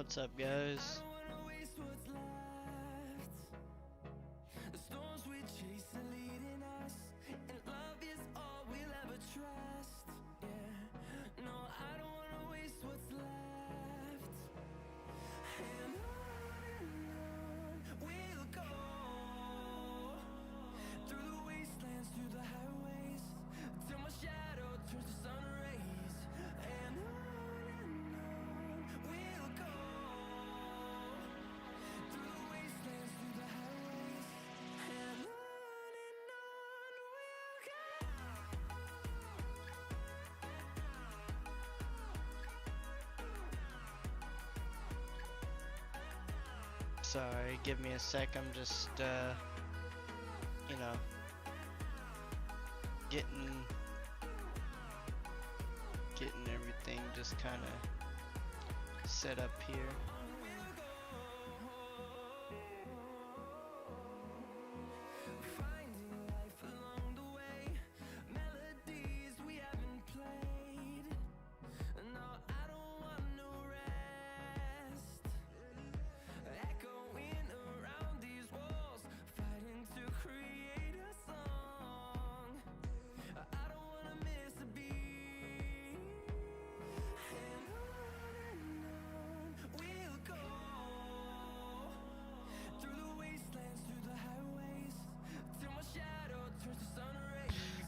What's up, guys? Sorry, give me a sec. I'm just, you know, getting everything just kind of set up here.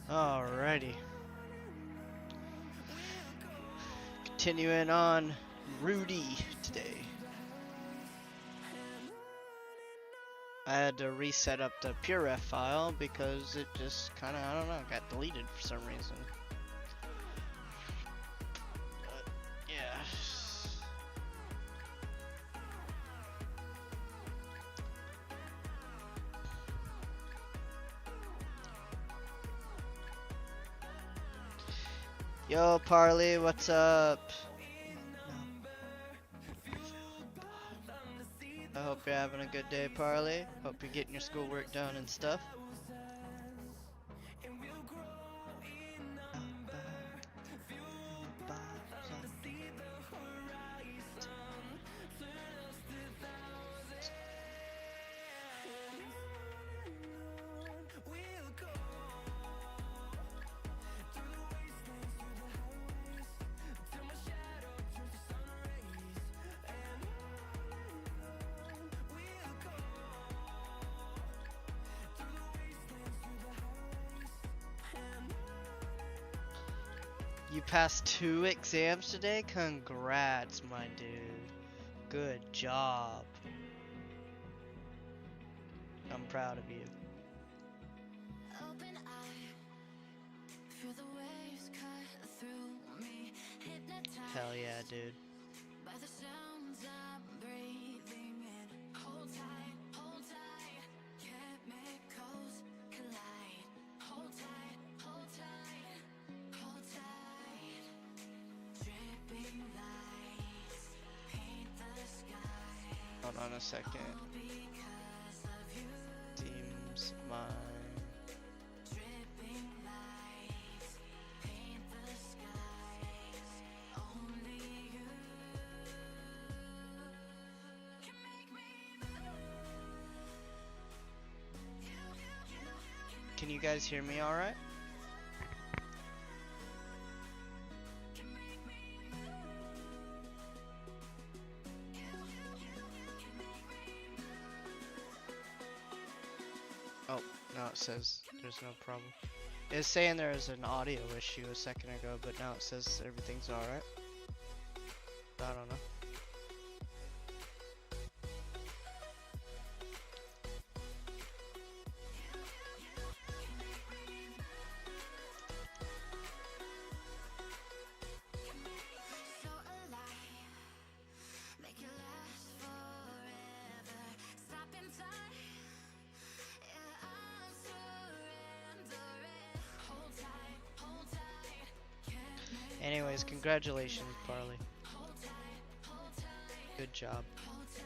Alrighty. Continuing on Rudy today. I had to reset up the puref file because it just kind of, I don't know, got deleted for some reason. But, yeah. Yo, Parley, what's up? I hope you're having a good day, Parley. Hope you're getting your schoolwork done and stuff. You passed 2 exams today? Congrats, my dude. Good job. I'm proud of you. Open eye, feel the waves cut through me, hypnotized Hell yeah, dude. by the sounds I'm breathing in. Hold tight, chemicals collide. Hold tight, hold tight, hold tight. Dripping lights paint the sky. Hold on a second. All because of you. Seems mine. Dripping lights paint the skies. Only you can make me move. Can you guys hear me alright? Can make me move. Oh, now it says there's no problem. It's saying there was an audio issue a second ago, but now it says everything's alright. I don't know. So alive, make it last forever. Stop in time, yeah, I'm surrendering. Hold tight, can't make. Anyways, congratulations, Parley. Hold tight, Good job. hold tight.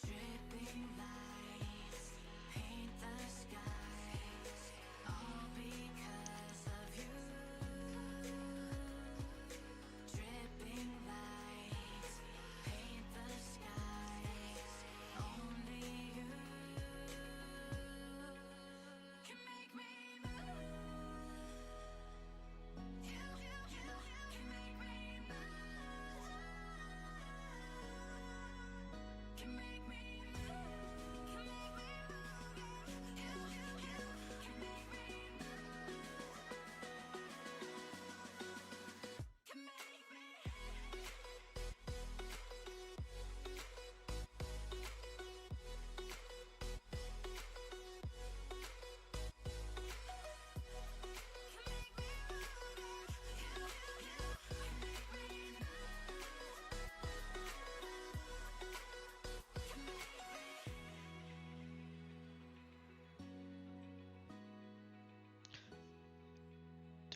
Dripping lights paint the skies. All because of you. Dripping lights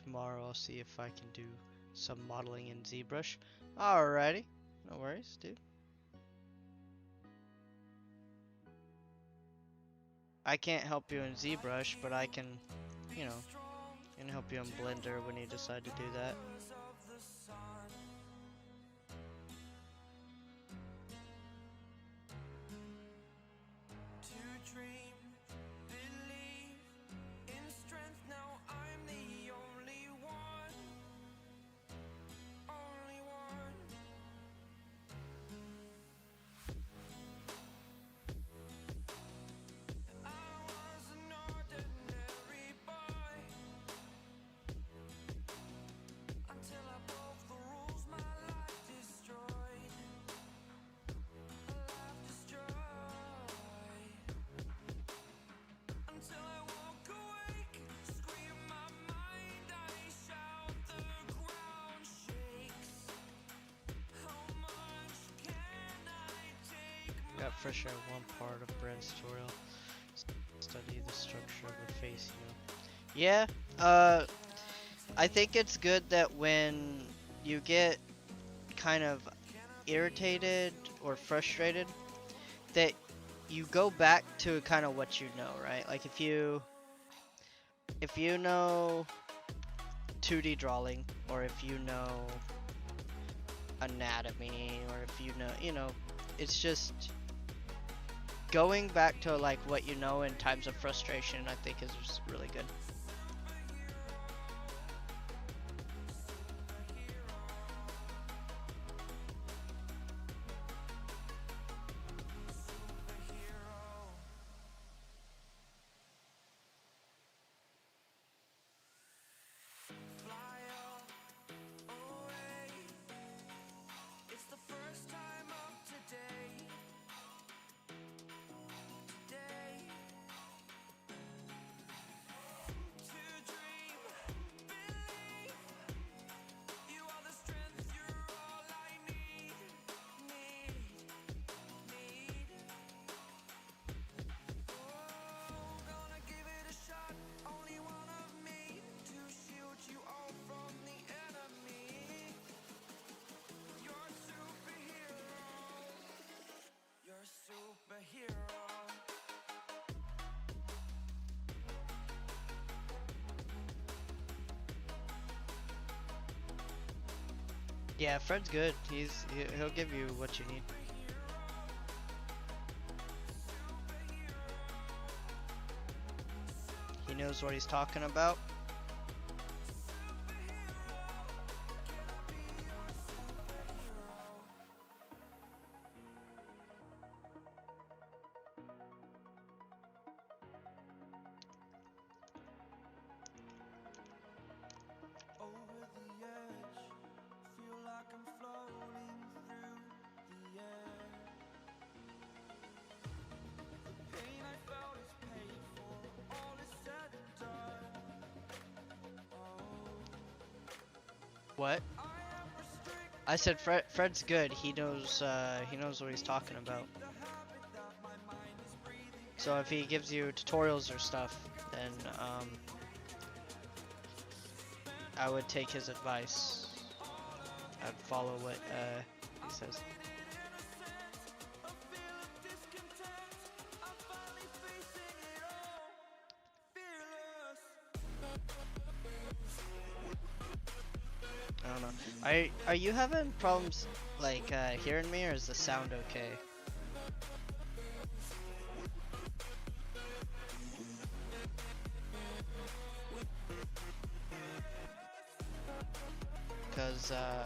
tomorrow I'll see if I can do some modeling in ZBrush. Alrighty, no worries, dude. I can't help you in ZBrush, but I can, you know, can help you in Blender when you decide to do that. Got for sure one part of Brent's tutorial. Study the structure of the face, you know. Yeah, I think it's good that when you get kind of irritated or frustrated, that you go back to kind of what you know, right? Like if you know 2D drawing, or if you know anatomy, or if you know, it's just going back to like what you know in times of frustration, I think is really good. Yeah, Fred's good. He'll give you what you need. He knows what he's talking about. What? I said Fred's good. He knows what he's talking about. So if he gives you tutorials or stuff, then I would take his advice. I'd follow what he says. I don't know. Are you having problems like hearing me, or is the sound okay? Cause I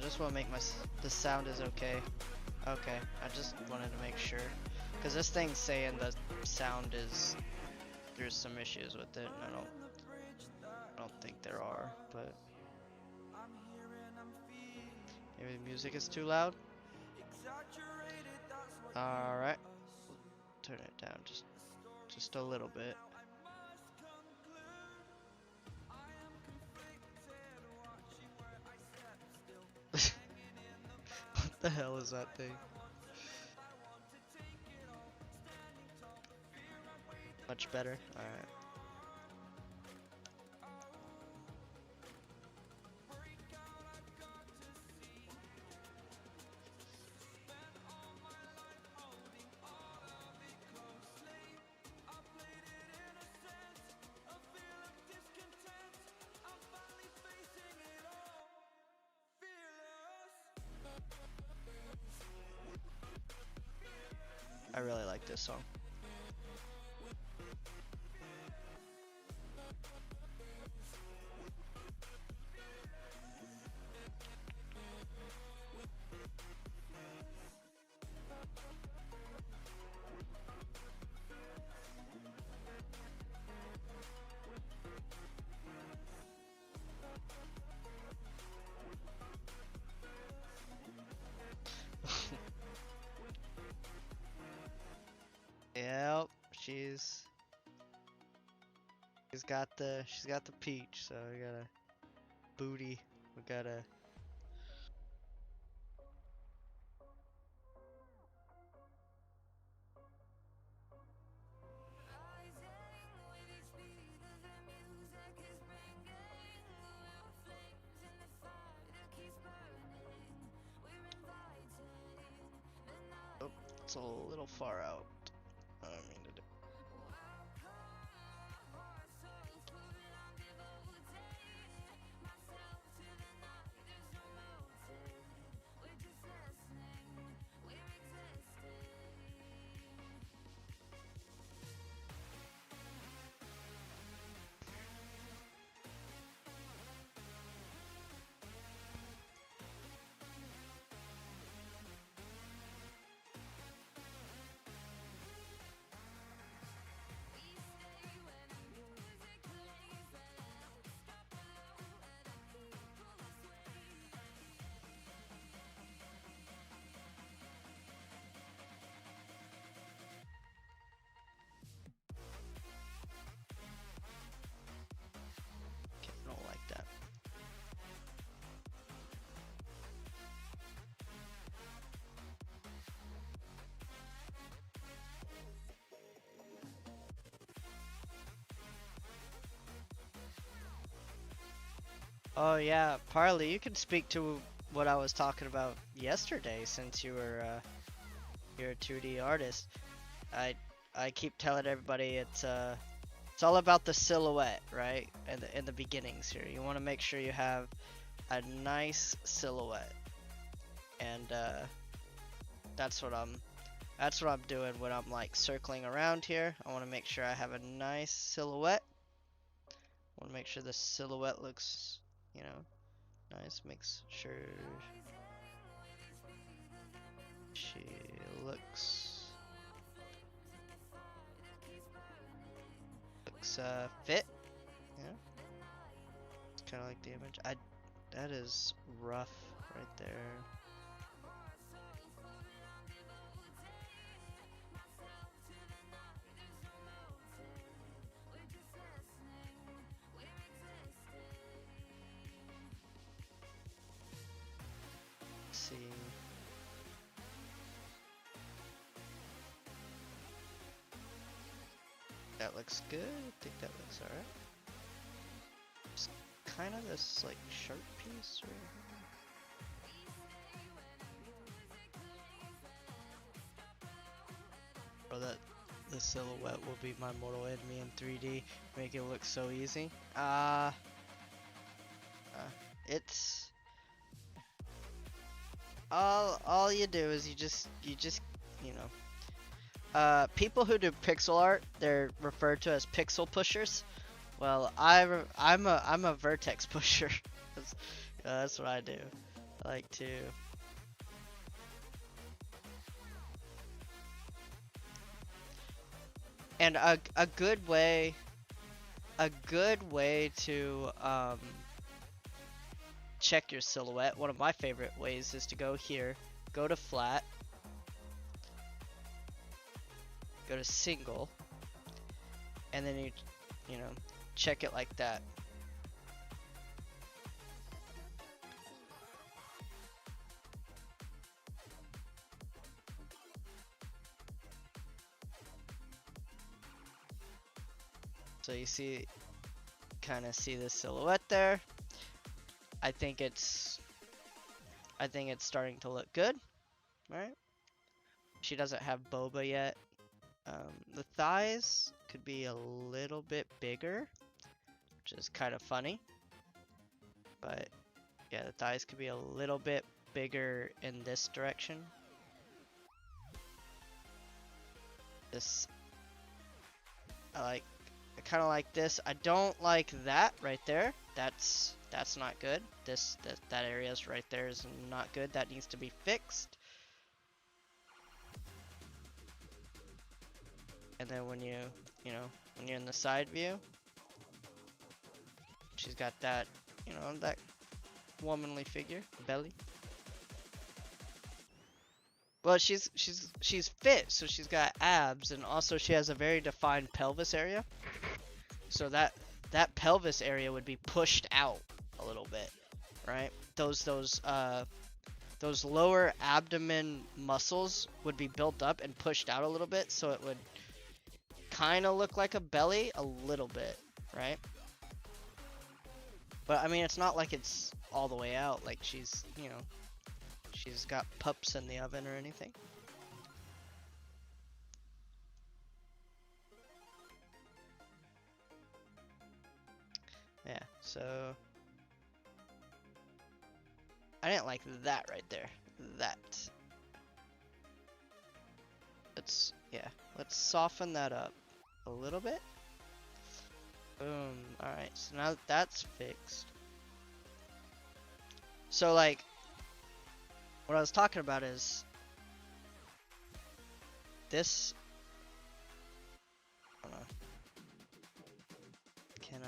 just want to make the sound is okay. Okay, I just wanted to make sure, cause this thing's saying the sound is there's some issues with it, and I don't think there are, but maybe the music is too loud. All right, turn it down just a little bit. What the hell is that thing? Much better. All right. I really like this song. Yep, she's got the peach, so we got a booty. We got a oh, it's a little far out. I don't mean to do. Okay, I don't like that. Oh yeah, Parley, you can speak to what I was talking about yesterday since you're a 2D artist. I I keep telling everybody it's all about the silhouette, right? In the beginnings here, you want to make sure you have a nice silhouette, and that's what I'm doing when I'm like circling around here. I want to make sure I have a nice silhouette. I want to make sure the silhouette looks, you know, nice. Makes sure she looks fit. Yeah, it's kind of like the image. That is rough right there. Let's see. That looks good. I think that looks alright. Just kind of this like sharp piece right here. Or that the silhouette will be my mortal enemy in 3D. Make it look so easy. It's all you do is you just you know. People who do pixel art, they're referred to as pixel pushers. Well, I'm a vertex pusher. That's what I do. I like to. And a good way to check your silhouette. One of my favorite ways is to go here, go to flat, go to single, and then you know, check it like that. So you see, kind of see the silhouette there. I think it's starting to look good, right? She doesn't have boba yet. The thighs could be a little bit bigger, which is kind of funny. But yeah, the thighs could be a little bit bigger in this direction. This, I kind of like this. I don't like that right there. That's not good. That area's right there is not good. That needs to be fixed. And then when you know, when you're in the side view, she's got that, that womanly figure, belly. Well, she's fit, so she's got abs, and also she has a very defined pelvis area. So that pelvis area would be pushed out a little bit, right? Those lower abdomen muscles would be built up and pushed out a little bit, so it would kind of look like a belly a little bit, right? But I mean, it's not like it's all the way out, like she's got pups in the oven or anything. Yeah, so I didn't like that right there. That. Let's soften that up a little bit. Boom. Alright, so now that that's fixed. So like, what I was talking about is this. Hold on. Can I?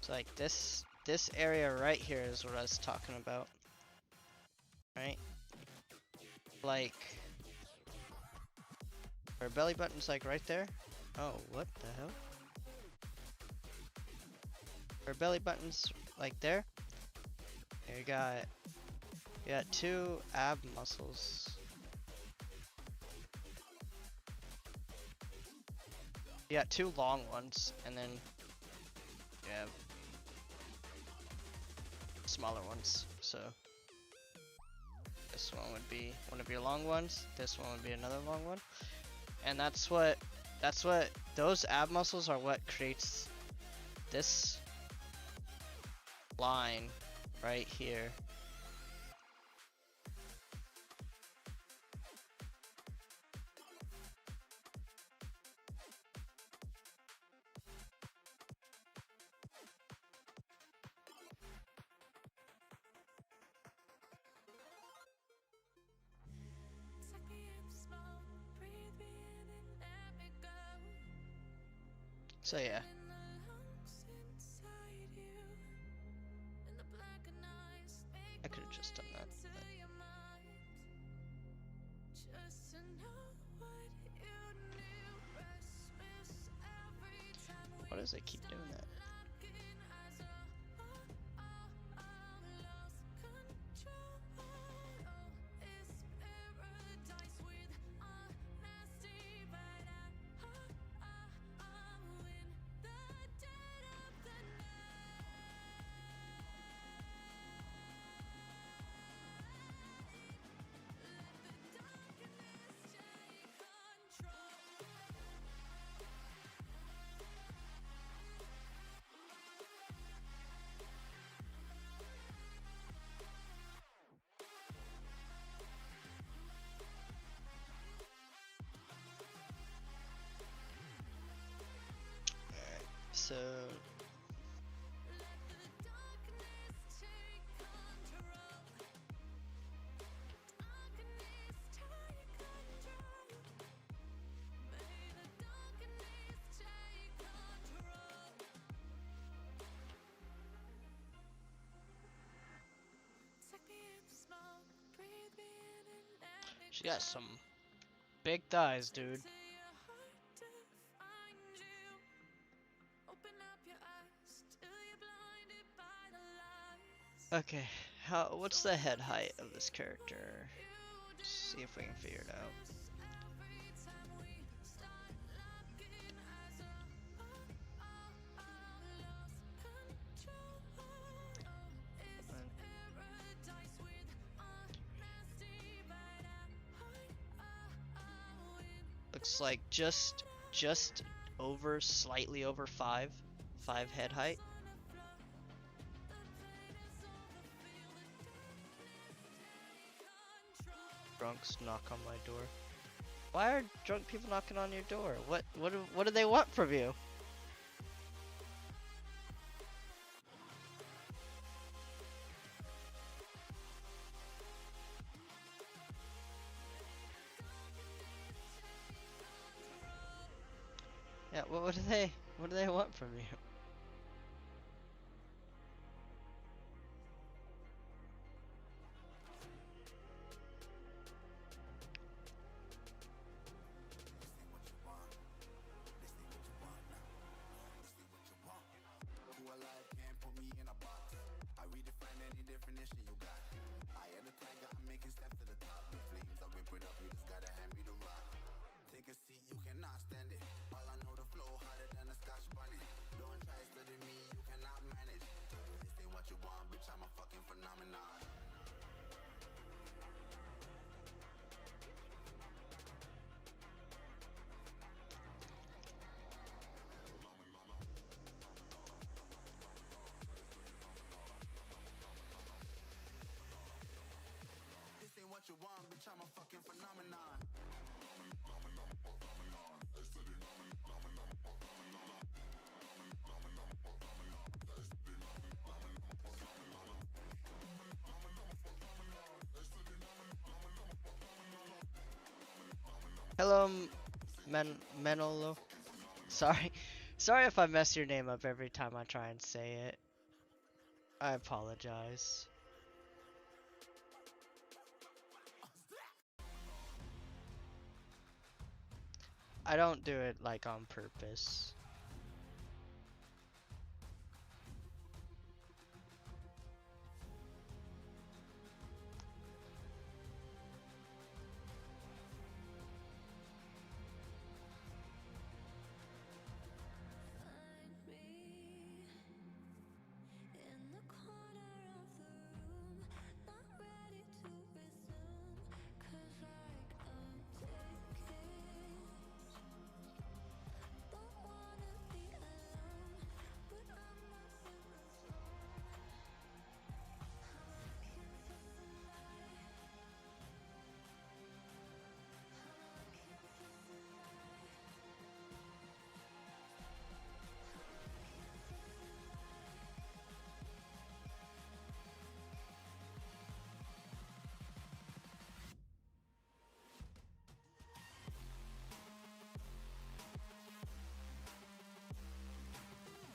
So like this area right here is what I was talking about. Right? Like, her belly button's like right there. Oh, what the hell? Her belly button's like there. You got two ab muscles. You got two long ones, and then you have smaller ones. So this one would be one of your long ones. This one would be another long one. And that's what those ab muscles are what creates this line right here. So yeah. I could have just done that. Why does it keep doing that? So she got some big thighs, dude. Okay, what's the head height of this character? See if we can figure it out. Looks like just over, slightly over five head height. Drunks knock on my door. Why are drunk people knocking on your door? What do they want from you? Yeah, what do they want from you? What you want, bitch, I'm a fucking phenomenon. Hello, Menolo. Sorry, sorry if I mess your name up every time I try and say it. I apologize. I don't do it like on purpose.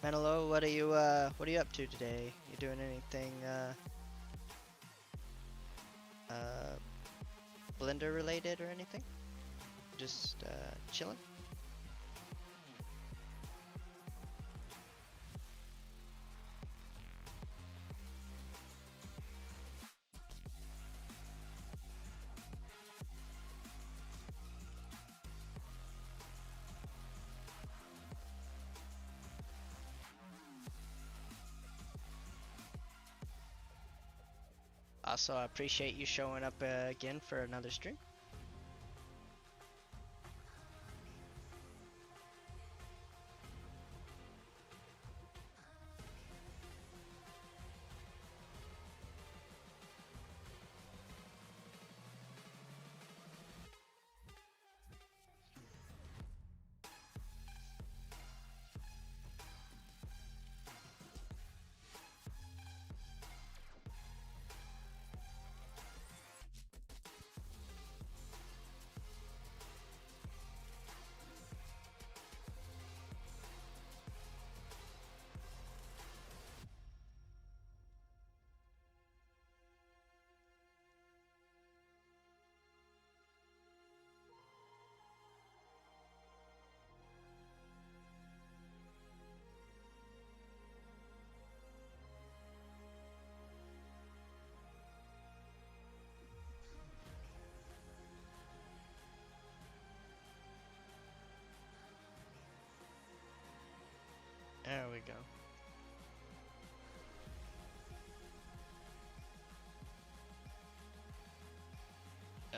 Menelo, what are you up to today? You doing anything Blender related or anything? Just chilling? Also, I appreciate you showing up again for another stream.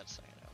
that's hanging out.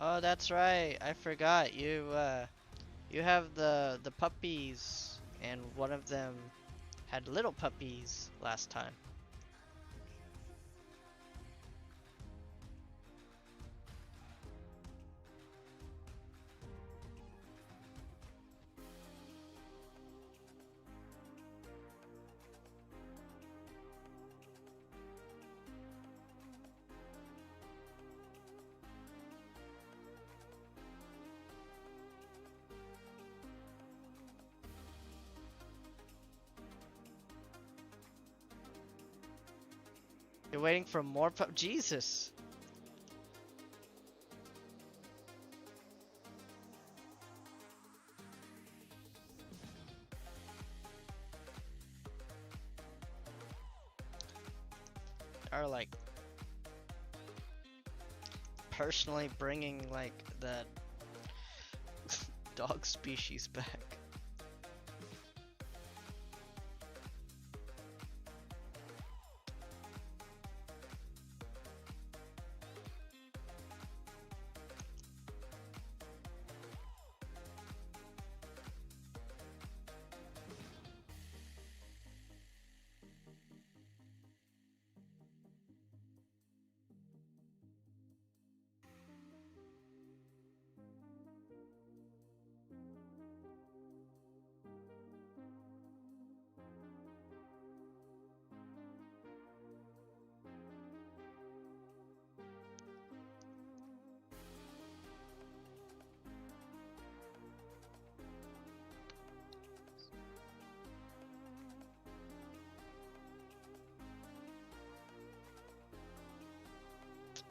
Oh, that's right. I forgot. You have the puppies, and one of them had little puppies last time. You're waiting for more Jesus. Are like personally bringing like the dog species back.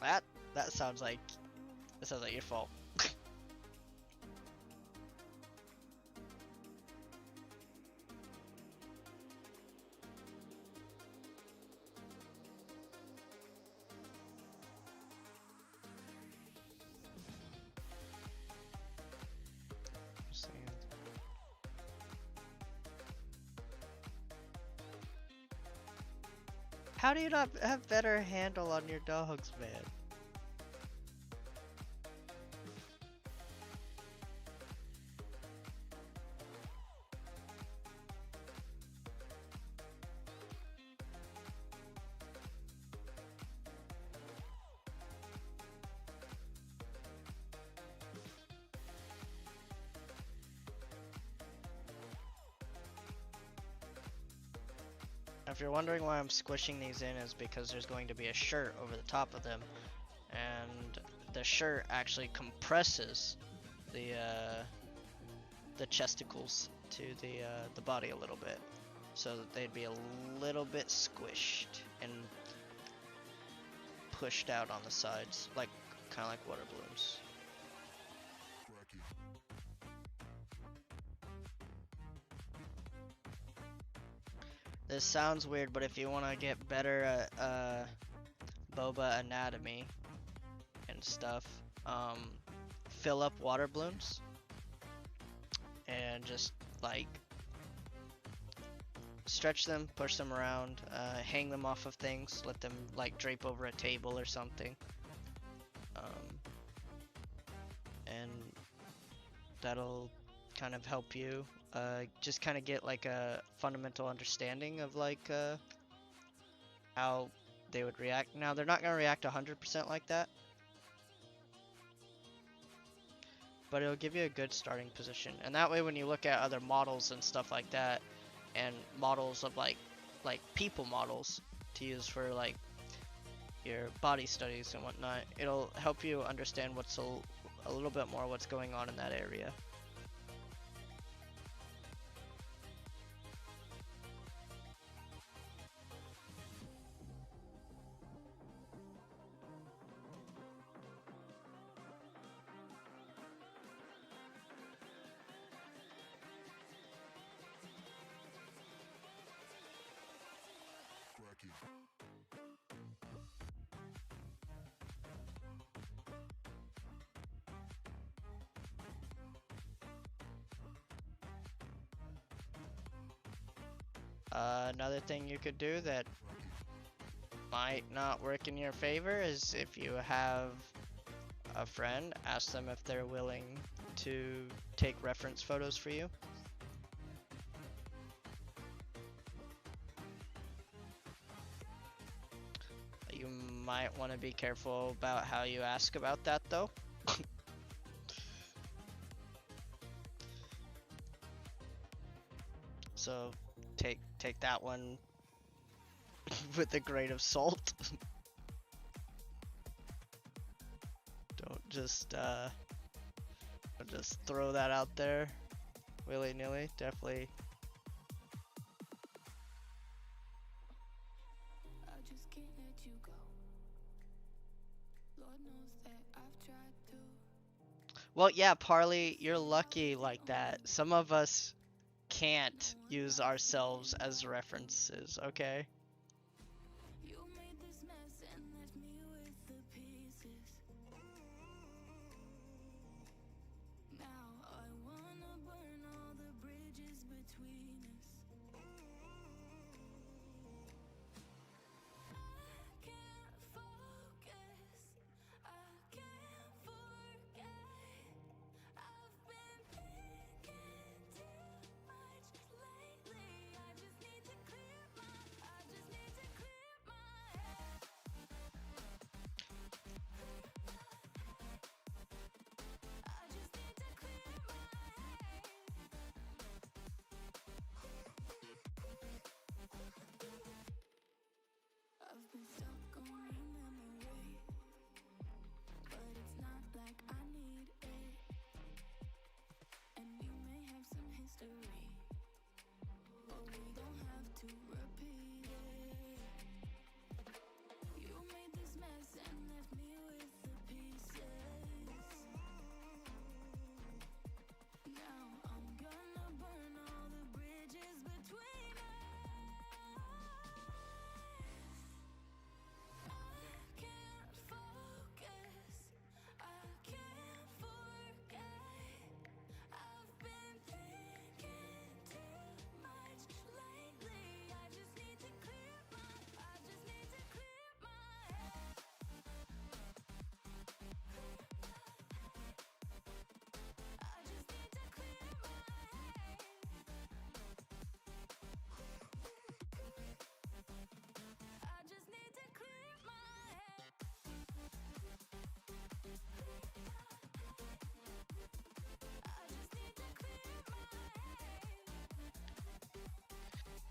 That that sounds like your fault. How do you not have better handle on your dogs, man? If you're wondering why I'm squishing these in, is because there's going to be a shirt over the top of them, and the shirt actually compresses the chesticles to the body a little bit, so that they'd be a little bit squished and pushed out on the sides, like kind of like water balloons. This sounds weird, but if you want to get better at boba anatomy and stuff, fill up water balloons and just like stretch them, push them around, hang them off of things, let them like drape over a table or something, and that'll kind of help you just kind of get like a fundamental understanding of like how they would react. Now they're not going to react 100% like that, but it'll give you a good starting position, and that way when you look at other models and stuff like that, and models of like people models to use for like your body studies and whatnot, it'll help you understand what's a little bit more what's going on in that area. Another thing you could do that might not work in your favor is if you have a friend, ask them if they're willing to take reference photos for you. You might want to be careful about how you ask about that though. So take that one with a grain of salt. Don't just throw that out there willy-nilly. Definitely. I just can't let you go. Lord knows that I've tried to. Well, yeah, Parley, you're lucky like that. Some of us can't use ourselves as references, okay? You made this mess and left me with the pieces. Now I wanna burn all the bridges between us. I can't focus. I can't forget. I've been thinking too much lately. I just need to clear my head. I just need to clear my head. I've been stuck on your memory, but it's not like I need it. And you may have some history, but we don't have to repeat it. You made this mess and left me with the pieces. Now I'm gonna burn all the bridges between us. I can't focus. I can't forget. I've been thinking too much lately. I just need to clear my head. I just need to clear my head. I just need to clear my head. I just need to clear my head.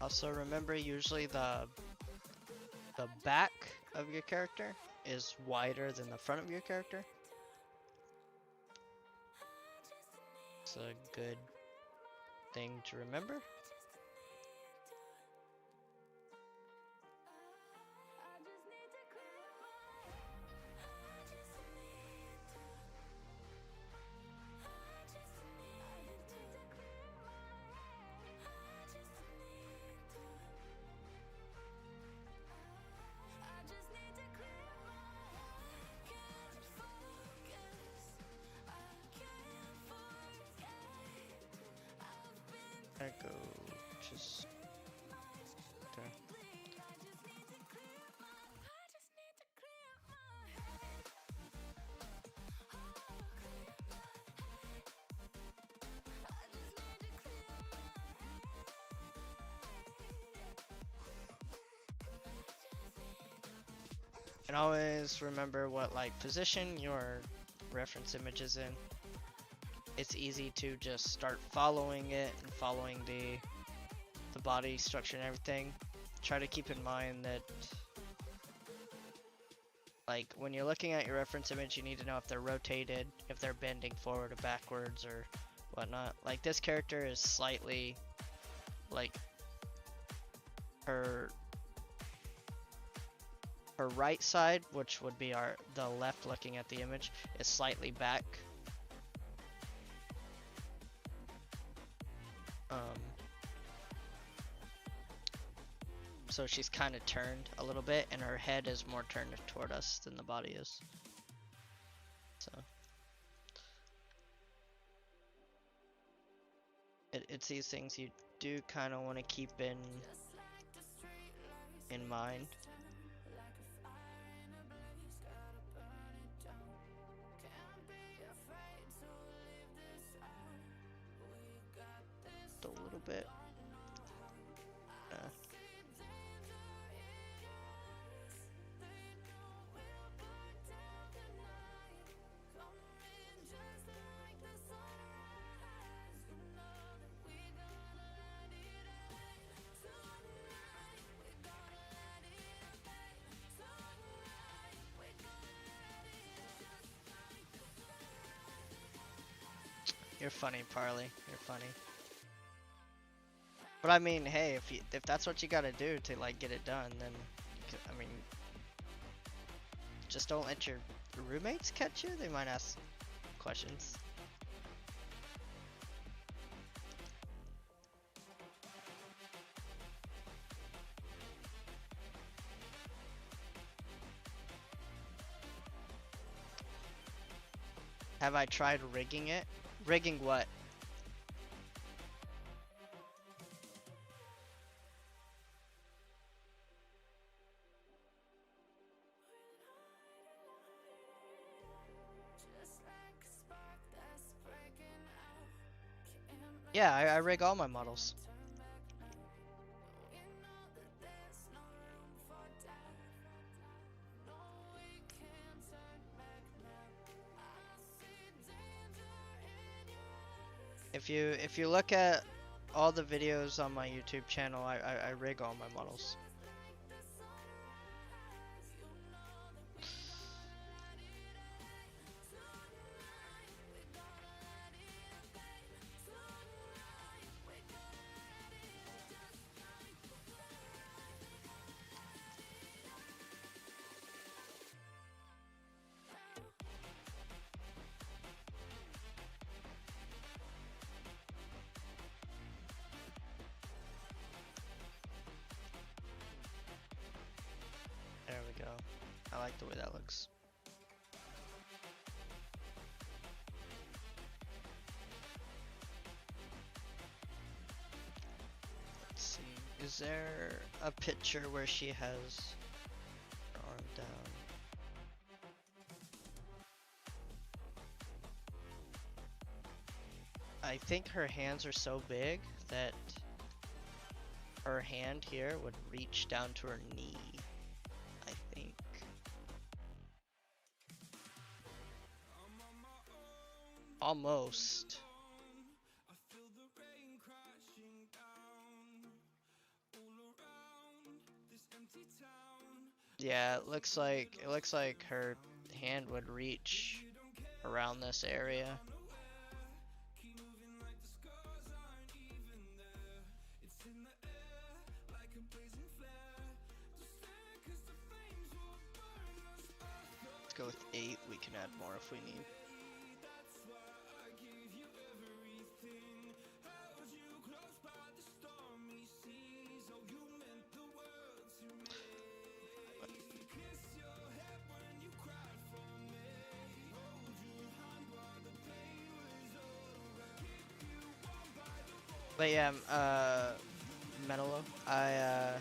Also remember, usually the back of your character is wider than the front of your character. It's a good thing to remember. I just need to clear my I go just there. And always remember what position your reference image is in. It's easy to just start following it and following the body structure and everything. Try to keep in mind that Like when you're looking at your reference image, you need to know if they're rotated, if they're bending forward or backwards or whatnot. Like this character is slightly like her right side, which would be the left looking at the image, is slightly back. So she's kind of turned a little bit, and her head is more turned toward us than the body is. So it's these things you do kind of want to keep in mind. A little bit. You're funny, Parley. You're funny. But I mean, hey, if that's what you gotta do to like get it done, then I mean, just don't let your roommates catch you. They might ask questions. Have I tried rigging it? Rigging what? Yeah, I rig all my models. If you look at all the videos on my YouTube channel, I rig all my models. There we go. I like the way that looks. Let's see. Is there a picture where she has her arm down? I think her hands are so big that her hand here would reach down to her knee. I think. Almost. Yeah, it looks like her hand would reach around this area. Let's go with 8. We can add more if we need. But yeah, Menelo, I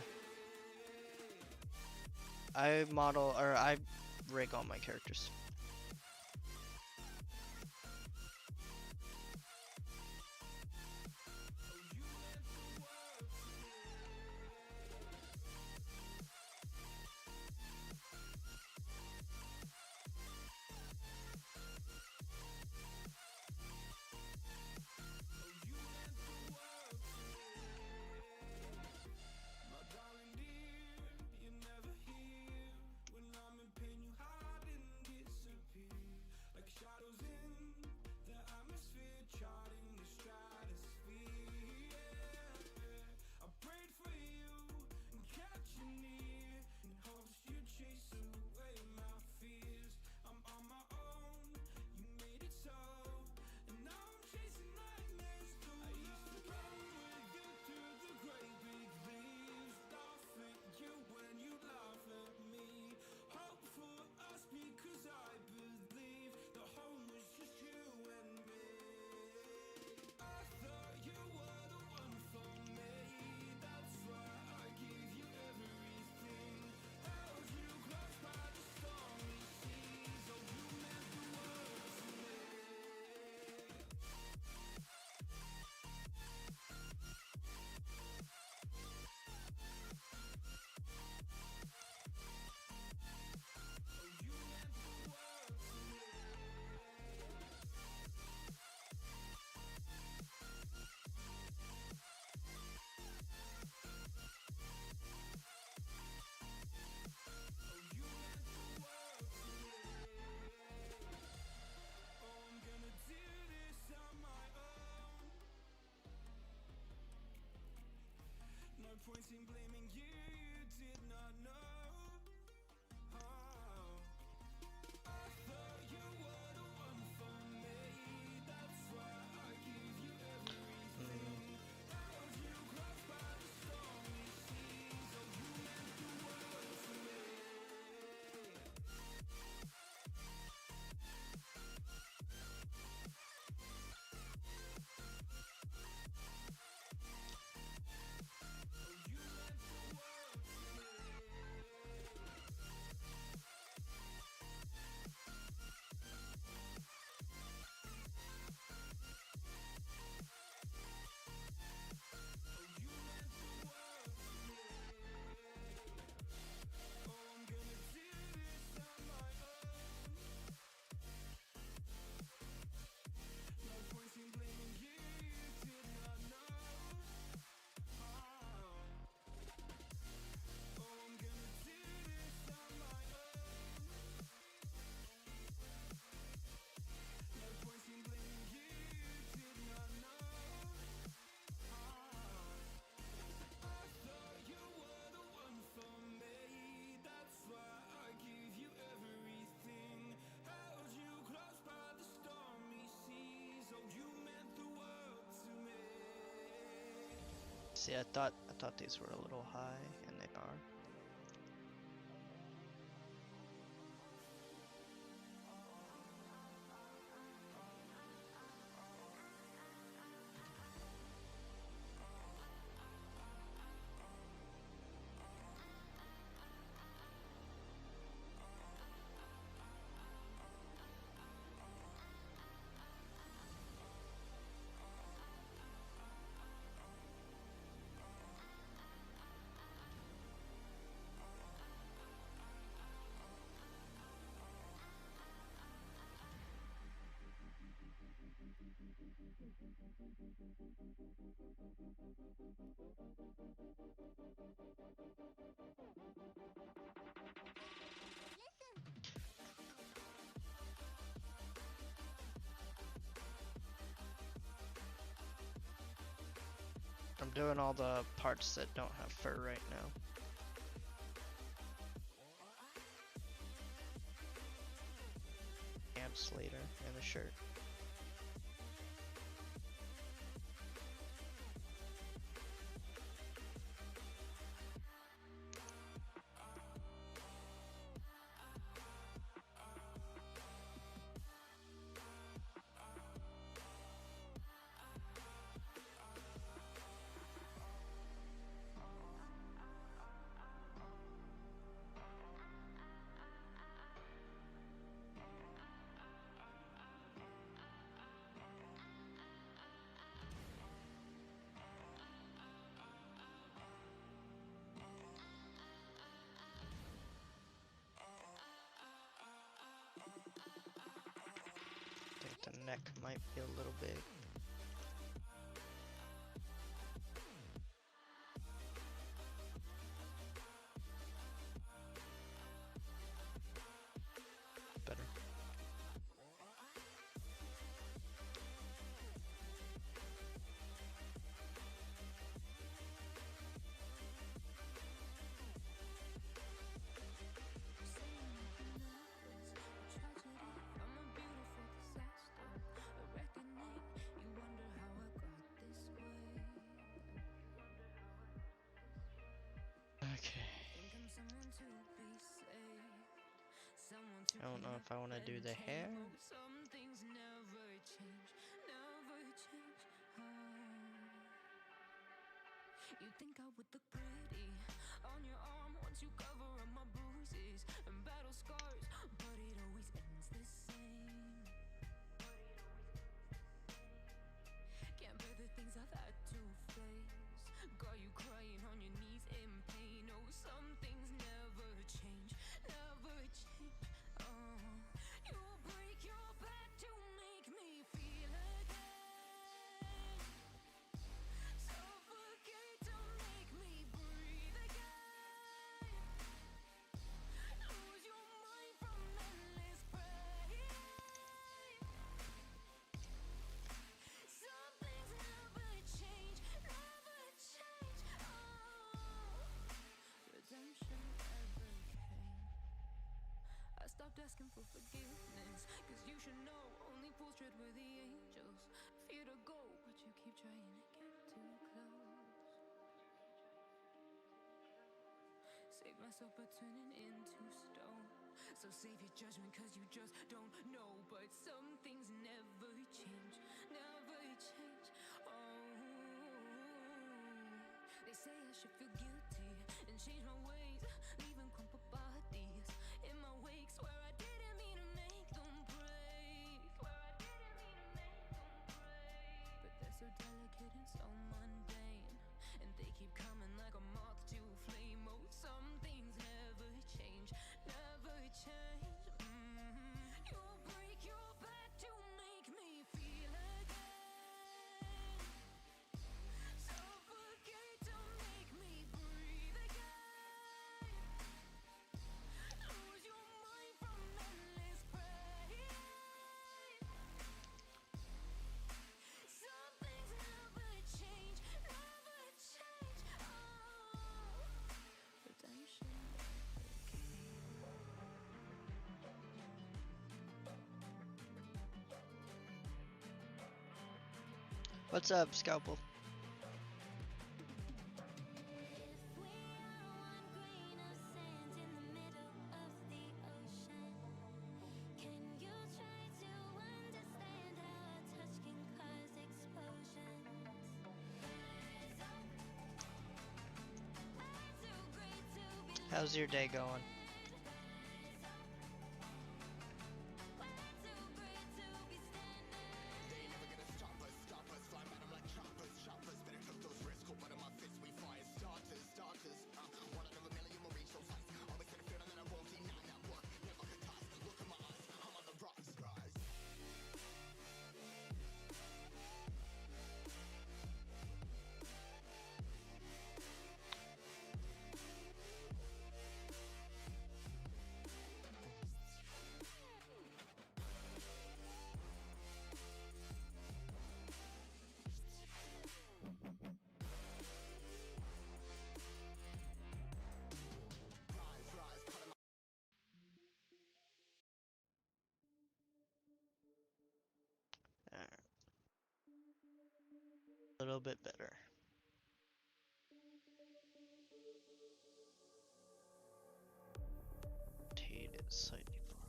model, or I rig all my characters. See, I thought these were a little high, and they are. I'm doing all the parts that don't have fur right now. Amps later, and the shirt. I think the neck might be a little big. Better. Okay. I don't know if I want to do the hair. You think I would look pretty on your arm once you cover up my bruises and battle scars, but it always ends the same. Can't bear the things I've had to face. Got you crying on your knees in pain. Oh, some things never change, never change. Oh, you break your back to make me feel again. Suffocate to make me breathe again. Lose your mind from endless pain. Some things never change, never change. Oh, redemption never came. I stopped asking for forgiveness, cause you should know only fools tread where the angels fear to go, but you keep trying to get too close. Save myself by turning into stone. So save your judgment cause you just don't know. But some things never change, never change. Oh, they say I should feel guilty and change my ways, leaving crumpled bodies in my wake. Swear I didn't mean to make them break. But they're so delicate and so mundane, and they keep coming like a moth to a flame. Oh, some things never change, never change. You break your back to make me feel again. Suffocate to make me breathe again. Lose your mind from endless pain. Some things never change, never change. Oh, redemption never came. What's up, Scalpel? How's your day going? Alright, a little bit better. Rotate it slightly forward.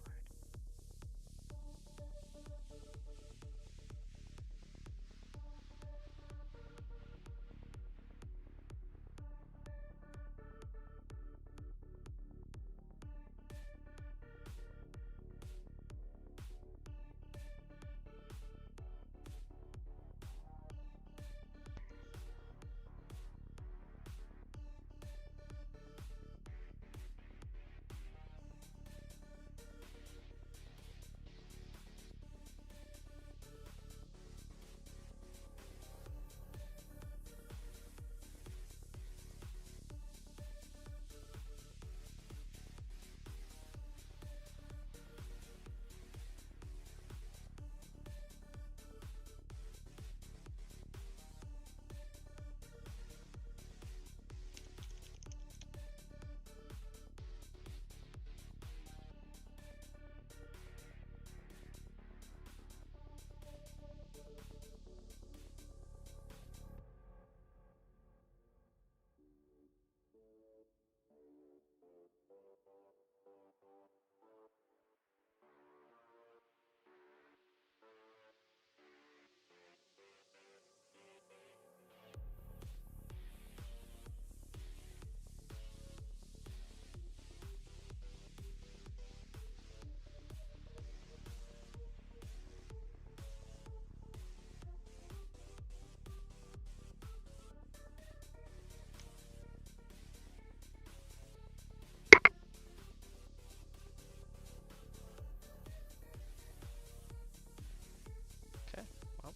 Okay, well.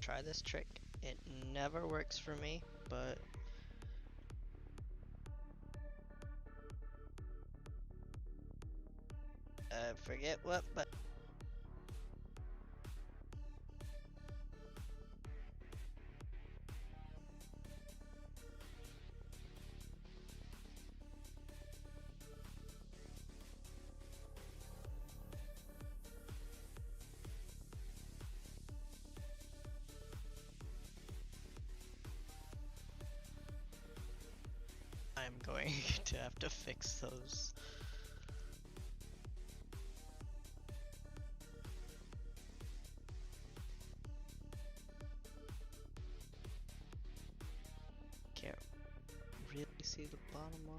Try this trick. It never works for me, but forget what, but I'm going to have to fix those. Can't really see the bottom one.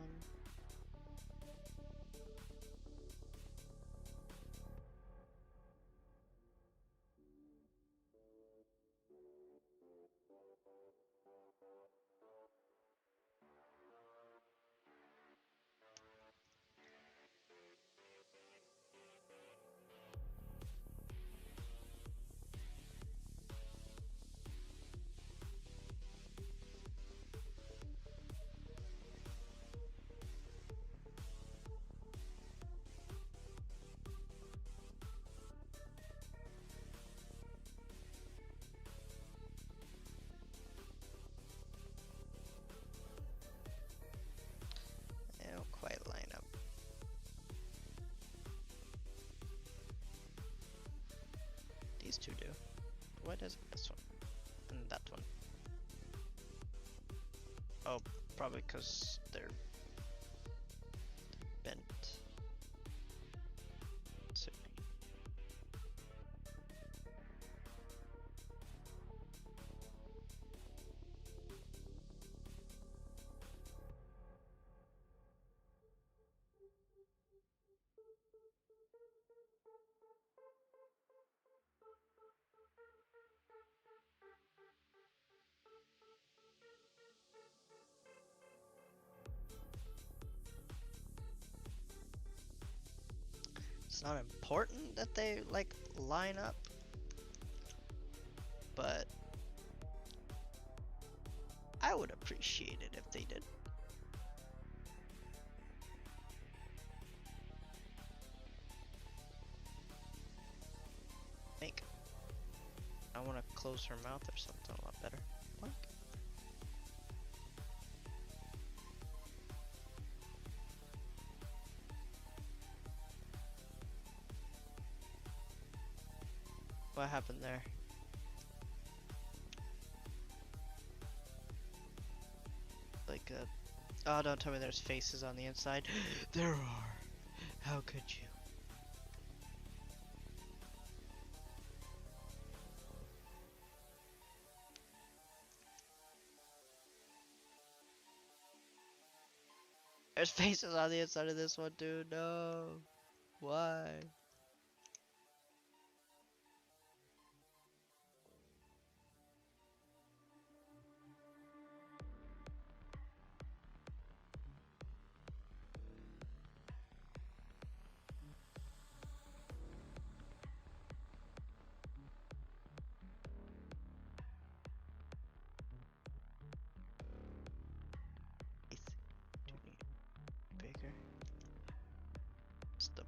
They don't quite line up. These two do. Why doesn't this one? And that one? Oh, probably because they're bent. So it's not important that they like line up, but I would appreciate it if they did. Make. I want to close her mouth or something a lot better. Like. What happened there? Like oh, don't tell me there's faces on the inside. There are. How could you? There's faces on the inside of this one too. No. Why? Do you need bigger? It's the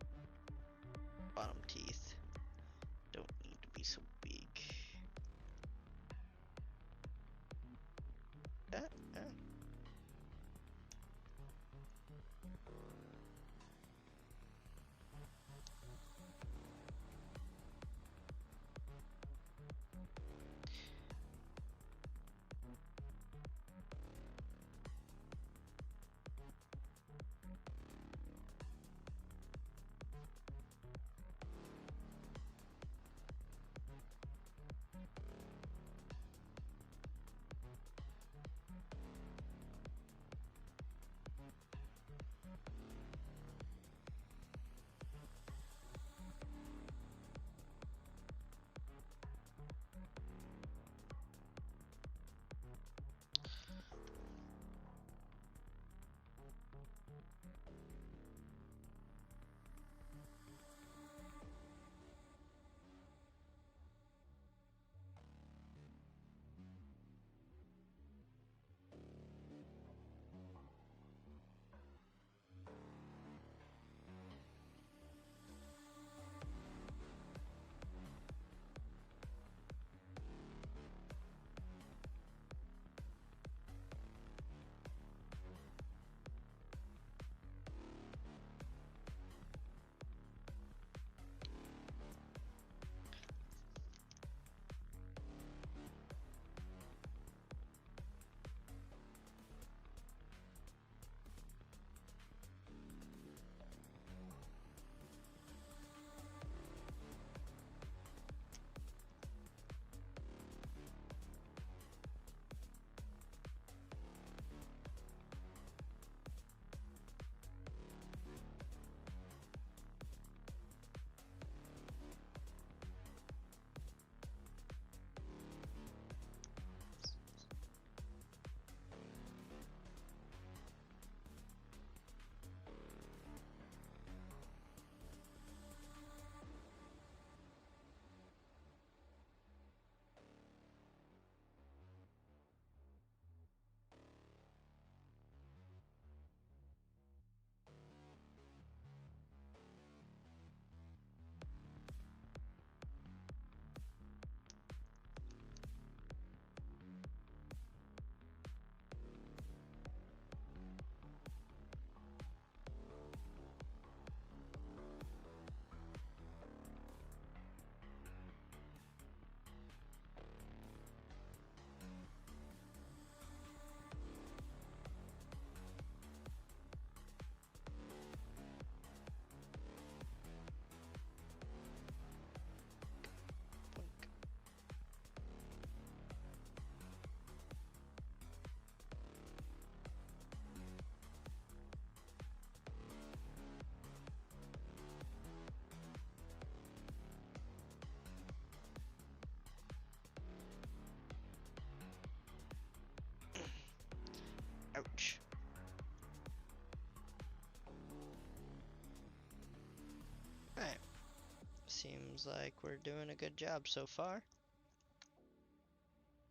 seems like we're doing a good job so far.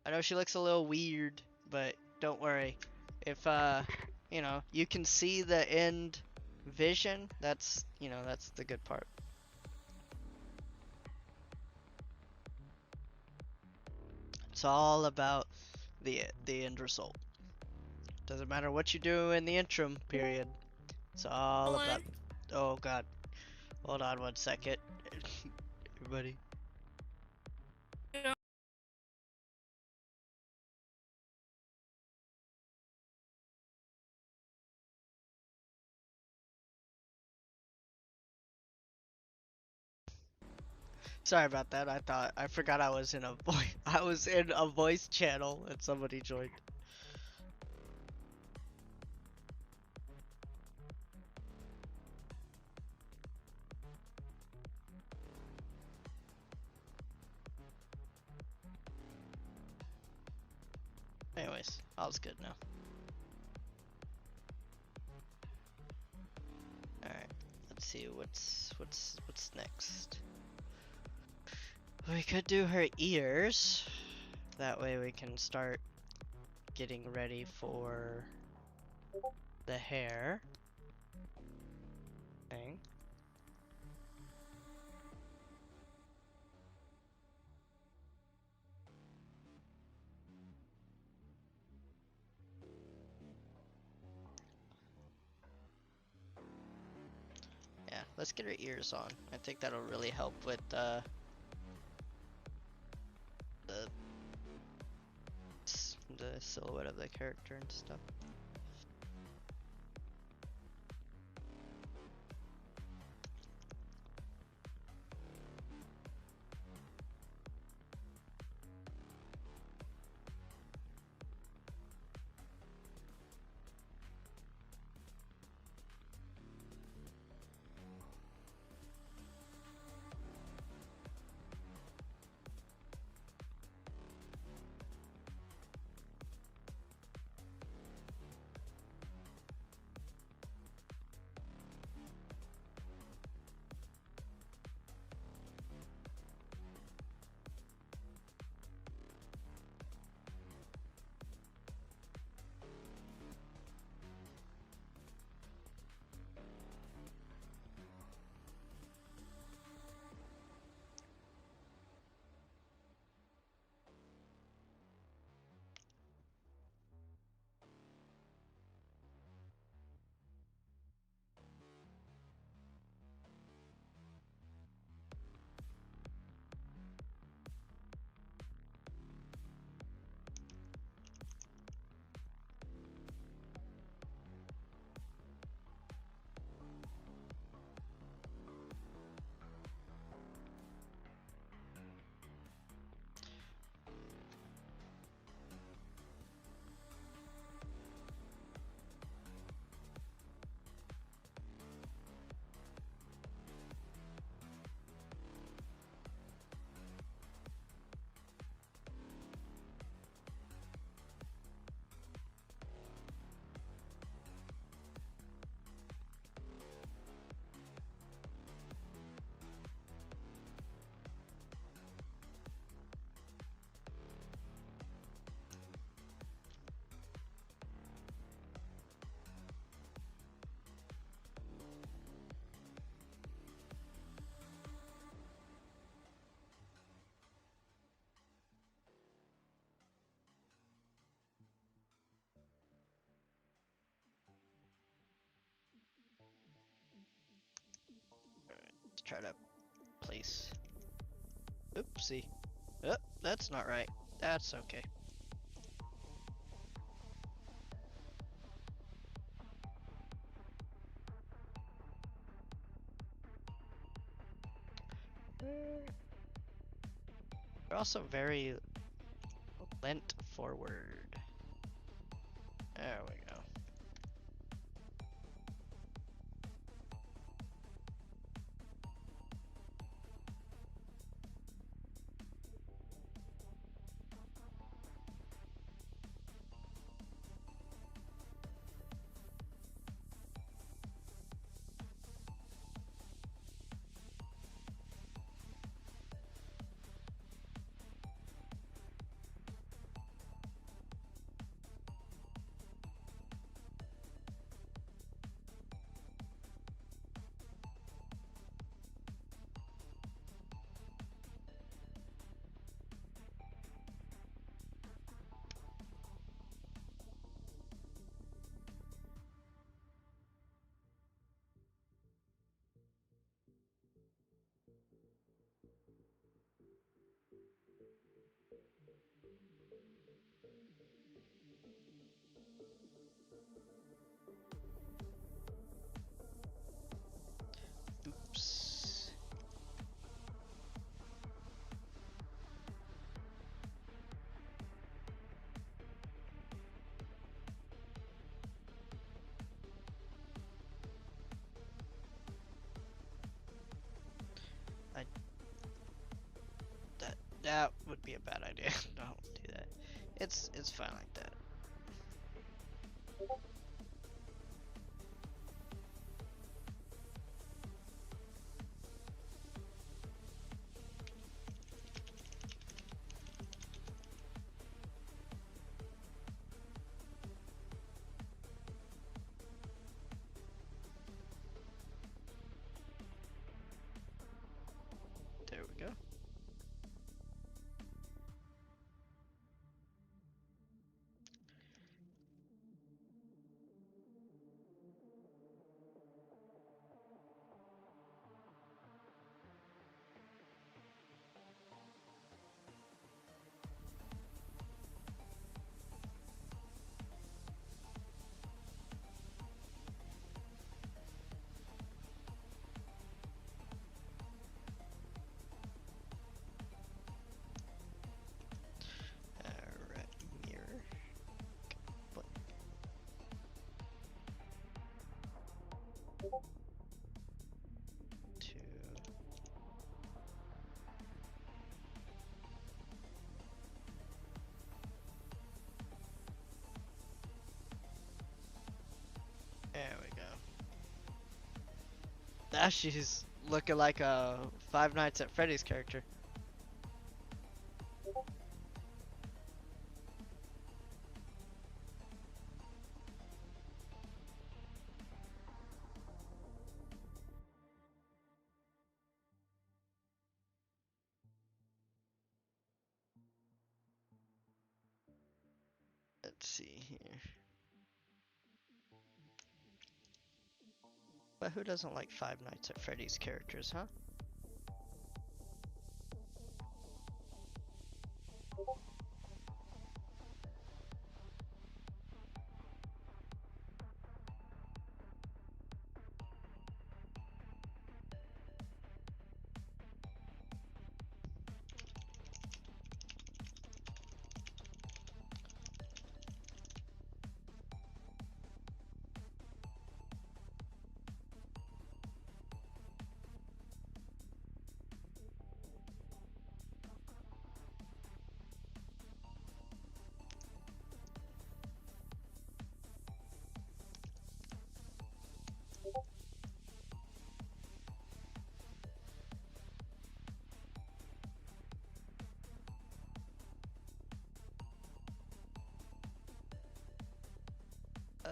I know she looks a little weird, but don't worry. If, you know, you can see the end vision, that's, you know, that's the good part. It's all about the end result. Doesn't matter what you do in the interim period. It's all about. Oh God, hold on one second, everybody. Sorry about that. I forgot I was in a voice. I was in a voice channel and somebody joined. Anyways, all's good now. All right, let's see what's next. We could do her ears. That way we can start getting ready for the hair thing. Yeah, let's get her ears on. I think that'll really help with the silhouette of the character and stuff. Let's try to place. Oopsie. Oh, that's not right. That's okay. They're also very lent forward. There we go. Oops. I that would be a bad idea. Don't do that. It's fine like that. There we go. Alright, mirror. But two. There we go. Now she's looking like a Five Nights at Freddy's character. Let's see here. But who doesn't like Five Nights at Freddy's characters, huh? Uh,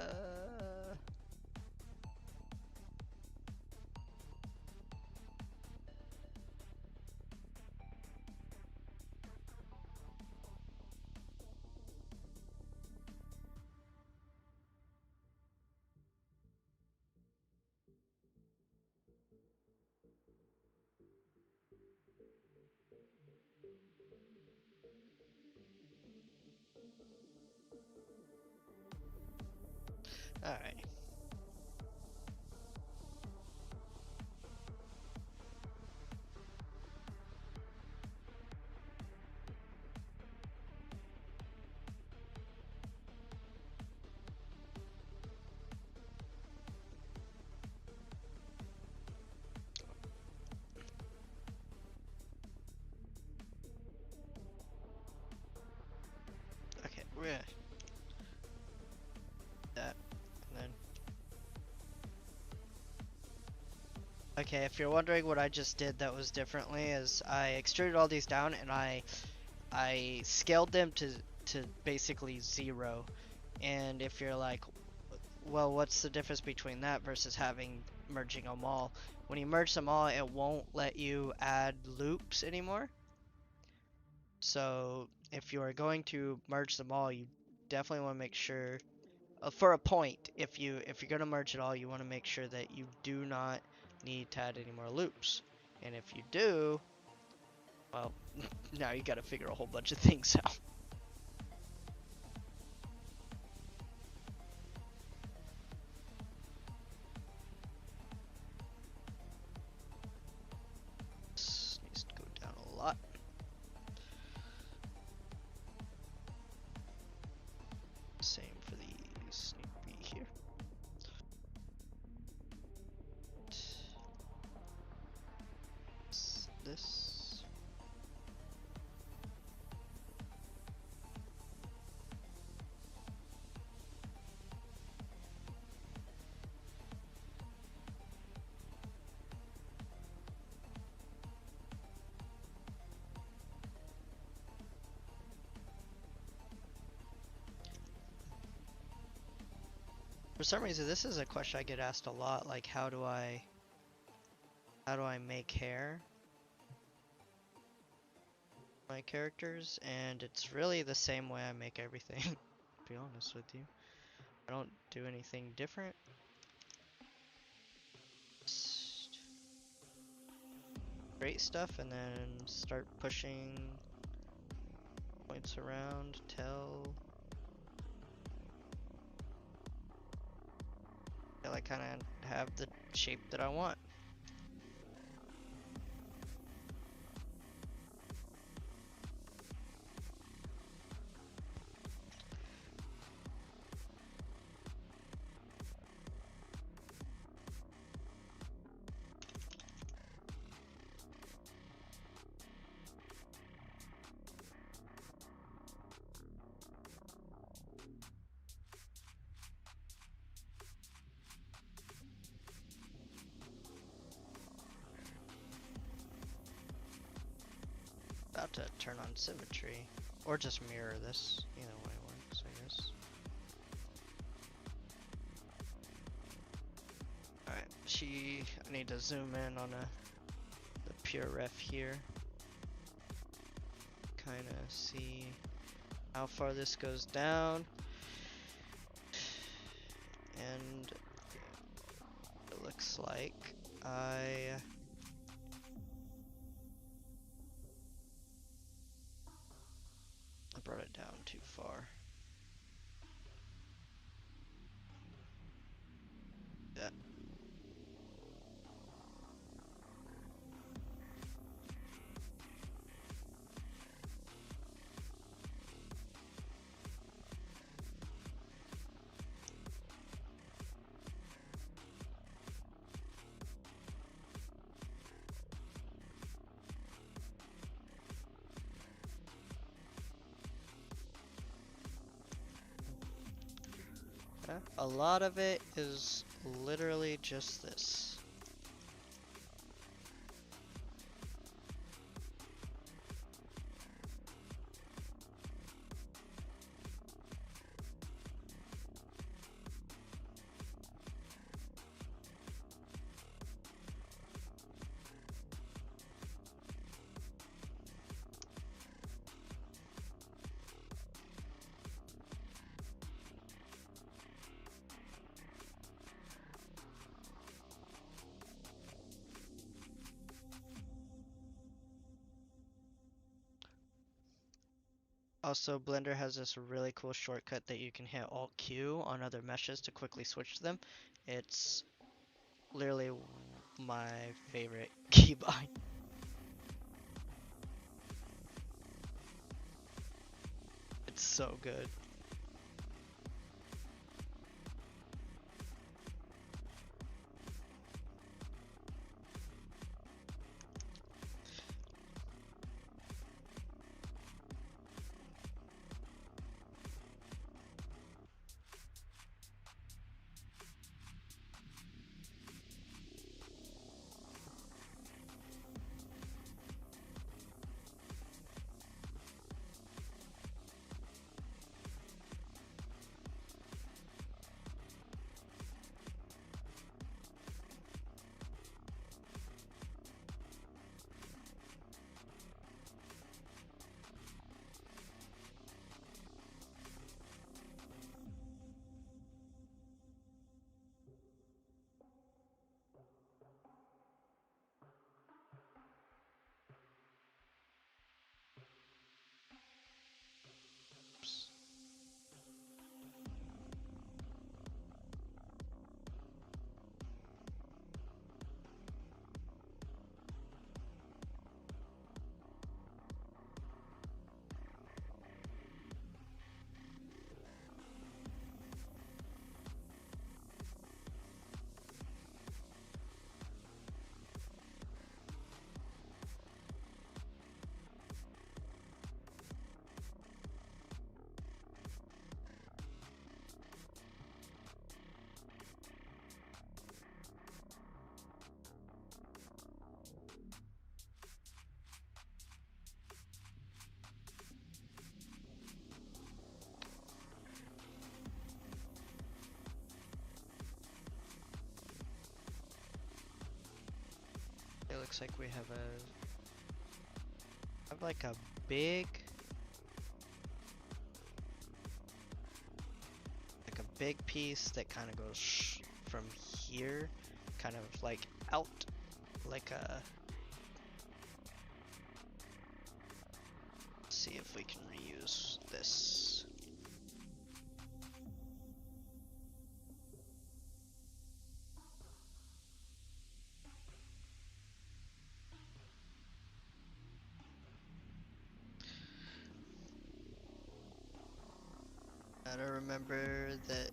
Alright. Okay, we're gonna that and then okay, if you're wondering what I just did that was differently is I extruded all these down and I scaled them to basically 0. And if you're like, well, what's the difference between that versus having merging them all? When you merge them all, it won't let you add loops anymore. So if you are going to merge them all, you definitely want to make sure for a point, if you're gonna merge it all, you want to make sure that you do not need to add any more loops. And if you do, well, now you got to figure a whole bunch of things out. some reason, this is a question I get asked a lot, like how do I make hair my characters, and it's really the same way I make everything, to be honest with you. I don't do anything different. Just create stuff and then start pushing points around till I kind of have the shape that I want. About to turn on symmetry, or just mirror this. Either way works, I guess. Alright, I need to zoom in on the pure ref here. Kinda see how far this goes down. And it looks like I brought it down too far. Yeah. A lot of it is literally just this. Also, Blender has this really cool shortcut that you can hit Alt-Q on other meshes to quickly switch them. It's literally my favorite keybind. It's so good. looks like we have like a big piece that kind of goes from here, kind of like out, like a. Let's see if we can reuse this. Gotta remember that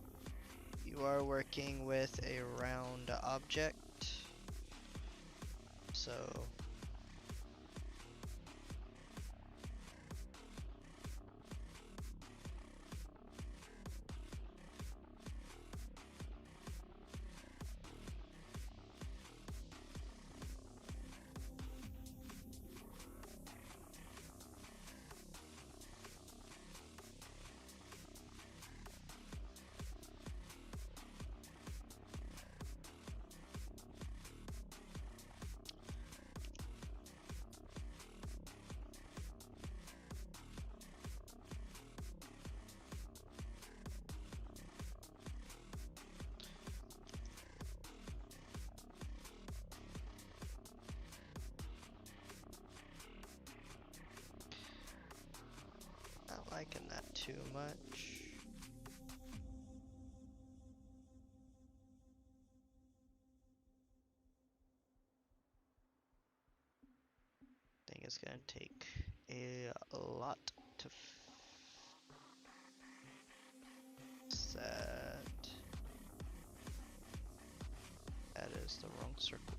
you are working with a round object, so not liking that too much. I think it's gonna take a lot to fix that. That is the wrong circle.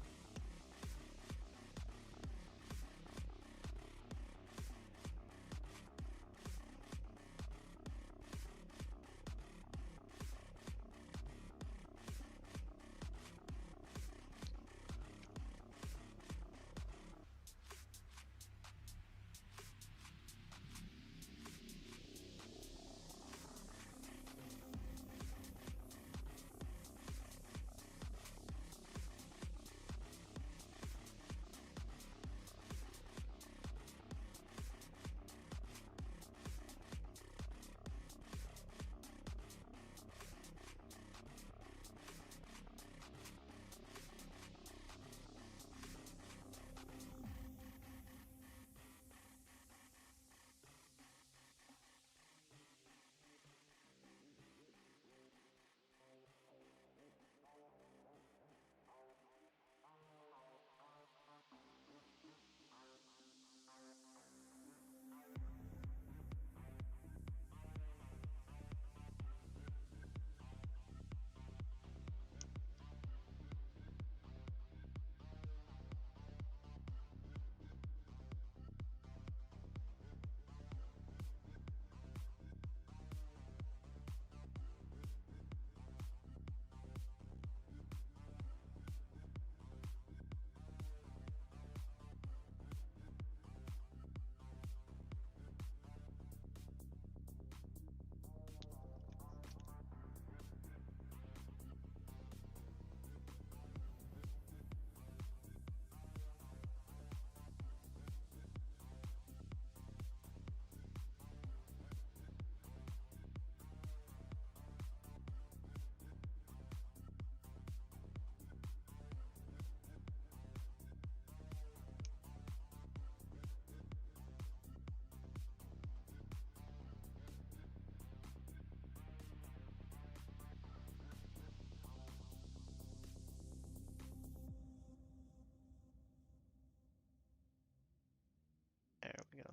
There we go.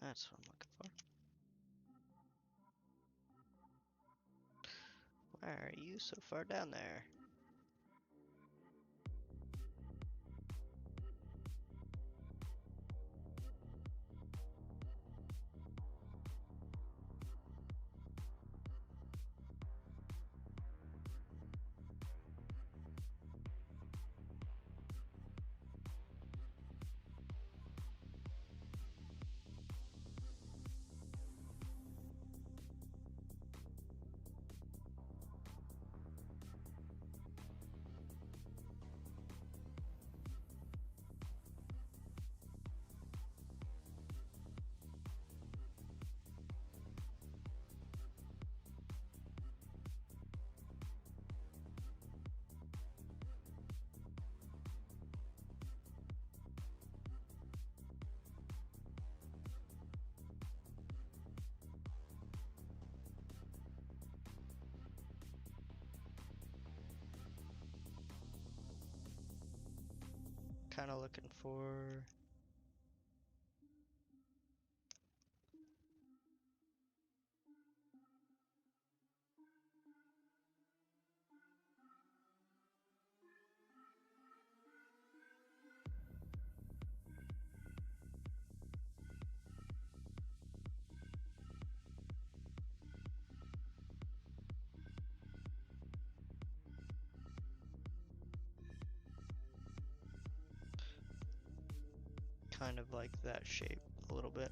That's what I'm looking for. Why are you so far down there? kind of looking for. Kind of like that shape a little bit.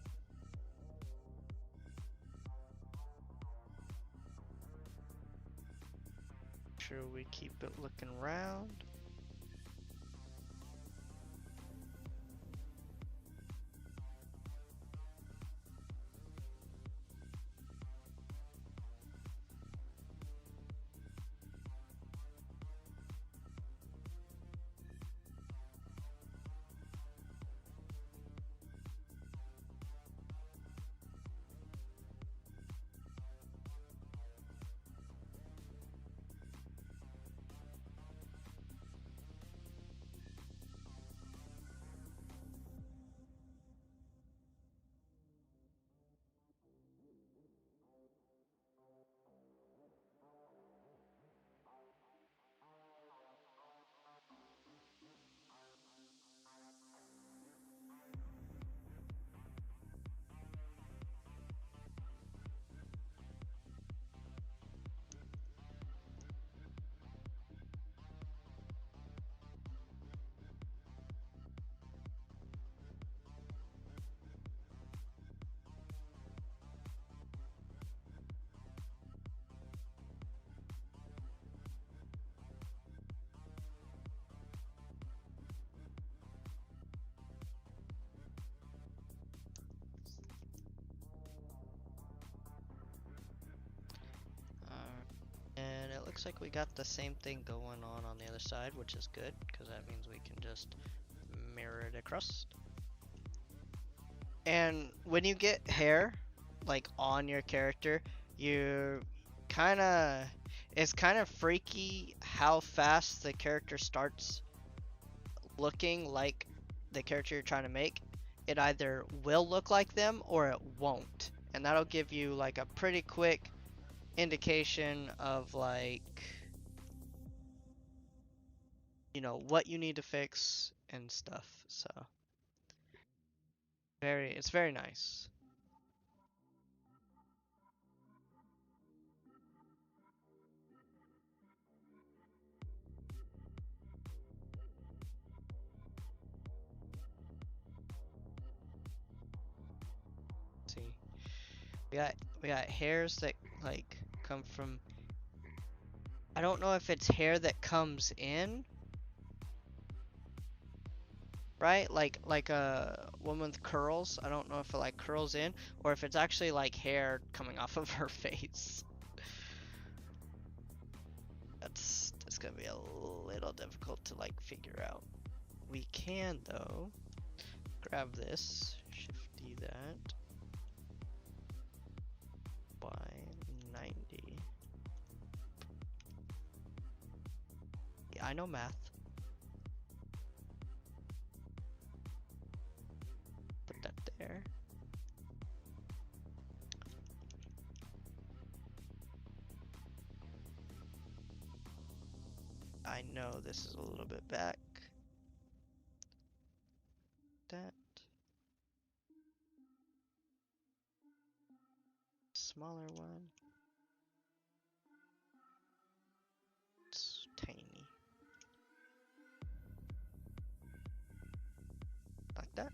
Make sure we keep it looking round. And it looks like we got the same thing going on the other side, which is good, because that means we can just mirror it across. And when you get hair, like, on your character, you it's kind of freaky how fast the character starts looking like the character you're trying to make. It either will look like them or it won't. And that'll give you, like, a pretty quick indication of, like, you know, what you need to fix and stuff. So it's very nice. See, we got hairs that, like, come from, I don't know if it's hair that comes in, right? Like a woman with curls. I don't know if it, like, curls in or if it's actually, like, hair coming off of her face. That's gonna be a little difficult to, like, figure out. We can, though, grab this, shift D that, by 90. Yeah, I know math. Put that there. I know this is a little bit back. That. Smaller one. It's tiny. Like that.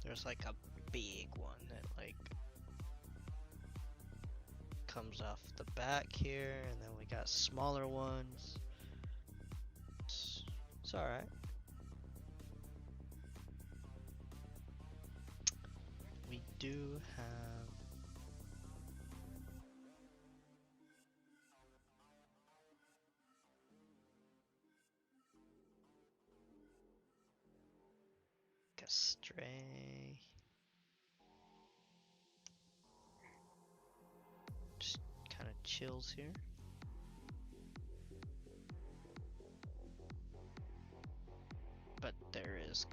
There's like a big one that, like, comes off the back here, and then we got smaller ones. It's alright. We do have a stray. Just kind of chills here. But there is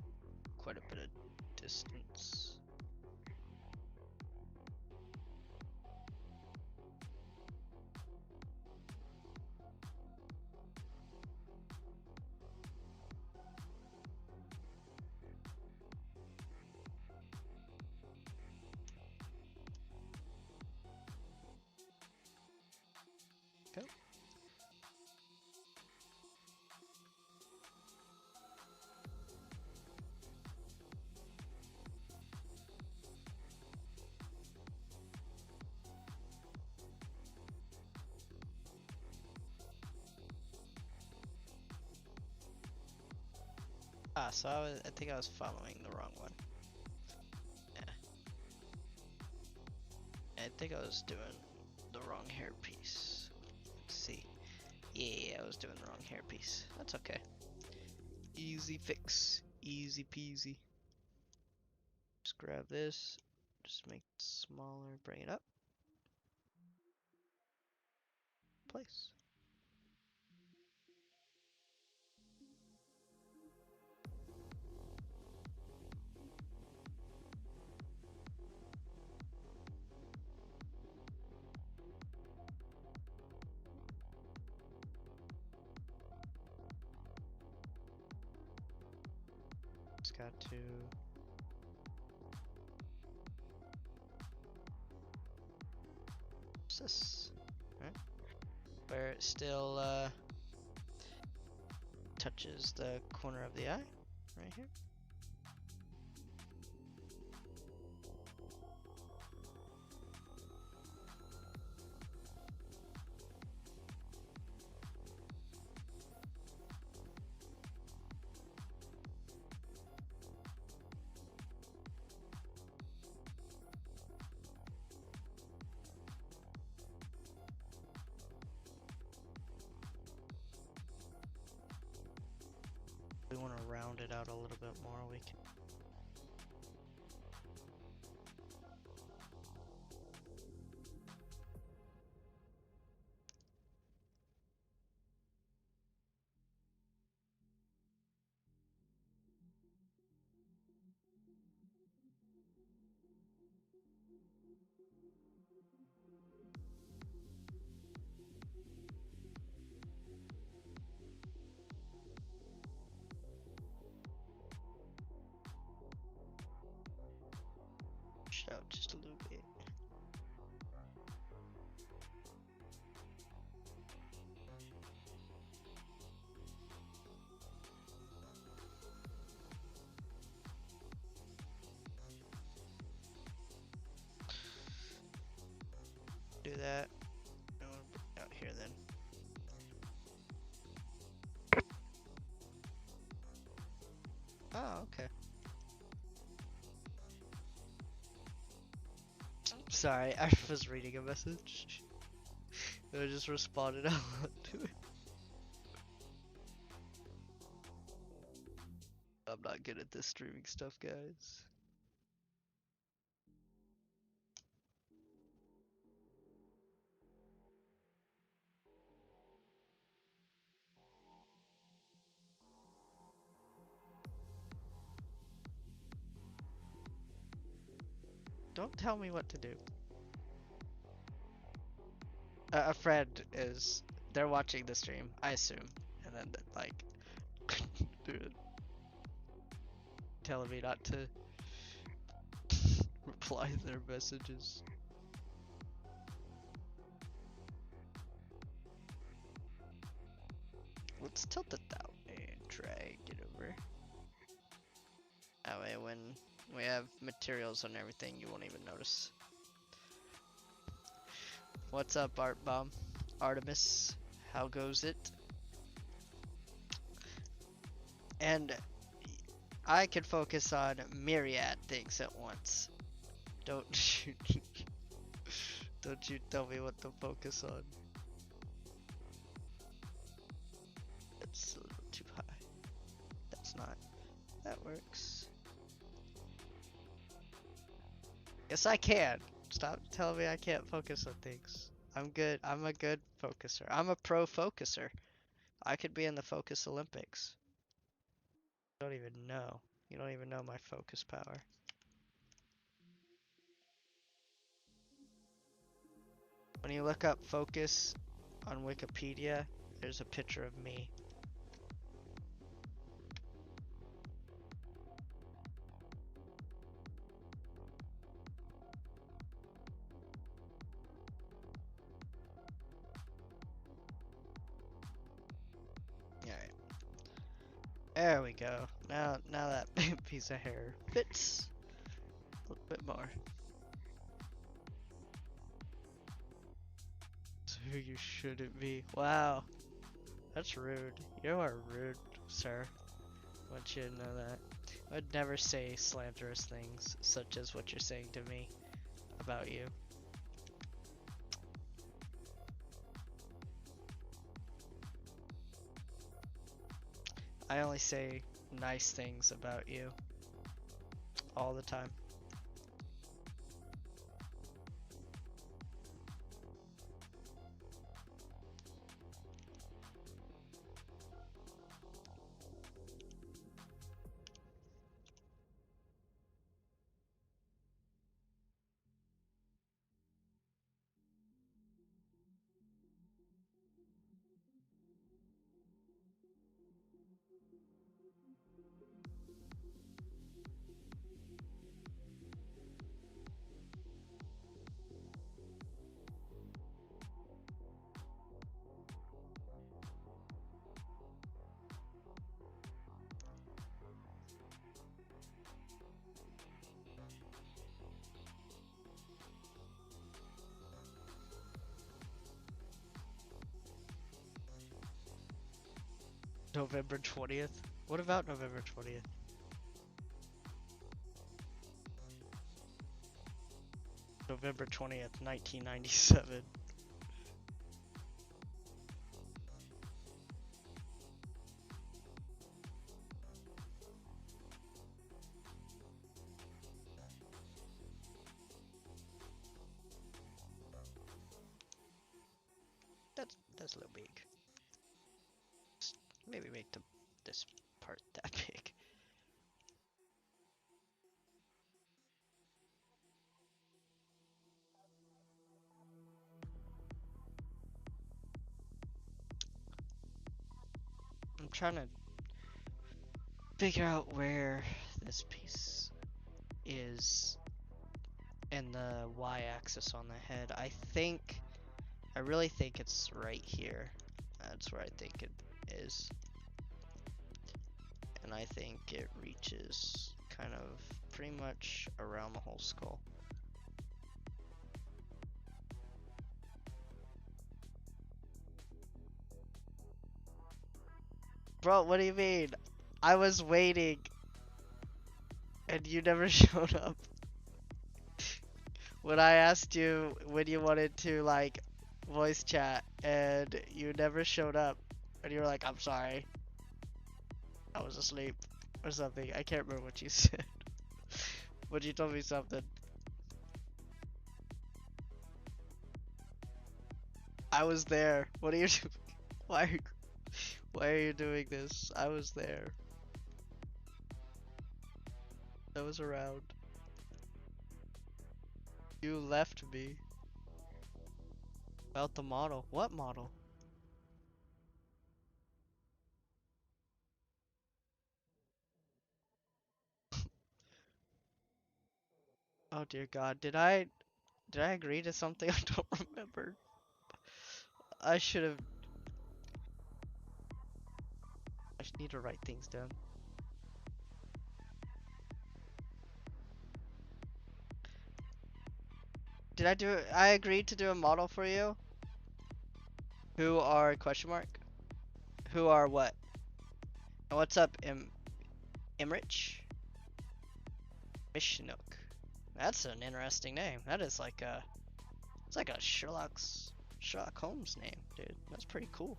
quite a bit of distance. Okay. Ah, so I think I was following the wrong one. Yeah. I think I was doing the wrong hairpiece. Let's see. Yeah, I was doing the wrong hairpiece. That's okay. Easy fix. Easy peasy. Just grab this. Just make it smaller. Bring it up. Place. It's got to this, right? Where it still touches the corner of the eye, right here. We want to round it out a little bit more. We can. Out just a little bit. Do that. Out here then. Oh, okay. Sorry, I was reading a message. I just responded out to it. I'm not good at this streaming stuff, guys. Don't tell me what to do. A friend is, they're watching the stream, I assume, and then like, dude, telling me not to reply to their messages. Let's tilt it that way and try and get over. That way when we have materials on everything, you won't even notice. What's up, Art Bomb? Artemis, how goes it? And I can focus on myriad things at once. Don't you, don't you tell me what to focus on. It's a little too high. That's not. That works. Yes, I can. Stop telling me I can't focus on things. I'm good. I'm a good focuser. I'm a pro focuser. I could be in the Focus Olympics. You don't even know. You don't even know my focus power. When you look up focus on Wikipedia, there's a picture of me. Alright. There we go. Now that piece of hair fits a little bit more. So you shouldn't be. Wow. That's rude. You are rude, sir. I want you to know that. I would never say slanderous things, such as what you're saying to me about you. I only say nice things about you. All the time. November 20th? What about November 20th? November 20th, 1997. That's a little big. Maybe make this part that big. I'm trying to figure out where this piece is in the y-axis on the head. I really think it's right here. That's where I think it is. And I think it reaches kind of pretty much around the whole skull. Bro, what do you mean? I was waiting and you never showed up. When I asked you when you wanted to like voice chat and you never showed up and you were like, I'm sorry, I was asleep or something. I can't remember what you said. But you told me something. I was there. What are you doing? Why are you doing this? I was there. I was around. You left me. About the model. What model? Oh dear God, did I agree to something? I don't remember. I should have. I just need to write things down. Did I do? I agreed to do a model for you. Who are question mark? Who are what? And what's up, Imrich? Mishnook. That's an interesting name. That is like a, it's like a Sherlock Holmes name, dude. That's pretty cool.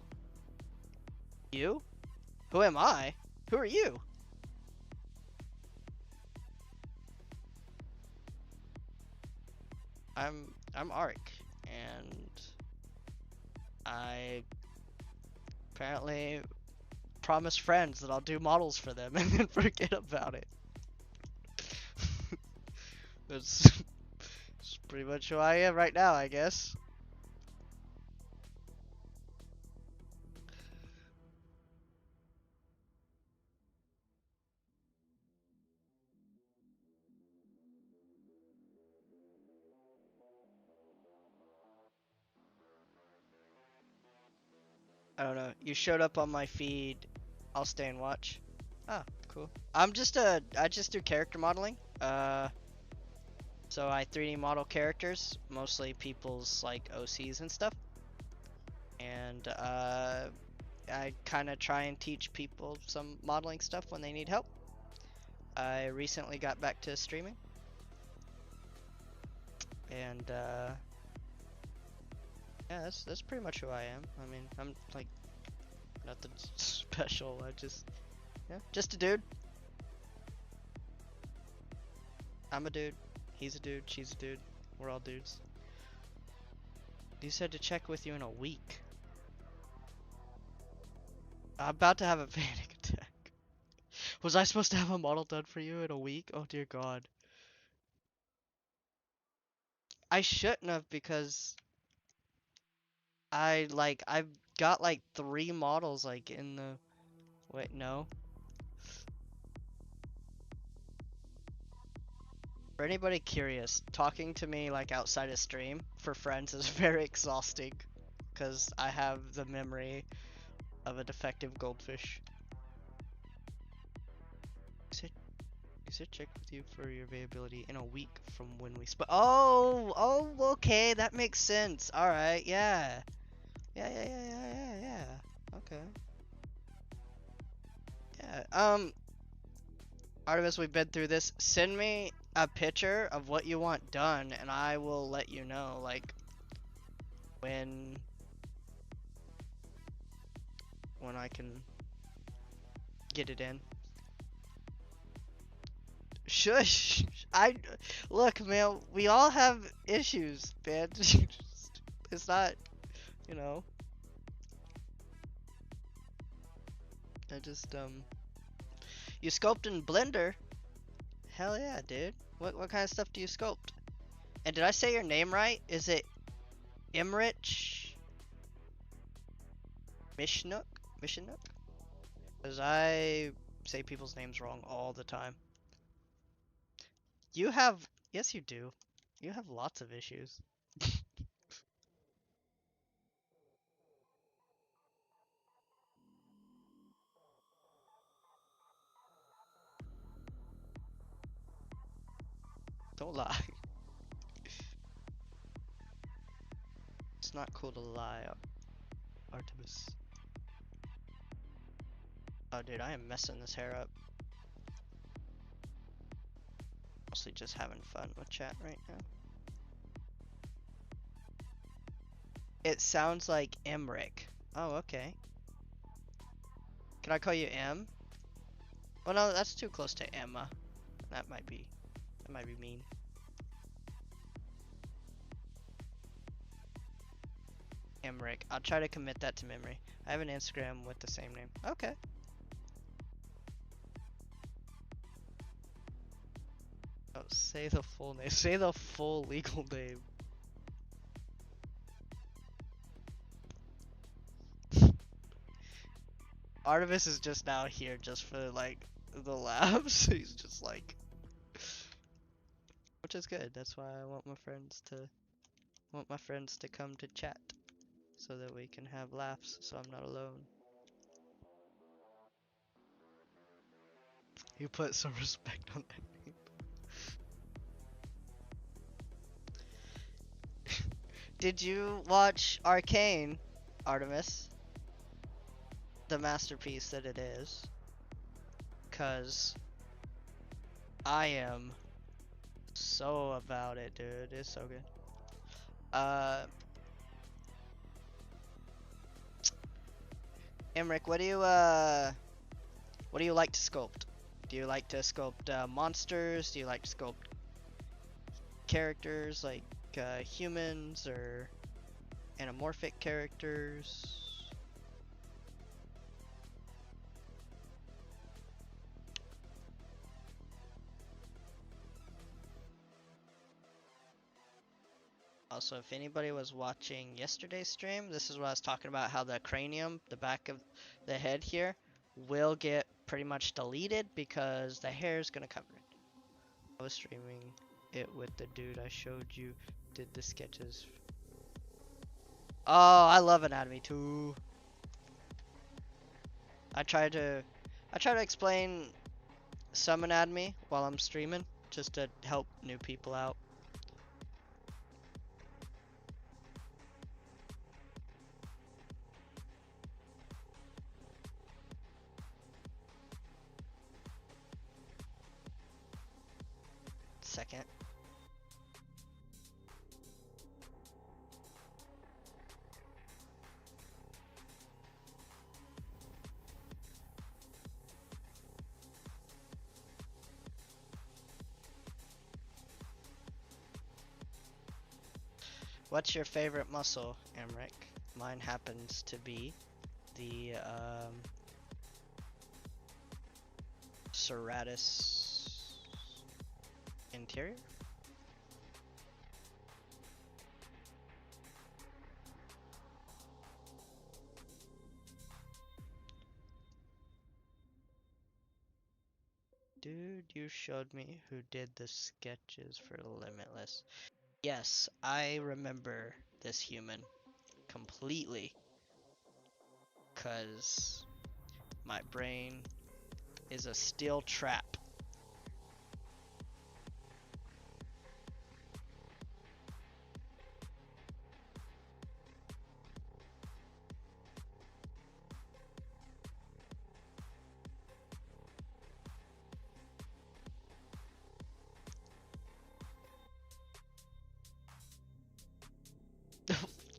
You? Who am I? Who are you? I'm Ark, and I apparently promised friends that I'll do models for them and then forget about it. That's pretty much who I am right now, I guess. I don't know. You showed up on my feed. I'll stay and watch. Oh, cool. I just do character modeling. So I 3D model characters, mostly people's like OCs and stuff. And I kind of try and teach people some modeling stuff when they need help. I recently got back to streaming. And yeah, that's pretty much who I am. I mean, I'm like nothing special. Yeah, just a dude. I'm a dude. He's a dude. She's a dude. We're all dudes. You said to check with you in a week. I'm about to have a panic attack. Was I supposed to have a model done for you in a week? Oh dear God. I shouldn't have because I've got like 3 models like in the, wait, no. For anybody curious, talking to me like outside of stream for friends is very exhausting because I have the memory of a defective goldfish. You said check with you for your availability in a week from when we spoke. Oh, okay, that makes sense. All right, yeah. Yeah. Okay. Yeah. Artemis, we've been through this. Send me a picture of what you want done, and I will let you know, like, when I can get it in. Shush! Look, man, we all have issues, man. It's not, you know. I just, You sculpt in Blender? Hell yeah, dude. What kind of stuff do you sculpt? And did I say your name right? Is it Imrich Mishnook? Mishnook? Because I say people's names wrong all the time. You have, yes you do. You have lots of issues. Don't lie. It's not cool to lie, Artemis. Oh dude, I am messing this hair up. Mostly just having fun with chat right now. It sounds like Emric. Oh, okay. Can I call you M? Well, no, that's too close to Emma. That might be mean. Emric. I'll try to commit that to memory. I have an Instagram with the same name. Okay. Oh, say the full name. Say the full legal name. Artemis is just now here just for like the laughs. He's just like, which is good. That's why I want my friends to come to chat so that we can have laughs so I'm not alone. You put some respect on that name. Did you watch Arcane, Artemis? The masterpiece that it is. Cause I am so about it, dude. It's so good. Emric, what do you like to sculpt? Do you like to sculpt monsters? Do you like to sculpt characters like humans or anamorphic characters? Also, if anybody was watching yesterday's stream, this is what I was talking about, how the cranium, the back of the head here, will get pretty much deleted because the hair is gonna cover it. I was streaming it with the dude I showed you, did the sketches. Oh, I love anatomy too. I try to explain some anatomy while I'm streaming, just to help new people out. Second. What's your favorite muscle, Emric? Mine happens to be the serratus interior. Dude, you showed me who did the sketches for Limitless. Yes, I remember this human completely, cause my brain is a steel trap.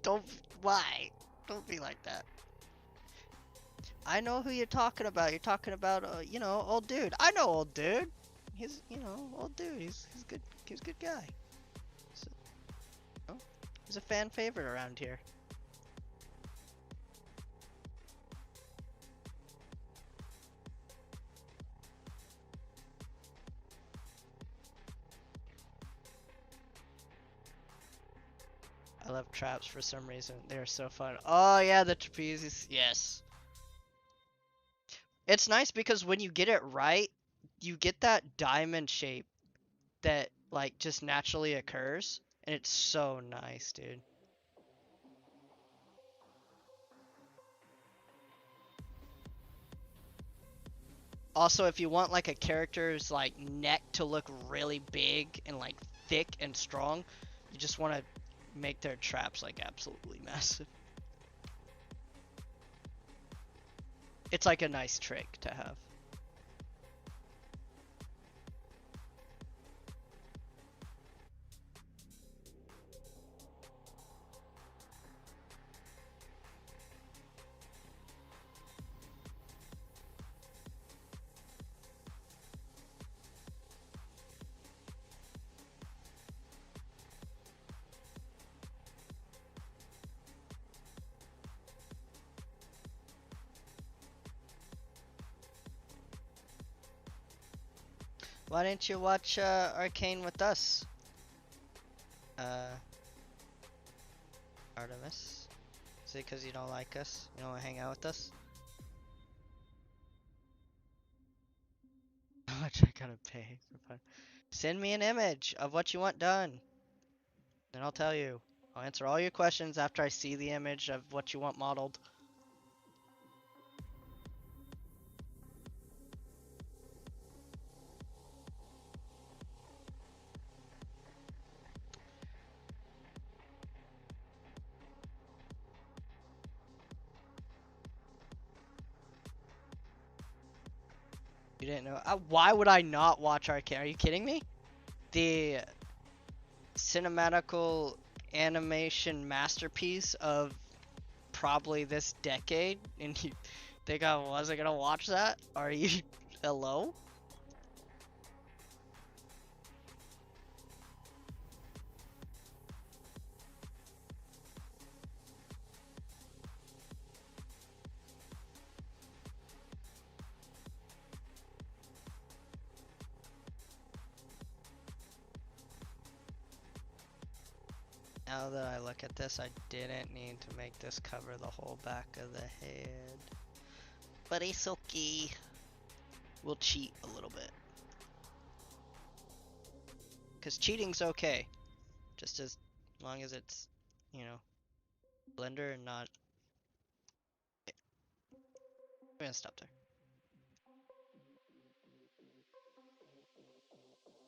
Don't, why? Don't be like that. I know who you're talking about. You're talking about, you know, old dude. I know old dude. He's, you know, old dude. He's good. He's a good guy. So, you know, he's a fan favorite around here. I love traps for some reason. They're so fun. Oh yeah, the trapezes. Yes. It's nice because when you get it right, you get that diamond shape that like just naturally occurs, and it's so nice, dude. Also, if you want like a character's like neck to look really big and like thick and strong, you just want to make their traps like absolutely massive. It's like a nice trick to have. Why didn't you watch Arcane with us? Uh, Artemis? Is it because you don't like us? You don't want to hang out with us? How much I gotta pay for fun? Send me an image of what you want done. Then I'll tell you. I'll answer all your questions after I see the image of what you want modeled. You didn't know? Why would I not watch Arcane? Are you kidding me? The cinematical animation masterpiece of probably this decade, and you think I wasn't gonna watch that? Are you hello? Now that I look at this, I didn't need to make this cover the whole back of the head. But it's okay. We'll cheat a little bit. Because cheating's okay. Just as long as it's, you know, Blender and not... I'm gonna stop there.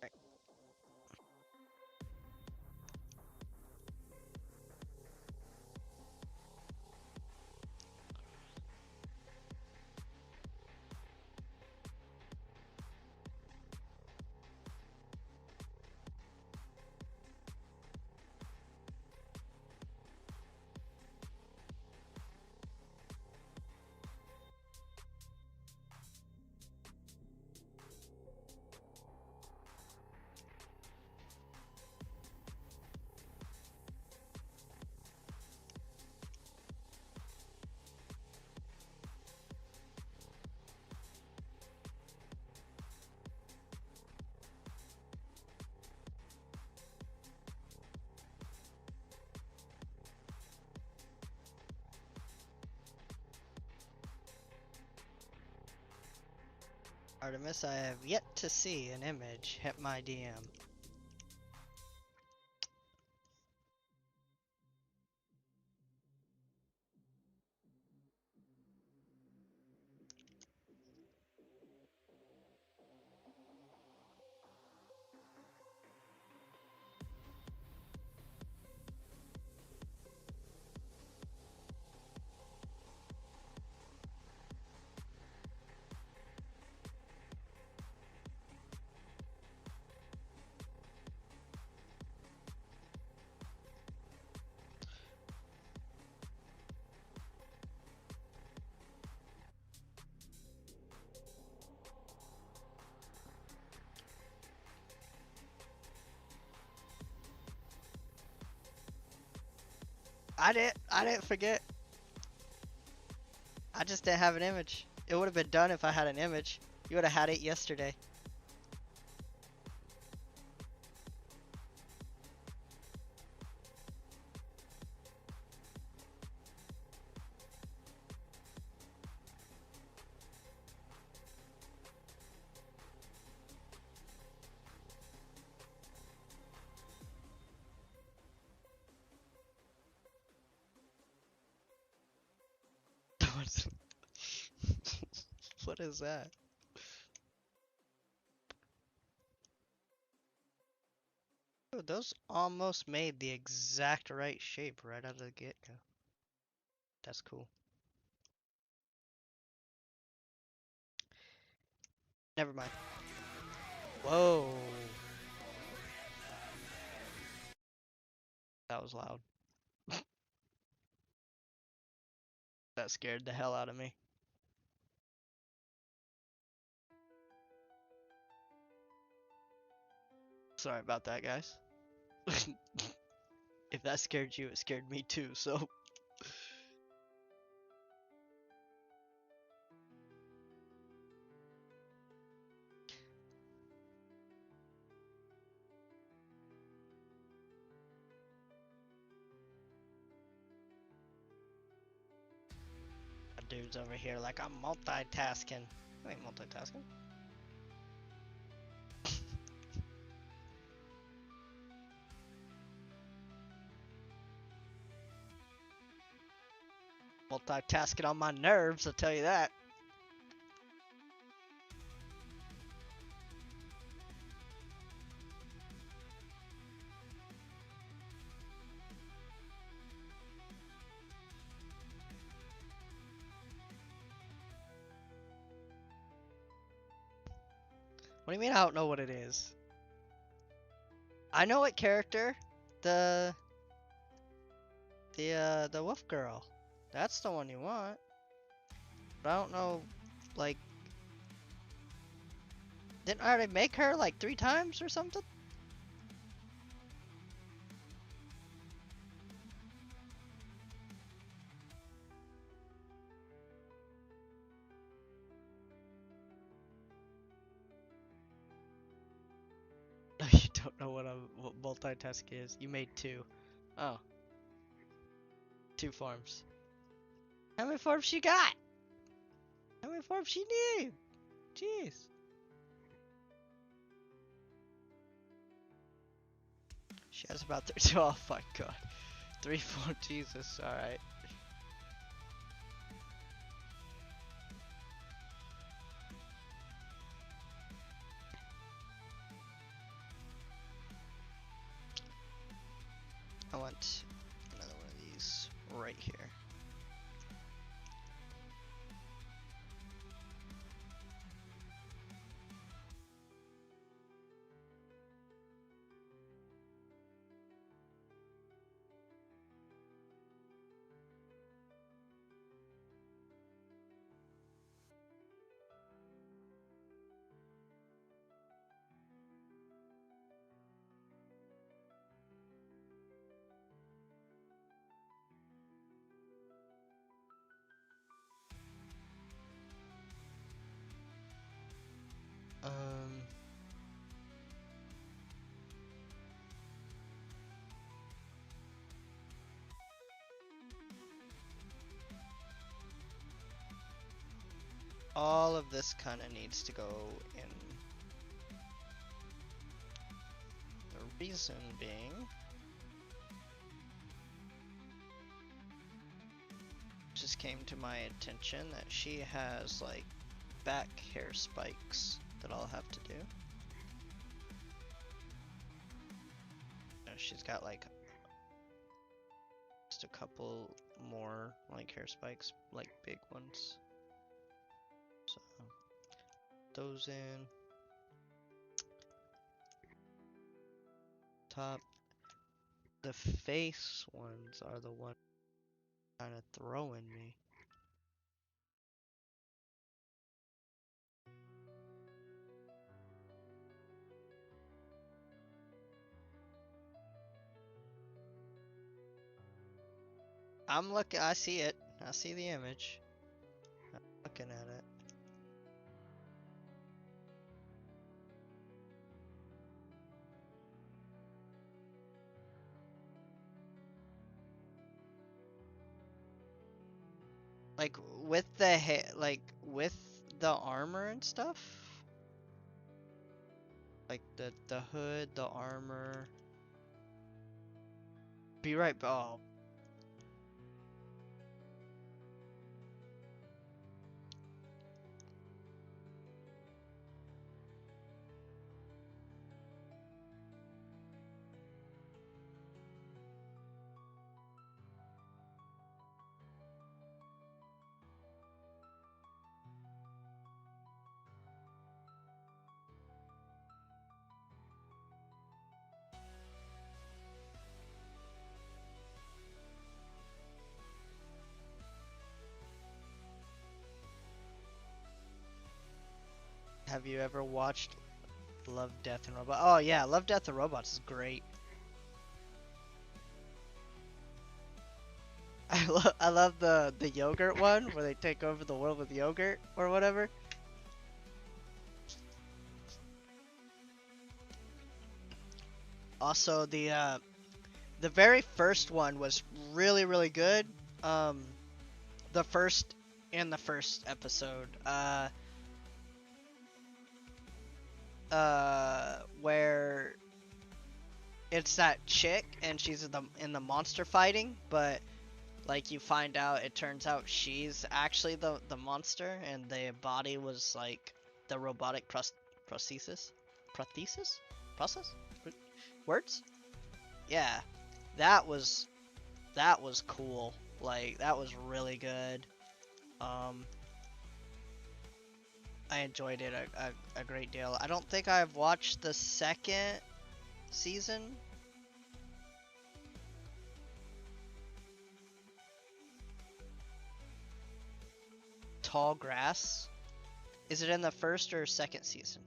Right. Artemis, I have yet to see an image hit my DM. I didn't forget. I just didn't have an image. It would have been done if I had an image. You would have had it yesterday. What is that? Oh, those almost made the exact right shape right out of the get-go. That's cool. Never mind. Whoa. That was loud. That scared the hell out of me. Sorry about that, guys. If that scared you, it scared me too, so. Dude's over here like I'm multitasking. I ain't multitasking. Multitasking on my nerves, I'll tell you that. What do you mean I don't know what it is? I know what character. The the wolf girl. That's the one you want. But I don't know, like, didn't I already make her like 3 times or something? You don't know what multitask is. You made 2. Oh, 2 forms. How many forms she got? How many forms she need? Jeez. She has about 30. Oh my god. 3 forms. Jesus. Alright. I want another one of these right here. Um, all of this kind of needs to go in. The reason being, just came to my attention that she has like back hair spikes that I'll have to do. She's got like just a couple more like hair spikes, like big ones. So those in. Top. The face ones are the ones kind of throwing me. I'm looking. I see it. I see the image. I'm looking at it. Like with the like with the armor and stuff. Like the hood, the armor. Be right. Oh, have you ever watched Love, Death, and Robots? Oh yeah, Love, Death, and Robots is great. I love the yogurt one where they take over the world with yogurt or whatever. Also the very first one was really good. Um the first episode where it's that chick and she's in the monster fighting, but like you find out it turns out she's actually the monster and the body was like the robotic prosthesis process words. Yeah, that was cool. Like that was really good. um I enjoyed it a great deal. I don't think I've watched the second season. Tall Grass. Is it in the first or second season?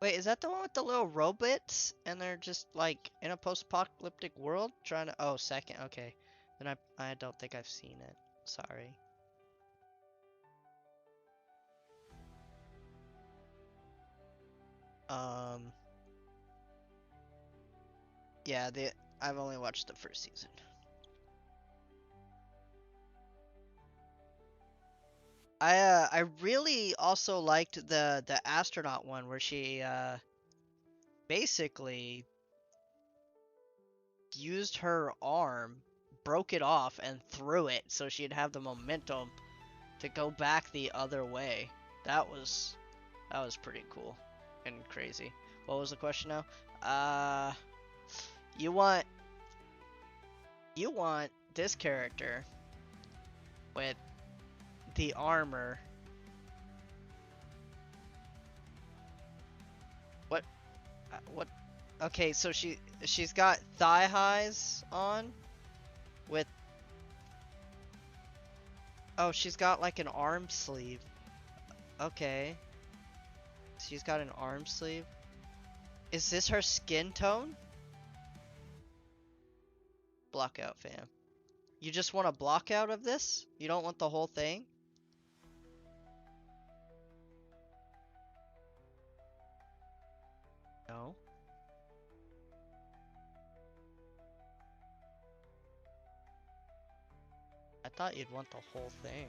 Wait, is that the one with the little robots and they're just like in a post-apocalyptic world trying to? Oh, second. Okay, then I don't think I've seen it. Sorry. Um, yeah, I've only watched the first season. I really also liked the astronaut one where she basically used her arm, broke it off, and threw it so she'd have the momentum to go back the other way. That was that was pretty cool and crazy. What was the question now? Uh, you want you want this character with the armor. What what? Okay, so she's got thigh highs on with. Oh, she's got like an arm sleeve. Okay, she's got an arm sleeve. Is this her skin tone? Block out, fam. You just want a block out of this? You don't want the whole thing? No. I thought you'd want the whole thing.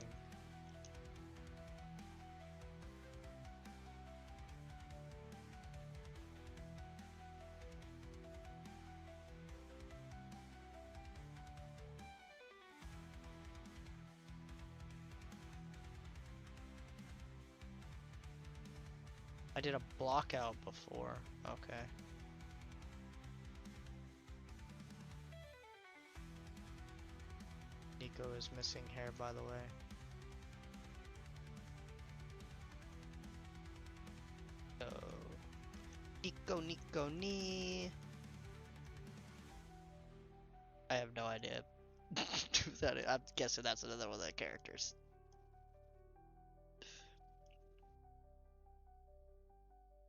I did a block out before. Okay. Nico is missing hair, by the way. Oh. Nico, knee. I have no idea. I'm guessing that's another one of the characters.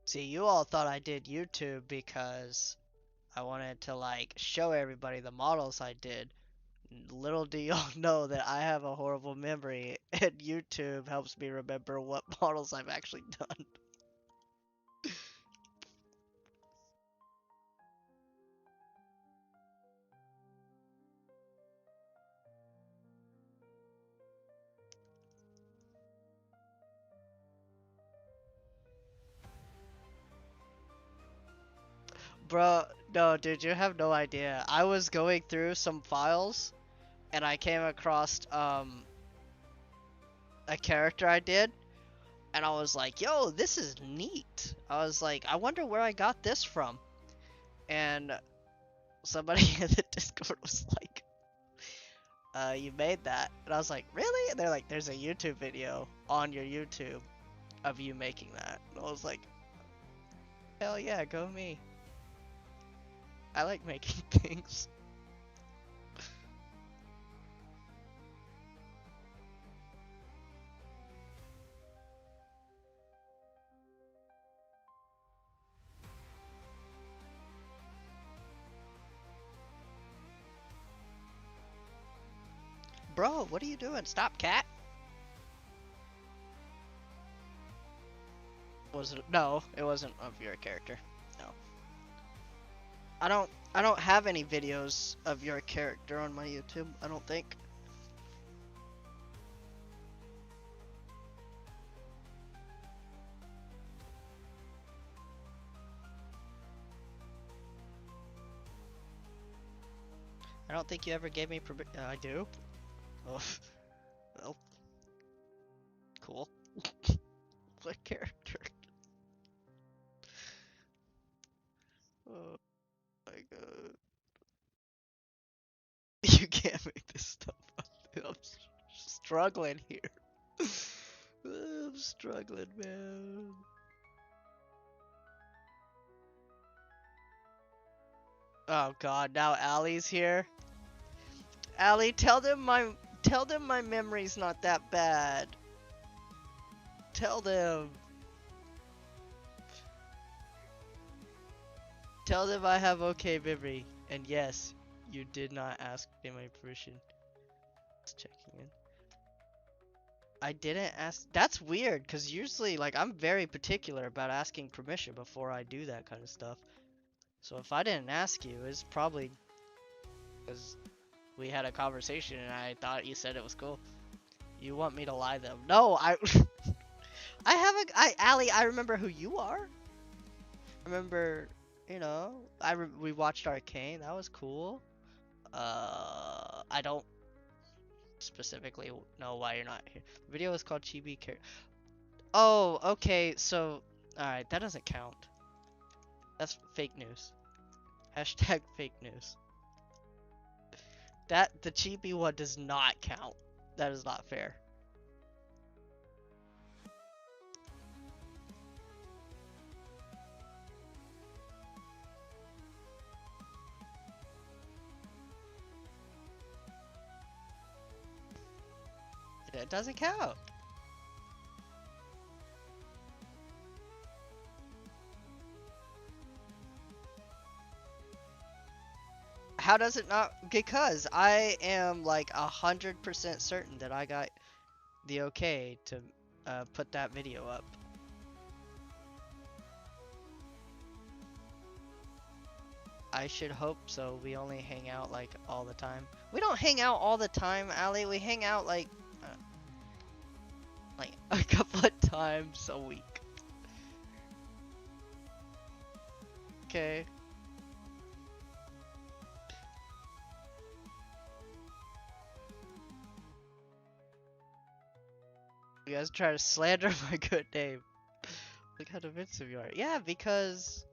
See, you all thought I did YouTube because I wanted to like show everybody the models I did. Little do y'all know that I have a horrible memory and YouTube helps me remember what models I've actually done. Bro, no, dude, you have no idea. I was going through some files and I came across a character I did and I was like, yo, this is neat. I was like, I wonder where I got this from. And somebody in the Discord was like, you made that. And I was like, really? And they're like, there's a YouTube video on your YouTube of you making that. And I was like, hell yeah, go me. I like making things. Bro, what are you doing? Stop, cat. Was it? No, it wasn't of your character. No. I don't have any videos of your character on my YouTube, I don't think. I don't think you ever gave me I do? Oh, well. struggling here. I'm struggling, man. Oh god, now Allie's here. Allie, tell them my memory's not that bad. Tell them. Tell them I have okay memory. And yes, you did not ask me my permission. Just checking in. I didn't ask. That's weird, because usually, like, I'm very particular about asking permission before I do that kind of stuff. So if I didn't ask you, it's probably because we had a conversation and I thought you said it was cool. You want me to lie them? No, I Allie, I remember who you are. I remember, you know, we watched Arcane. That was cool. I don't specifically know why you're not here. The video is called Chibi Care. Oh, okay. So, all right, that doesn't count. That's fake news. Hashtag fake news. The Chibi one does not count. That is not fair. It doesn't count. How does it not? Because I am like 100% certain that I got the okay to put that video up. I should hope so. We only hang out like all the time. We don't hang out all the time, Allie. We hang out like a couple of times a week. Okay. You guys try to slander my good name. Look how defensive you are. Yeah, because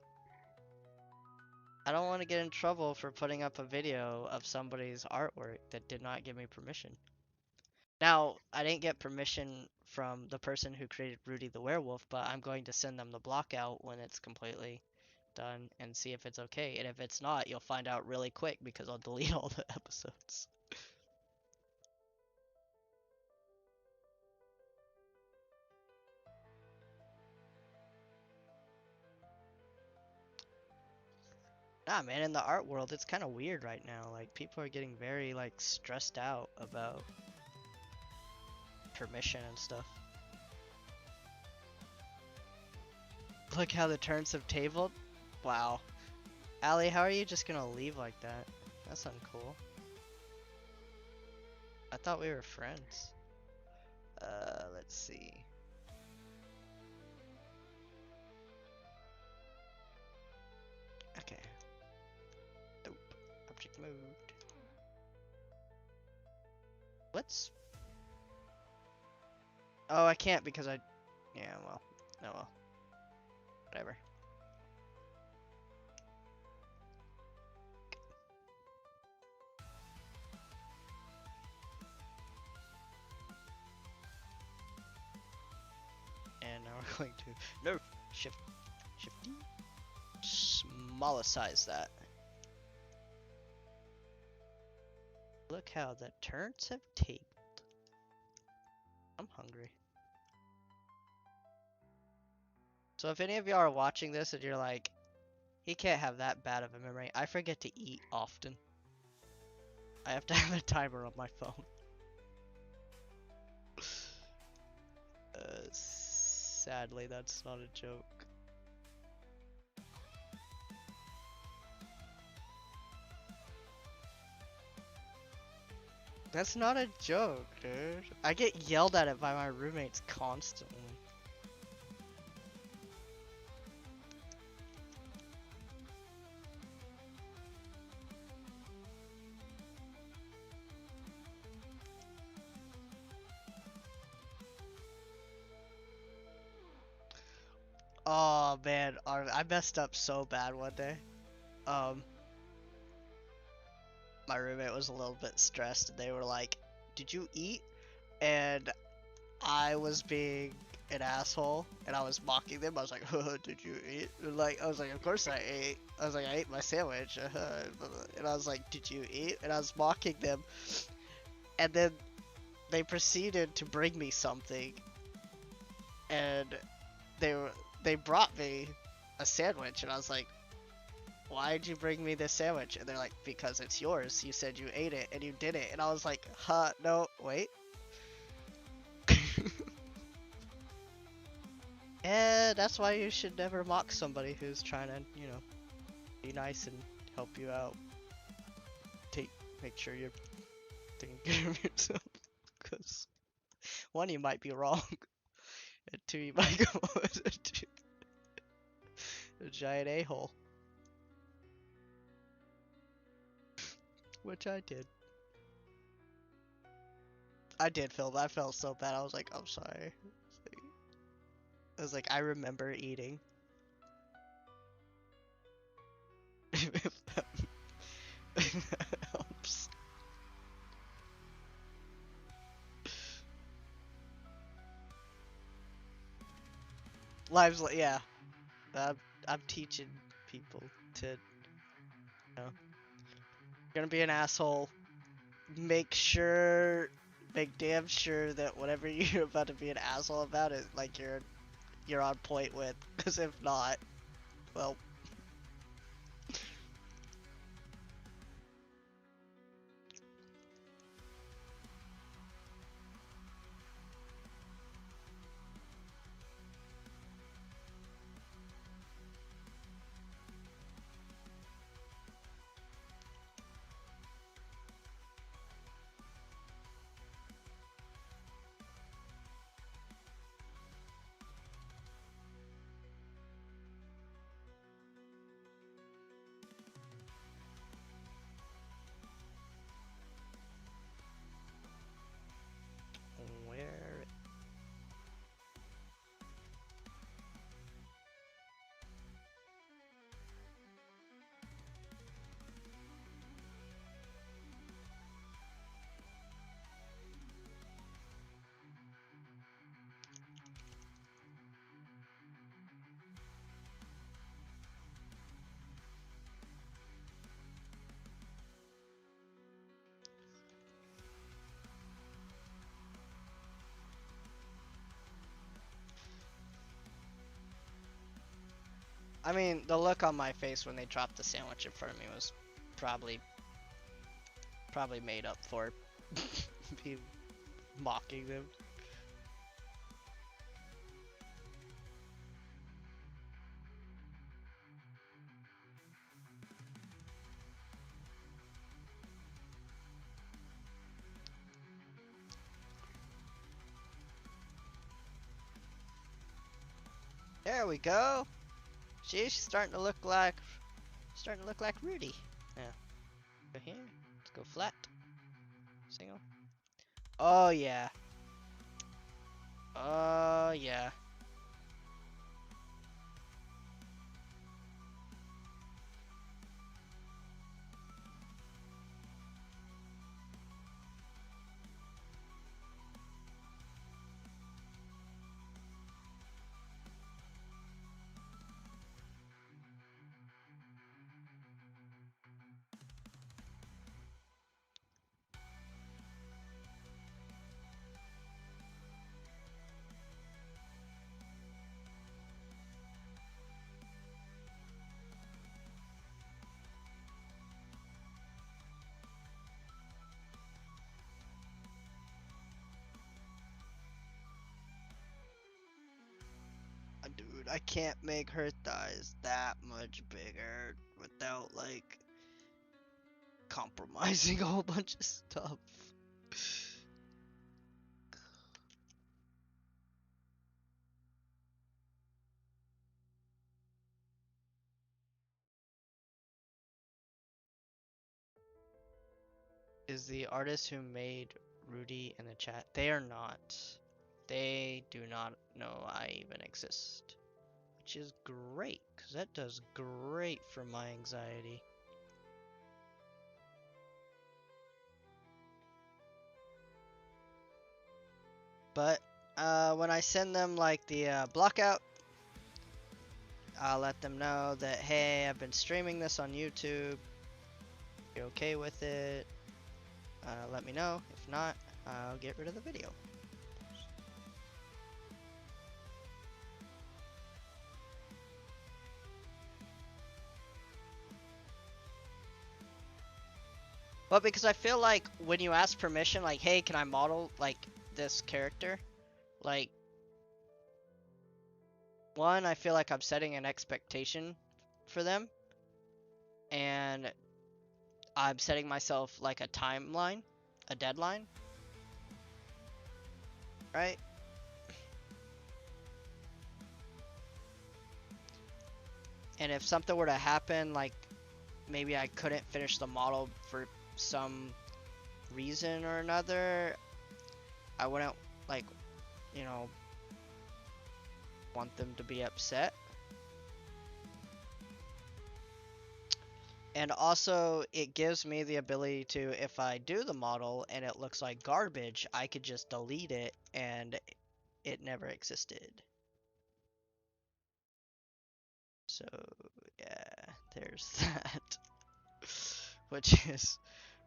I don't want to get in trouble for putting up a video of somebody's artwork that did not give me permission. Now, I didn't get permission from the person who created Rudy the werewolf, but I'm going to send them the block out when it's completely done and see if it's okay. And if it's not, you'll find out really quick because I'll delete all the episodes. Nah, man, in the art world, it's kind of weird right now. Like, people are getting very, like, stressed out about permission and stuff. Look how the turns have tabled. Wow. Allie, how are you just gonna leave like that? That's uncool. I thought we were friends. Let's see. Okay. Nope. Object moved. Let's... Oh, I can't because I... Yeah, well. Oh well. Whatever. And now we're going to nerf shifty smaller size that. Look how the turns have tabled. I'm hungry. So if any of y'all are watching this and you're like, he can't have that bad of a memory, I forget to eat often. I have to have a timer on my phone. Sadly, that's not a joke. That's not a joke, dude. I get yelled at it by my roommates constantly. Oh man, I messed up so bad one day. My roommate was a little bit stressed and they were like, "Did you eat?" and I was being an asshole and I was mocking them. I was like, did you eat? And like, I was like, of course I ate. I was like, I ate my sandwich. And I was like, did you eat? And I was mocking them. And then they proceeded to bring me something. And they were, they brought me a sandwich. And I was like, why'd you bring me this sandwich? And they're like, because it's yours. You said you ate it and you did it. And I was like, no, wait. Yeah, that's why you should never mock somebody who's trying to, be nice and help you out. Make sure you're taking care of yourself. Because one, you might be wrong, and two, you might go into a giant a-hole. Which I did. I did feel that. I felt so bad. I was like, I'm sorry. I was like, I remember eating. If that helps. Yeah. I'm teaching people to, gonna be an asshole. Make damn sure that whatever you're about to be an asshole about it, like you're on point with. Because if not, well, where? I mean, the look on my face when they dropped the sandwich in front of me was probably made up for me mocking them. There we go. She's starting to look like Rudy. Yeah. Go here. Let's go flat. Single. Oh yeah. Oh yeah. Dude, I can't make her thighs that much bigger without like compromising a whole bunch of stuff. Is the artist who made Rudy in the chat? They are not. They do not know I even exist. Which is great, because that does great for my anxiety. But when I send them like the block out, I'll let them know that, hey, I've been streaming this on YouTube. You're okay with it? Let me know. If not, I'll get rid of the video. But because I feel like when you ask permission, like, hey, can I model like this character? Like, one, I feel like I'm setting an expectation for them, and I'm setting myself like a timeline, a deadline, right? And if something were to happen, like maybe I couldn't finish the model for some reason or another, I wouldn't, like, you know, want them to be upset. And also, it gives me the ability to, if I do the model and it looks like garbage, I could just delete it and it never existed. So, yeah, there's that. Which is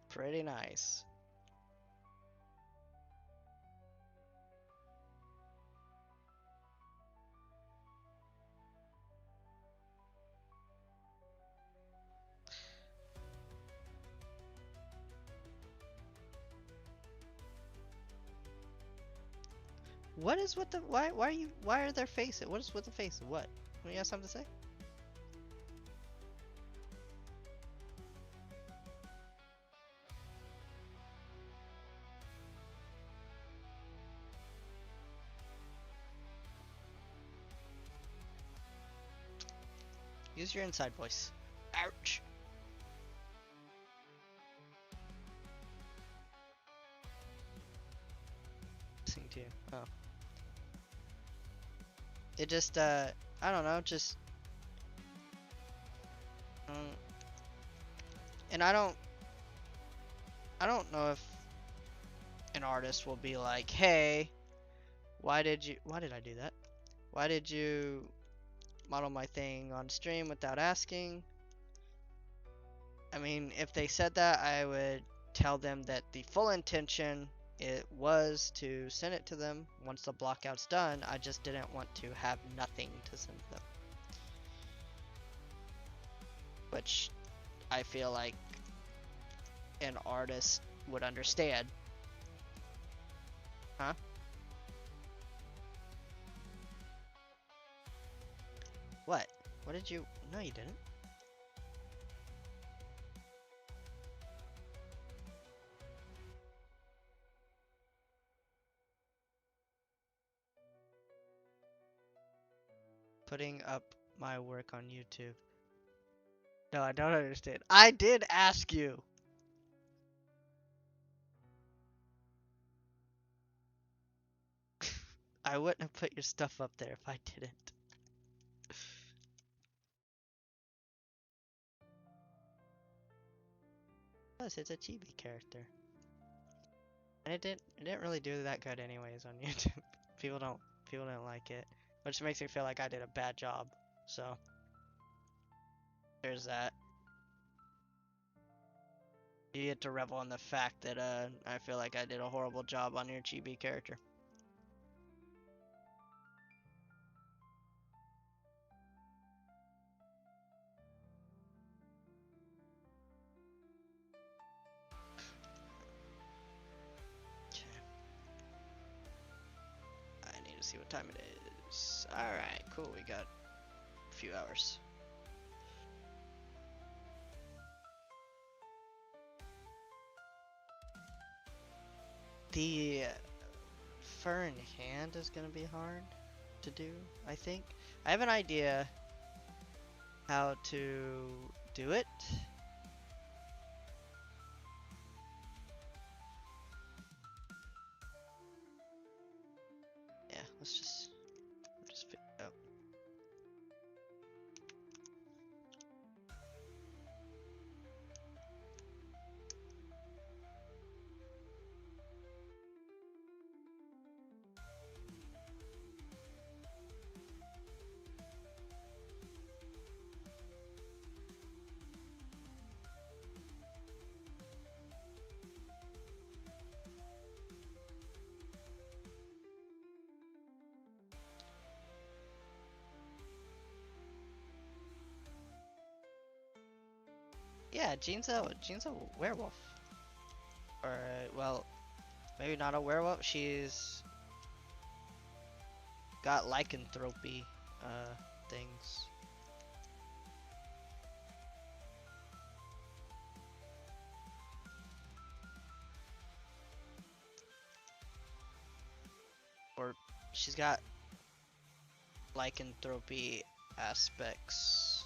pretty nice. What is with the why are their faces? What is with the faces? What? You have something to say? Use your inside voice. Ouch. Listening to you. Oh. It just I don't know, just and I don't know if an artist will be like, "Hey, why did I do that? Why did you model my thing on stream without asking?" I mean, if they said that, I would tell them that the full intention it was to send it to them once the blockout's done. I just didn't want to have nothing to send them. Which I feel like an artist would understand. Huh? What? What did you... No, you didn't. Putting up my work on YouTube. No, I don't understand. I did ask you. I wouldn't have put your stuff up there if I didn't. Plus, it's a chibi character. And it didn't really do that good anyways on YouTube. People don't like it. Which makes me feel like I did a bad job. So there's that. You get to revel in the fact that I feel like I did a horrible job on your chibi character. Okay. I need to see what time it is. Alright, cool, we got a few hours. The fur in hand is gonna be hard to do, I think. I have an idea how to do it. Yeah, let's just figure it out. Yeah, Jean's a werewolf. Or well, maybe not a werewolf. She's got lycanthropy things. Or she's got lycanthropy aspects.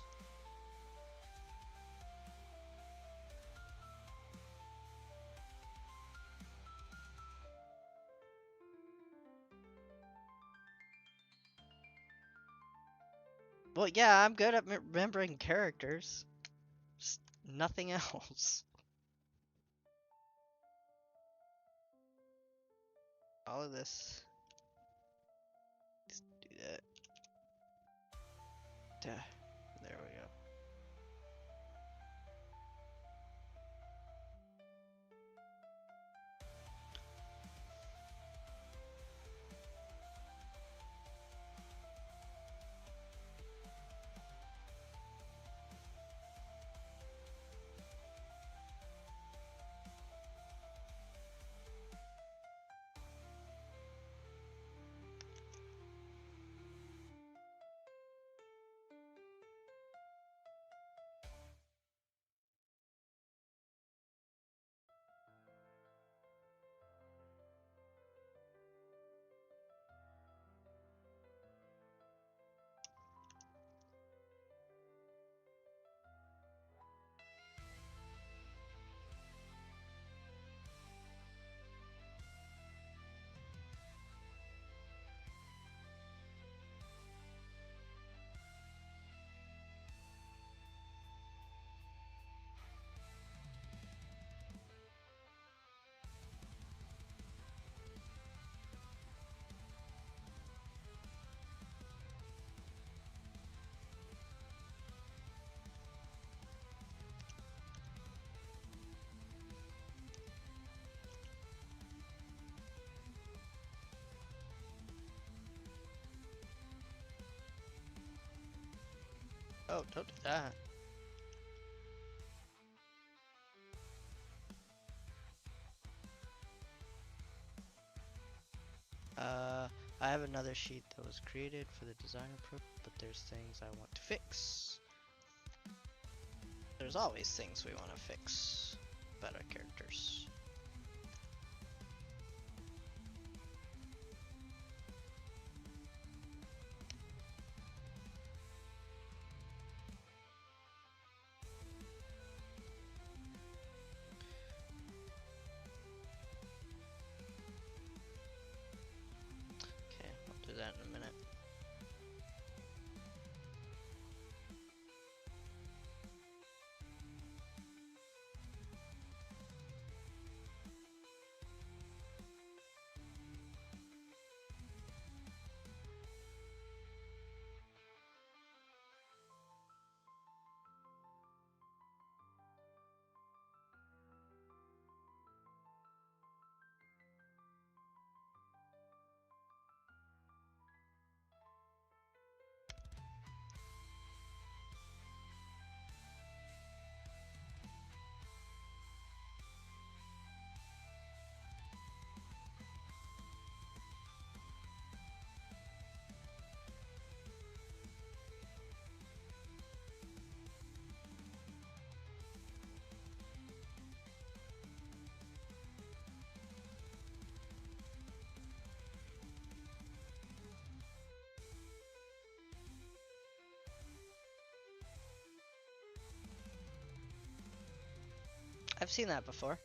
Well, yeah, I'm good at remembering characters. Just nothing else. All of this. Just do that. Duh. There we go. Oh, don't do that. I have another sheet that was created for the designer but there's things I want to fix. There's always things we want to fix about our characters. Okay, I'll do that in a minute. I've seen that before.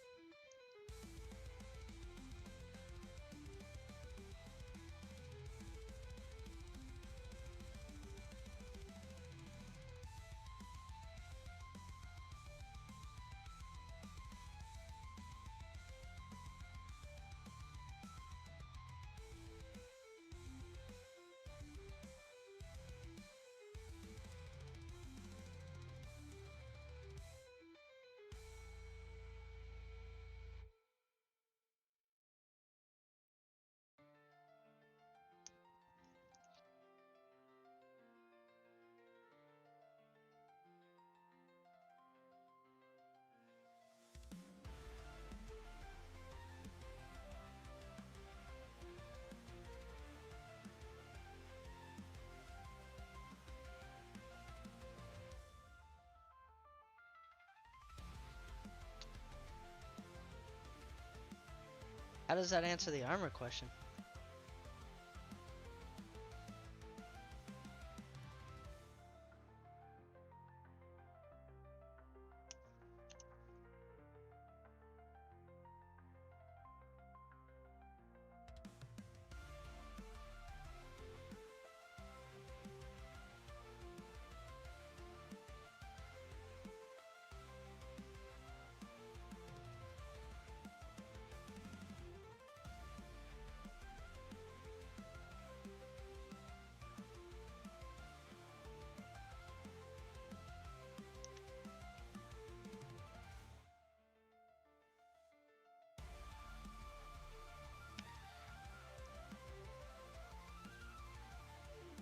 How does that answer the armor question?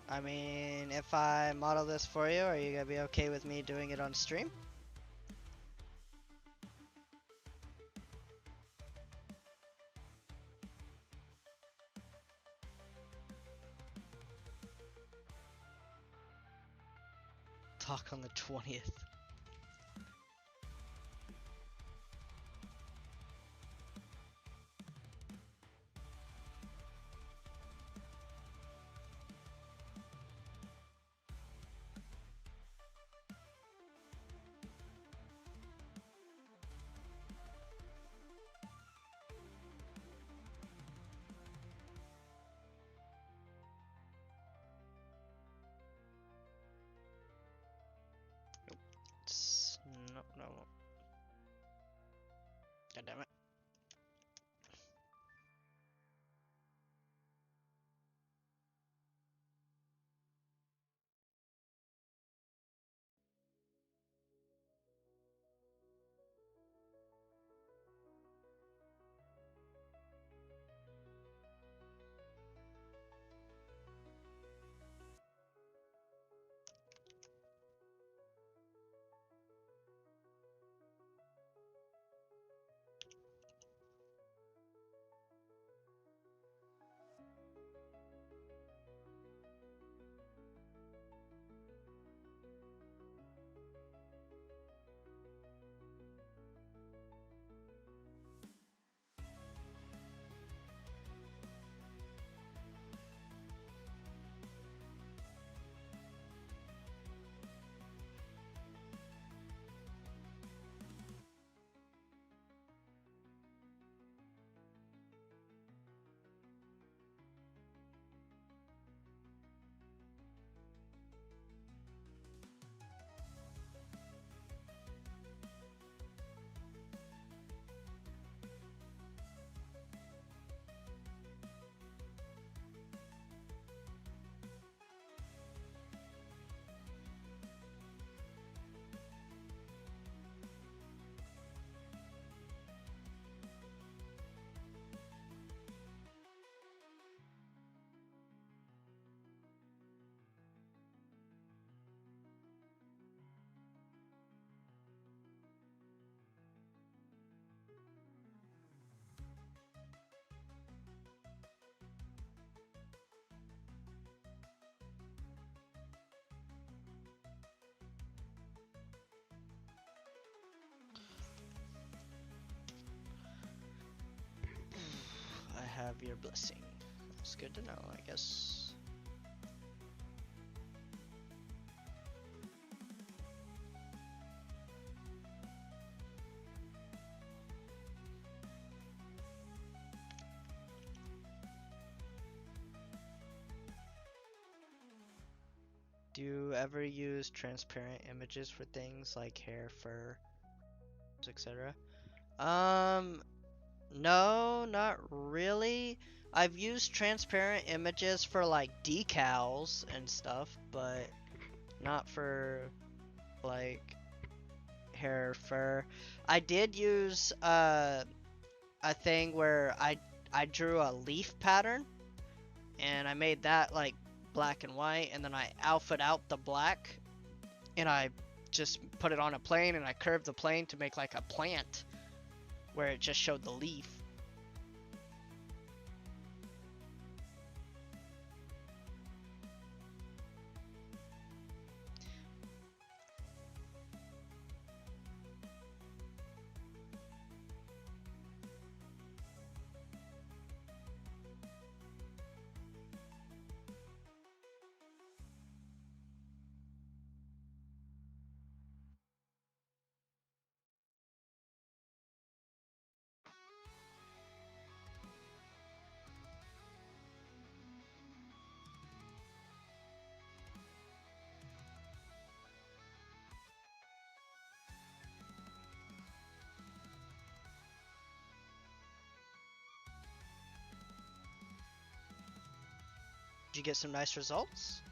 I mean, if I model this for you, are you gonna be okay with me doing it on stream? Talk on the 20th. No, no. God damn it. I have your blessing. That's good to know, I guess. Do you ever use transparent images for things like hair, fur, etc.? No, not really. I've used transparent images for like decals and stuff, but not for like hair, fur. I did use a thing where I drew a leaf pattern and I made that like black and white, and then I alphaed out the black and I just put it on a plane and I curved the plane to make like a plant where it just showed the leaf. Did you get some nice results?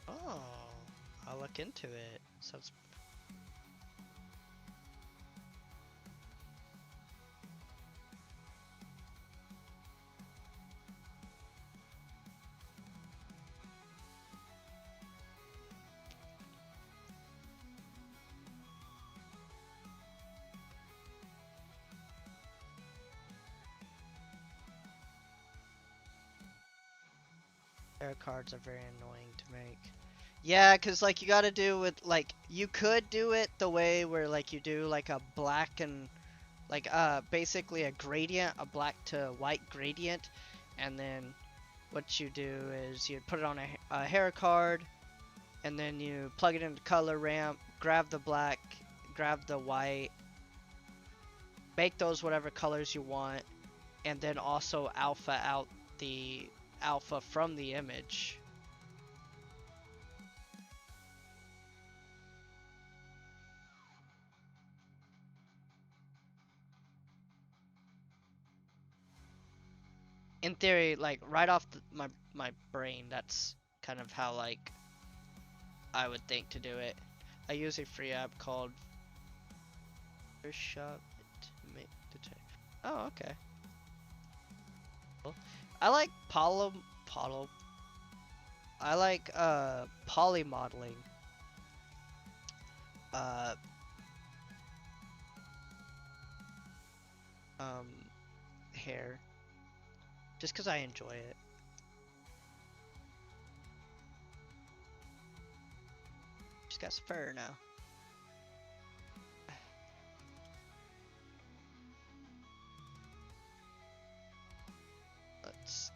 Oh, I'll look into it. Sounds. Tarot cards are very annoying to make. Yeah, cause like you gotta do with like you could do it the way where like you do like a black and like basically a gradient, a black to white gradient, and then what you do is you put it on a hair card, and then you plug it into color ramp, grab the black, grab the white, make those whatever colors you want, and then also alpha out the alpha from the image. In theory, like right off my brain, that's kind of how like I would think to do it. I use a free app called Shop to make the Oh, okay. I like I like poly modeling. Uh um hair. Just cause I enjoy it. Just got some fur now. Let's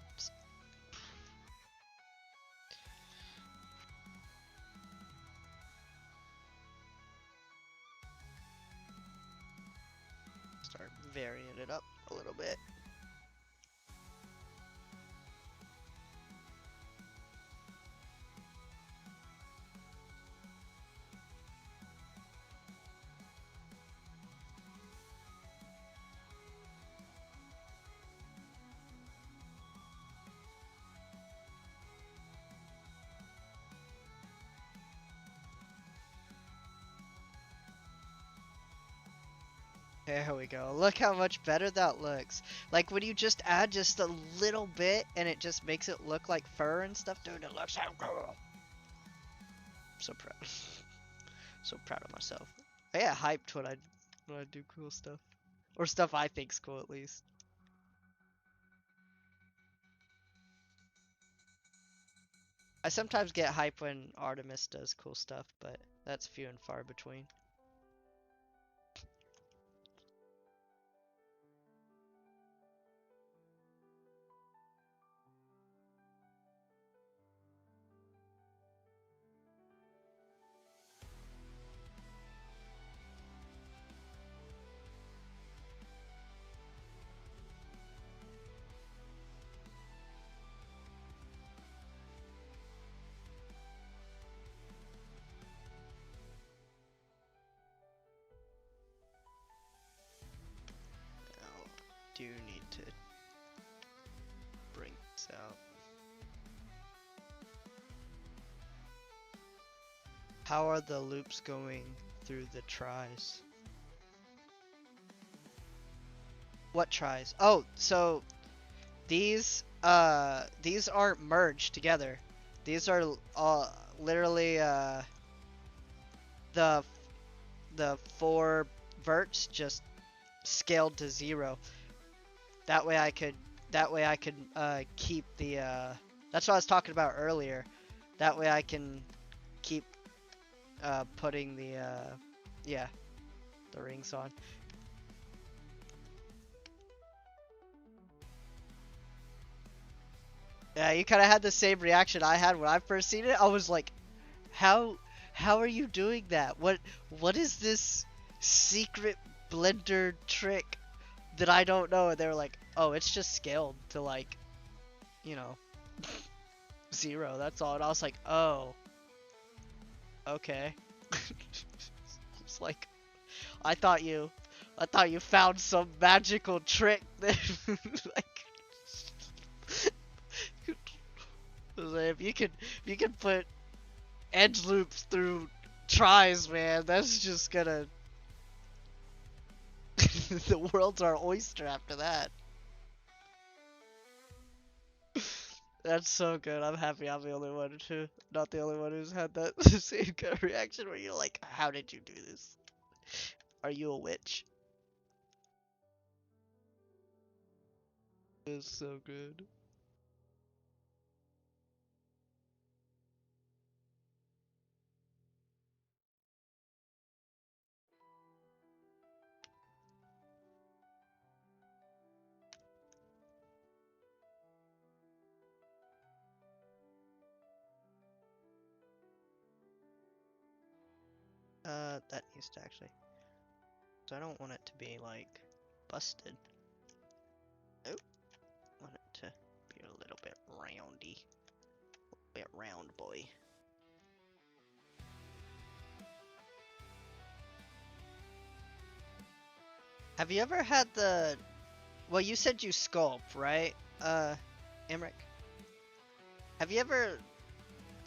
start varying it up a little bit. There we go. Look how much better that looks. Like when you just add just a little bit and it just makes it look like fur and stuff. Dude, it looks so cool. I'm so proud. So proud of myself. I get hyped when I do cool stuff. Or stuff I think's cool at least. I sometimes get hyped when Artemis does cool stuff, but that's few and far between. Do need to bring this out. How are the loops going through the tries? What tries? Oh, so these aren't merged together. These are literally the four verts just scaled to 0. That way I could keep the that's what I was talking about earlier. That way I can keep putting the yeah, the rings on. Yeah, you kind of had the same reaction I had when I first seen it. I was like, how are you doing that? What is this secret blender trick that I don't know, and they were like, oh, it's just scaled to like, you know, 0. That's all. And I was like, oh, okay. It's like, I thought you found some magical trick that like, if you can put edge loops through tries, man, that's just gonna the world's our oyster after that. That's so good. I'm happy I'm the only one too. Not the only one who's had that same kind of reaction where you're like, how did you do this? Are you a witch? It's so good. That needs to actually. So I don't want it to be like busted. Oh, I want it to be a little bit roundy. A bit round, boy. Have you ever had the... Well, you said you sculpt, right? Emmerich? Have you ever...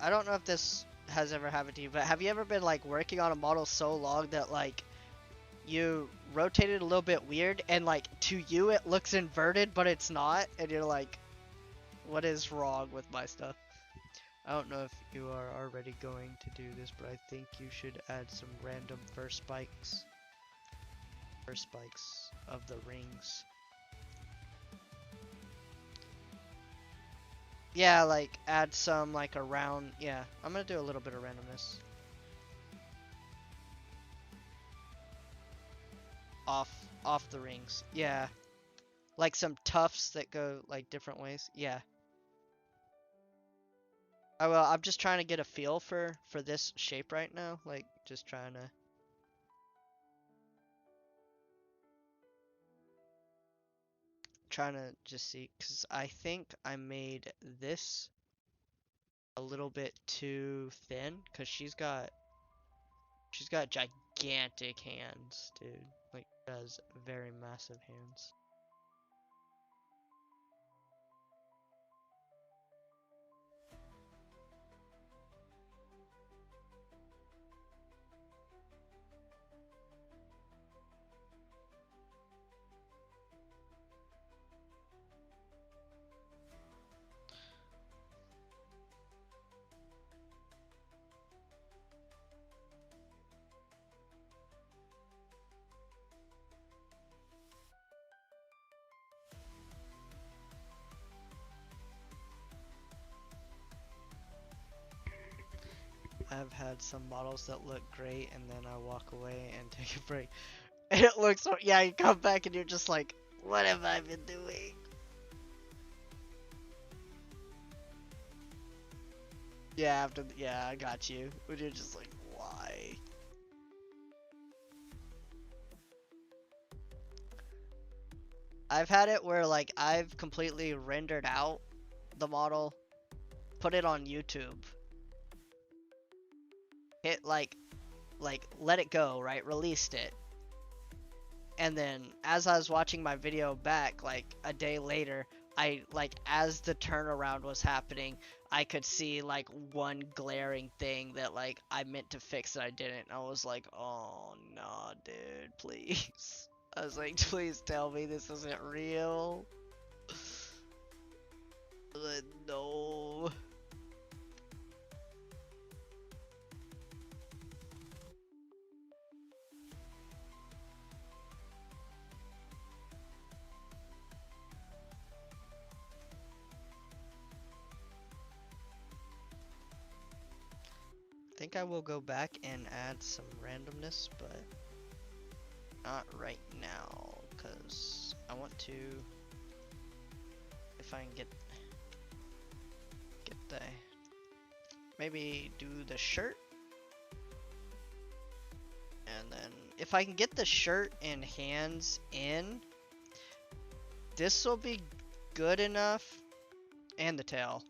I don't know if this has ever happened to you, but have you ever been like working on a model so long that like you rotate it a little bit weird and like to you it looks inverted but it's not, and you're like, what is wrong with my stuff? I don't know if you are already going to do this, but I think you should add some random first spikes of the rings. Yeah, like add some like around. Yeah, I'm gonna do a little bit of randomness off the rings. Yeah, like some tufts that go like different ways. Yeah. Oh well, I'm just trying to get a feel for this shape right now. Like just trying to just see, because I think I made this a little bit too thin, because she's got gigantic hands, dude. Like, she has very massive hands. I've had some models that look great, and then I walk away and take a break. And it looks, yeah, you come back and you're just like, what have I been doing? Yeah, yeah, I got you. When you're just like, why? I've had it where like I've completely rendered out the model, put it on YouTube, hit like let it go, right? Released it. And then as I was watching my video back like a day later, I like as the turnaround was happening, I could see like one glaring thing that like I meant to fix that I didn't. And I was like, oh no, dude, please. I was like, please tell me this isn't real. No. I think I will go back and add some randomness, but not right now, because I want to, if I can get the, maybe do the shirt, and then if I can get the shirt and hands in, This will be good enough, and the tail.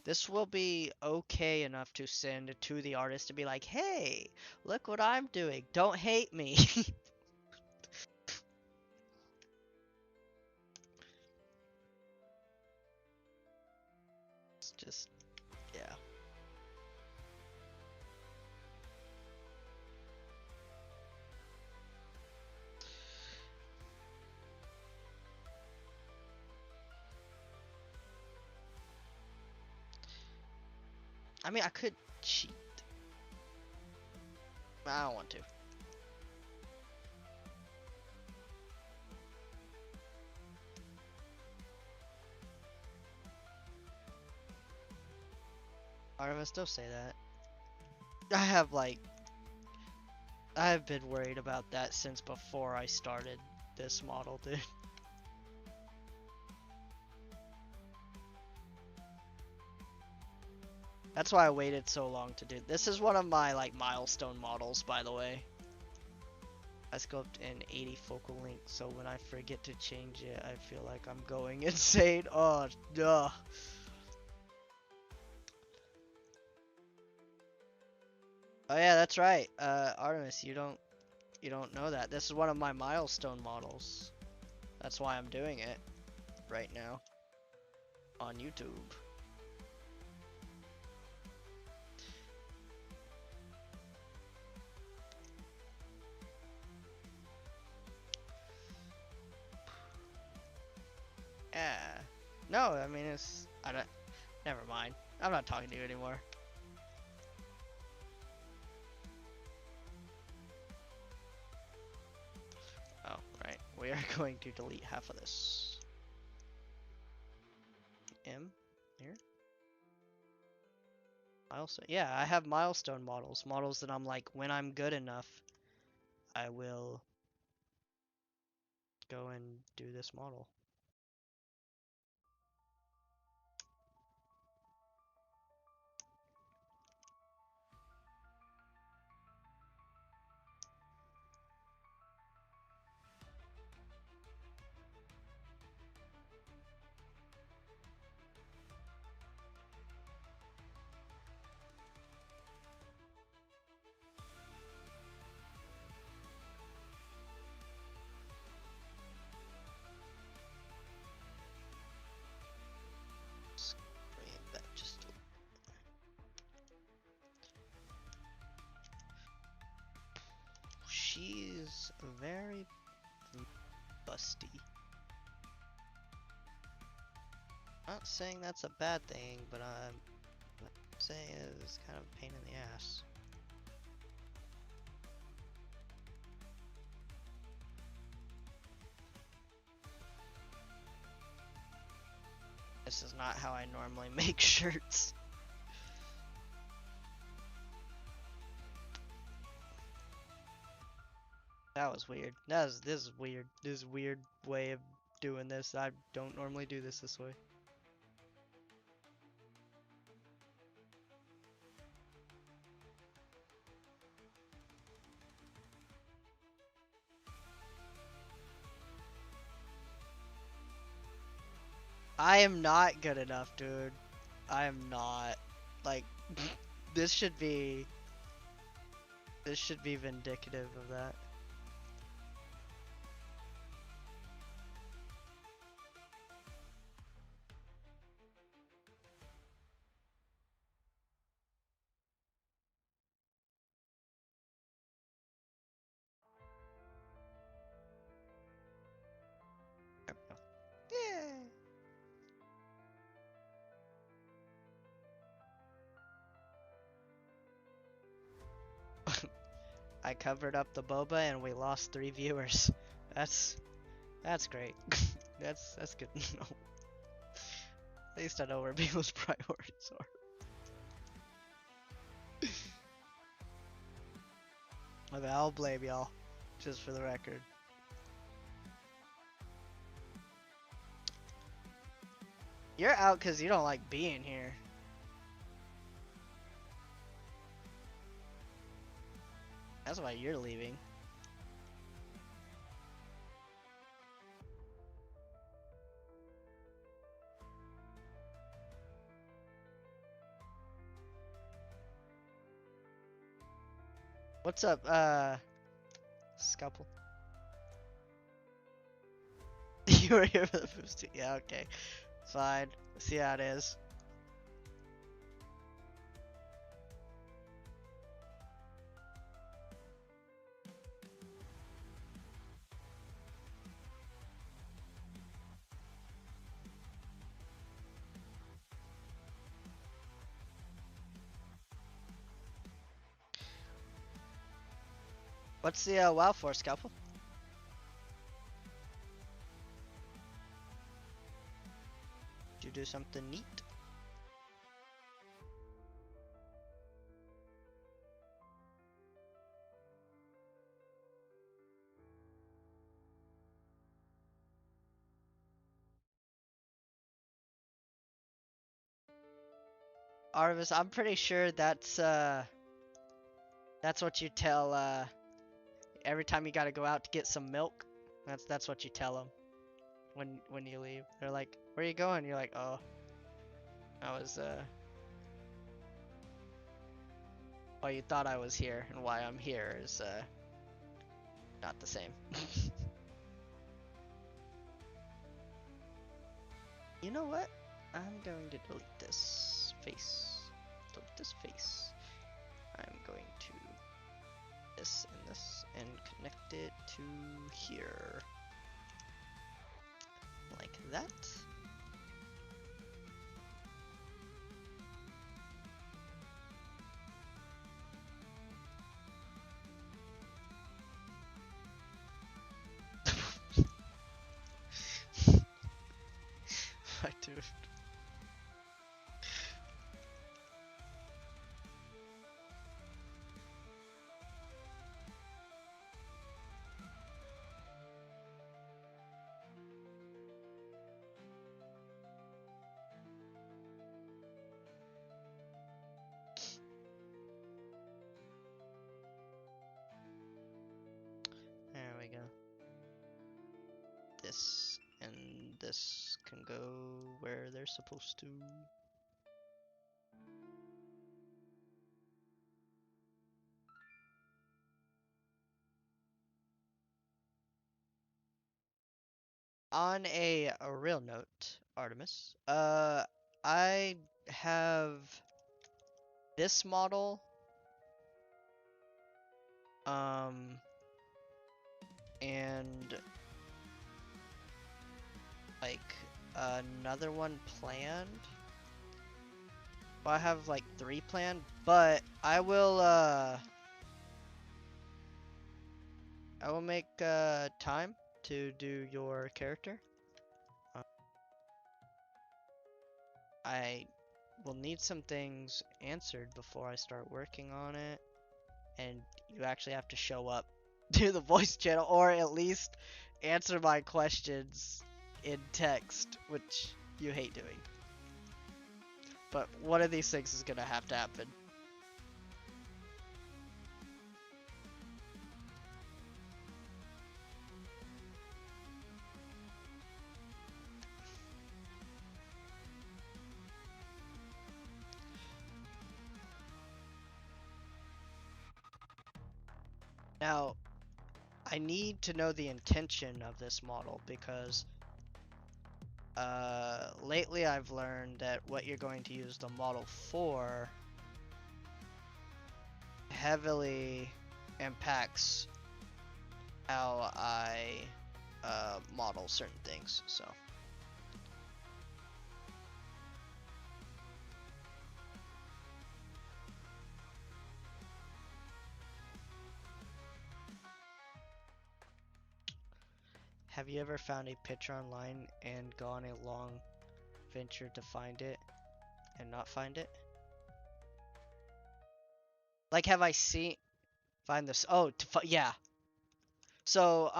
This will be okay enough to send to the artist to be like, hey, look what I'm doing. Don't hate me. It's just, yeah. I mean, I could cheat. But I don't want to. Artemis, don't say that. I have like, I have been worried about that since before I started this model, dude. That's why I waited so long to do. This is one of my like milestone models, by the way. I scoped an 80 focal length, so when I forget to change it, I feel like I'm going insane. Oh, duh. Oh yeah, that's right. Artemis, you don't know that. This is one of my milestone models. That's why I'm doing it right now on YouTube. Yeah. No, I mean I don't. Never mind. I'm not talking to you anymore. Oh, right. We are going to delete half of this. M here. Milestone. Yeah, I have milestone models. Models that I'm like, when I'm good enough, I will go and do this model. Bring it back just a She's very busty. Not saying that's a bad thing, but I'm saying it's kind of a pain in the ass. This is not how I normally make shirts. That was weird. This is weird. This is a weird way of doing this. I don't normally do this way. I am not good enough, dude. I am not. Like, this should be vindicative of that. Yeah. I covered up the boba and we lost 3 viewers. That's great. that's good to know. At least I know where people's priorities are. Okay, I'll blame y'all, just for the record. You're out because you don't like being here. That's why you're leaving. What's up, Scalpel? You were here for the boost. Yeah, okay. Fine. See how it is. What's the WoW for, Scalpel? Did you do something neat? Artemis, I'm pretty sure that's what you tell every time you gotta go out to get some milk. That's what you tell them when you leave. They're like, "Where are you going?" You're like, "Oh, I was why you thought I was here and why I'm here is not the same." You know what? I'm going to delete this face. Delete this face. I'm going to this and this and connect it to here. Like that. My dude. There we go. This and this can go where they're supposed to. On a real note, Artemis, I have this model, and like another one planned. Well, I have like 3 planned, but I will make time to do your character. I will need some things answered before I start working on it, and you actually have to show up to the voice channel, or at least answer my questions in text, which you hate doing. But one of these things is gonna have to happen. Now, I need to know the intention of this model because lately I've learned that what you're going to use the model for heavily impacts how I model certain things. So have you ever found a picture online and gone a long venture to find it and not find it? Like, have I seen find this? Oh, yeah. So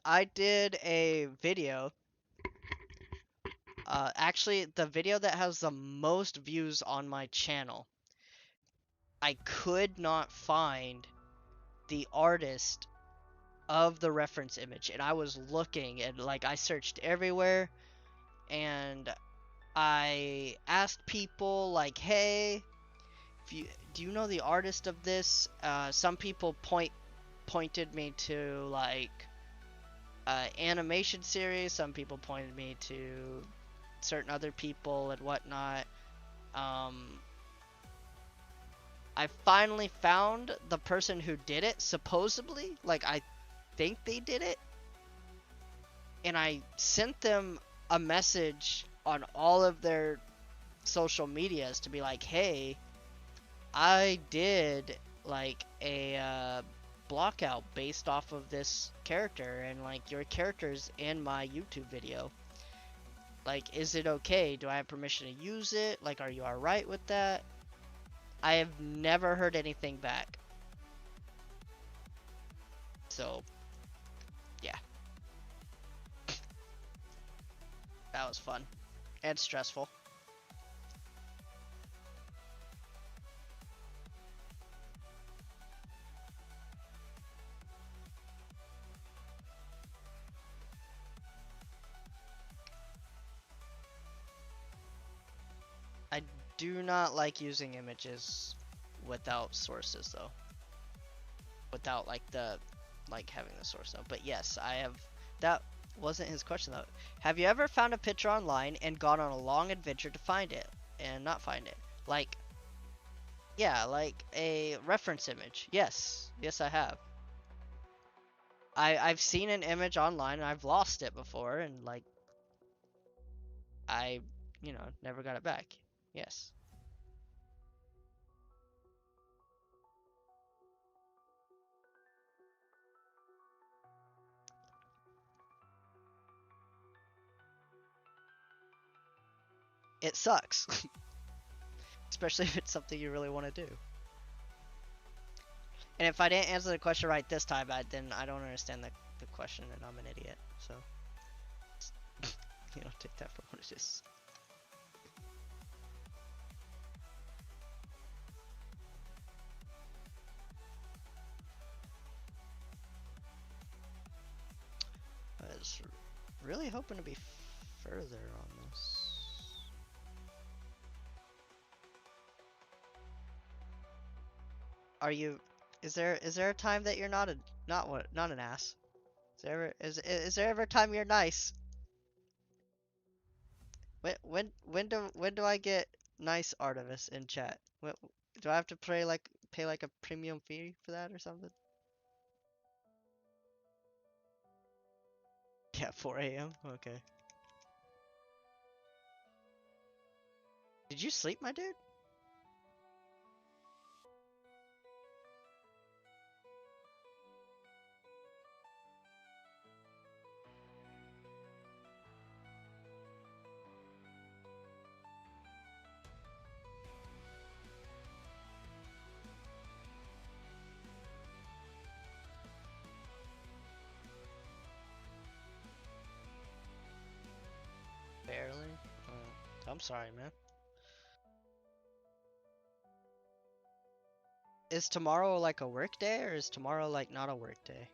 I did a video. Actually, the video that has the most views on my channel. I could not find the artist of the reference image, and I was looking, and like I searched everywhere, and I asked people like, hey, if you do you know the artist of this? Some people pointed me to like animation series. Some people pointed me to certain other people and whatnot. Um, I finally found the person who did it, supposedly. Like, I think they did it. And I sent them a message on all of their social medias to be like, hey, I did like a block out based off of this character, and like your character's in my YouTube video. Like, is it okay? Do I have permission to use it? Like, are you alright with that? I have never heard anything back. So, yeah, that was fun and stressful. I do not like using images without sources though. Without like having the source though. But yes, I have. That wasn't his question though. Have you ever found a picture online and gone on a long adventure to find it and not find it? Like, yeah, like a reference image. Yes. Yes, I have. I've seen an image online and I've lost it before, and like I, never got it back. Yes. It sucks. Especially if it's something you really want to do. And if I didn't answer the question right this time, then I don't understand the question and I'm an idiot. So, take that for what it is. I was really hoping to be further on this. Are you? Is there a time that you're not an ass? Is there ever a time you're nice? When do I get nice Artemis in chat? Do I have to pay like a premium fee for that or something? Yeah, 4 a.m. Okay. Did you sleep, my dude? Barely. I'm sorry, man. Is tomorrow like a work day or is tomorrow like not a work day?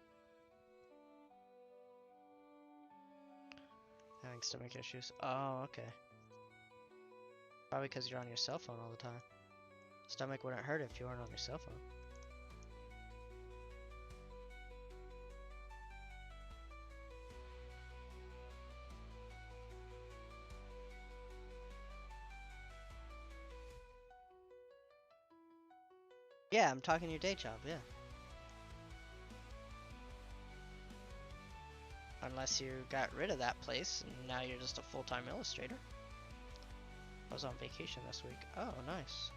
Having stomach issues. Oh, okay. Probably because you're on your cell phone all the time. Stomach wouldn't hurt if you weren't on your cell phone. Yeah, I'm talking your day job, yeah. Unless you got rid of that place and now you're just a full-time illustrator. I was on vacation this week. Oh, nice.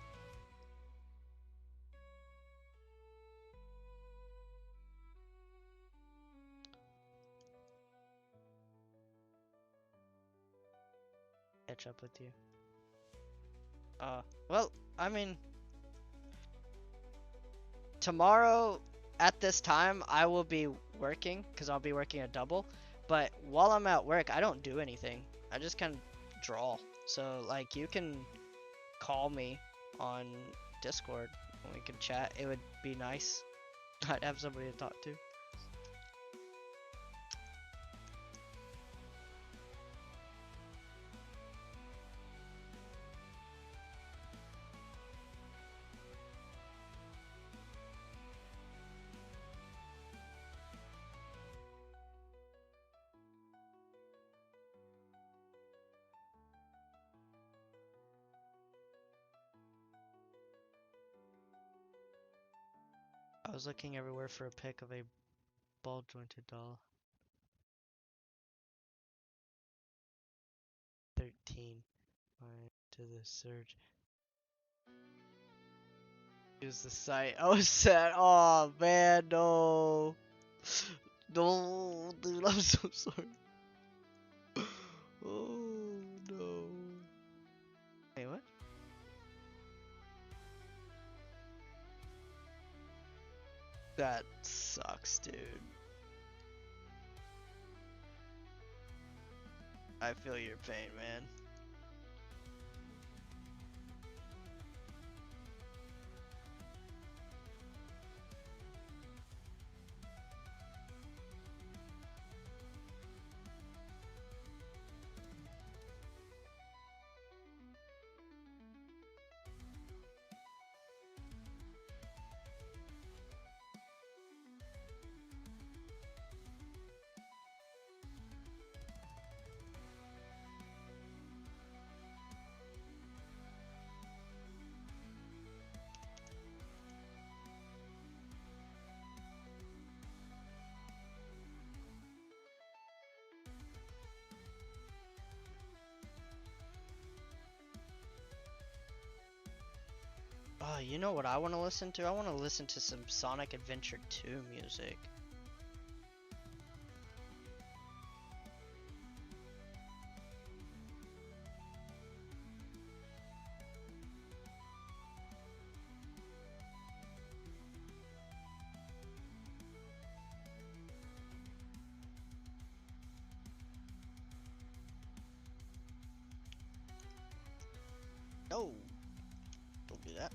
Catch up with you. Well, I mean, tomorrow at this time I will be working because I'll be working a double. But while I'm at work, I don't do anything. I just kind of draw. So like you can call me on Discord and we can chat. It would be nice. I'd have somebody to talk to. I was looking everywhere for a pic of a ball jointed doll. 13. Went to the search. Use the site. I was sad. Oh man, no. No, dude, I'm so sorry. Oh no. Hey, what? That sucks, dude. I feel your pain, man. Oh, you know what I want to listen to? I want to listen to some Sonic Adventure 2 music. No, don't do that.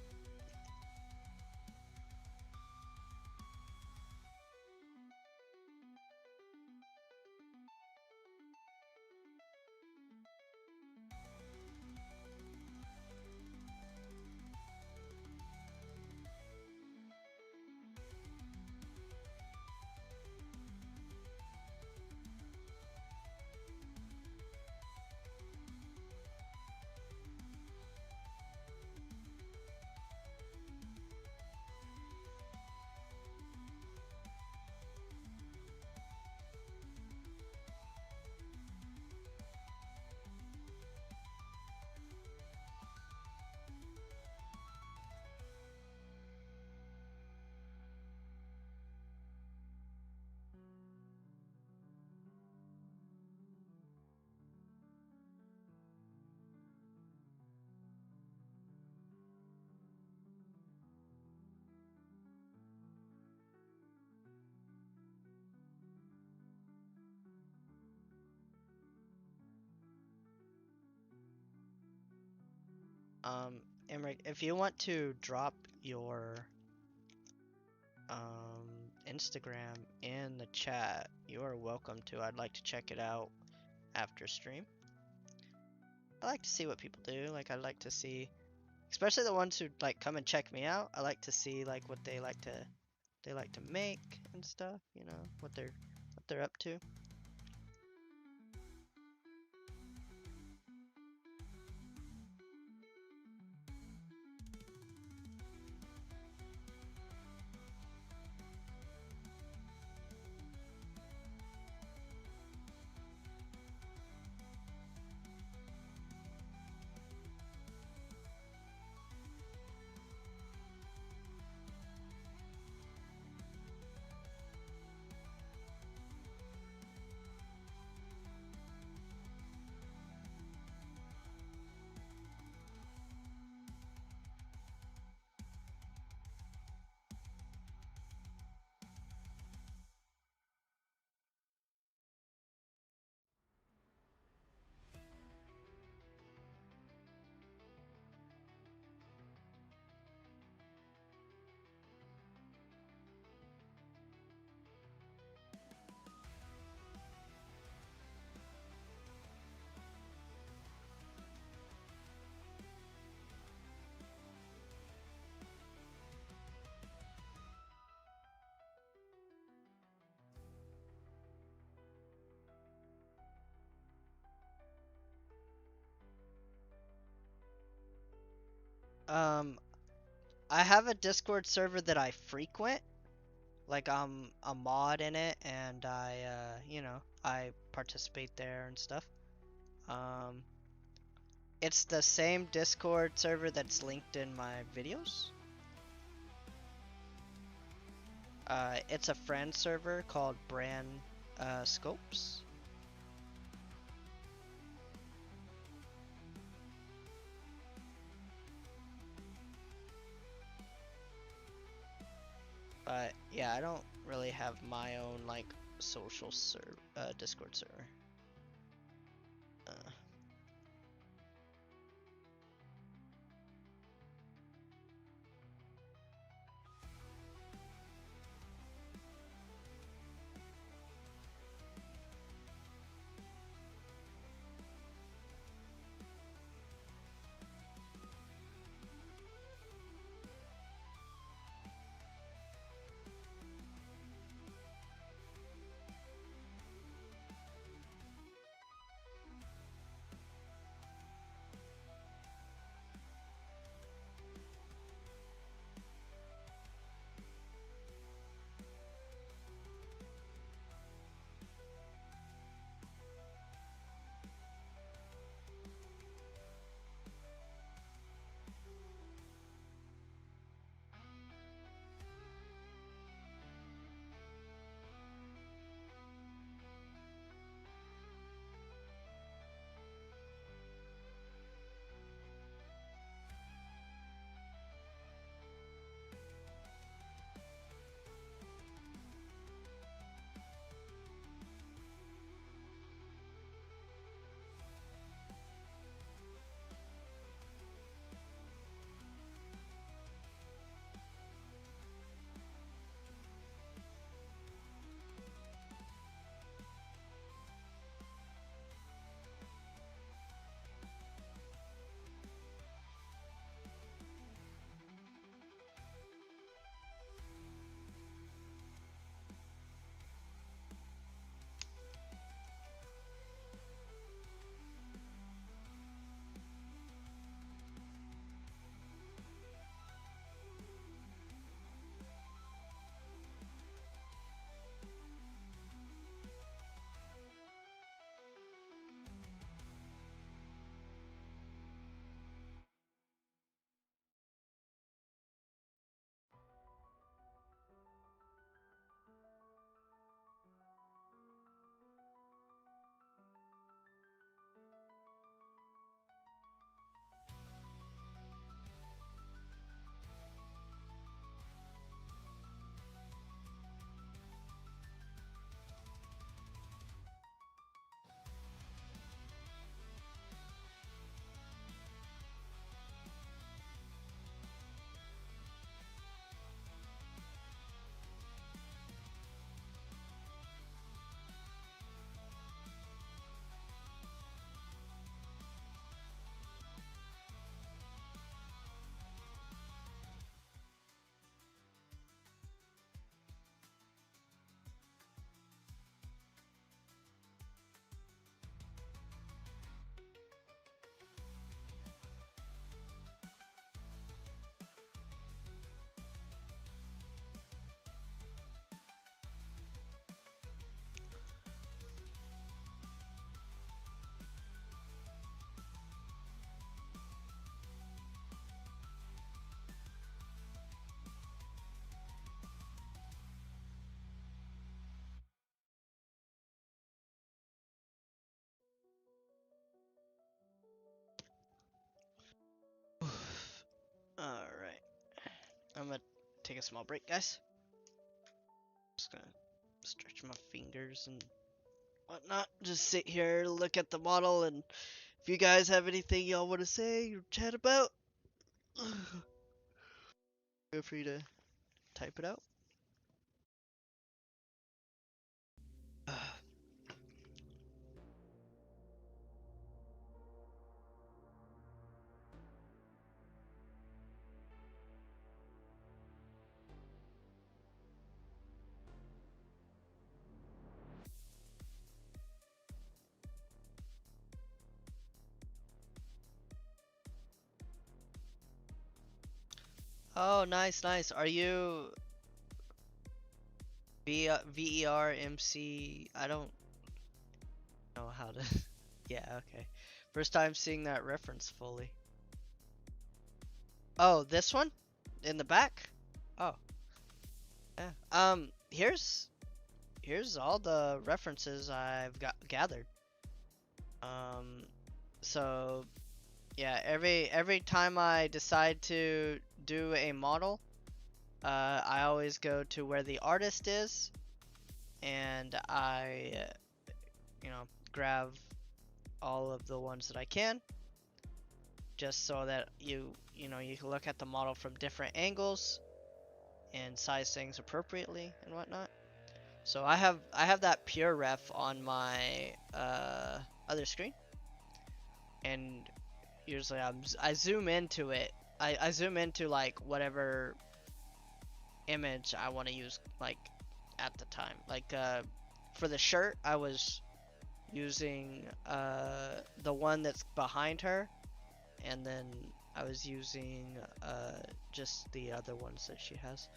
Emmerich, if you want to drop your Instagram in the chat, you are welcome to. I'd like to check it out after stream. I like to see what people do. Like I like to see, especially the ones who like come and check me out. I like to see like what they like to make and stuff. You know what they're up to. Um, I have a Discord server that I frequent. Like I'm a mod in it, and I participate there and stuff. Um, it's the same Discord server that's linked in my videos. It's a friend server called Brand Scopes. But yeah, I don't really have my own like Discord server. Uh, Alright. I'm gonna take a small break, guys. Just gonna stretch my fingers and whatnot. Just sit here, look at the model, and if you guys have anything y'all want to say or chat about, feel free to type it out. Oh, nice, nice. Are you VERMC. I don't know how to. Yeah, okay. First time seeing that reference fully. Oh, this one? In the back? Oh, yeah. Here's all the references I've got gathered. Um, so yeah, every time I decide to do a model, I always go to where the artist is, and I, grab all of the ones that I can, just so that you can look at the model from different angles and size things appropriately and whatnot. So I have that pure ref on my other screen, and usually I zoom into it. I zoom into like whatever image I want to use like at the time. Like for the shirt, I was using the one that's behind her, and then I was using just the other ones that she has.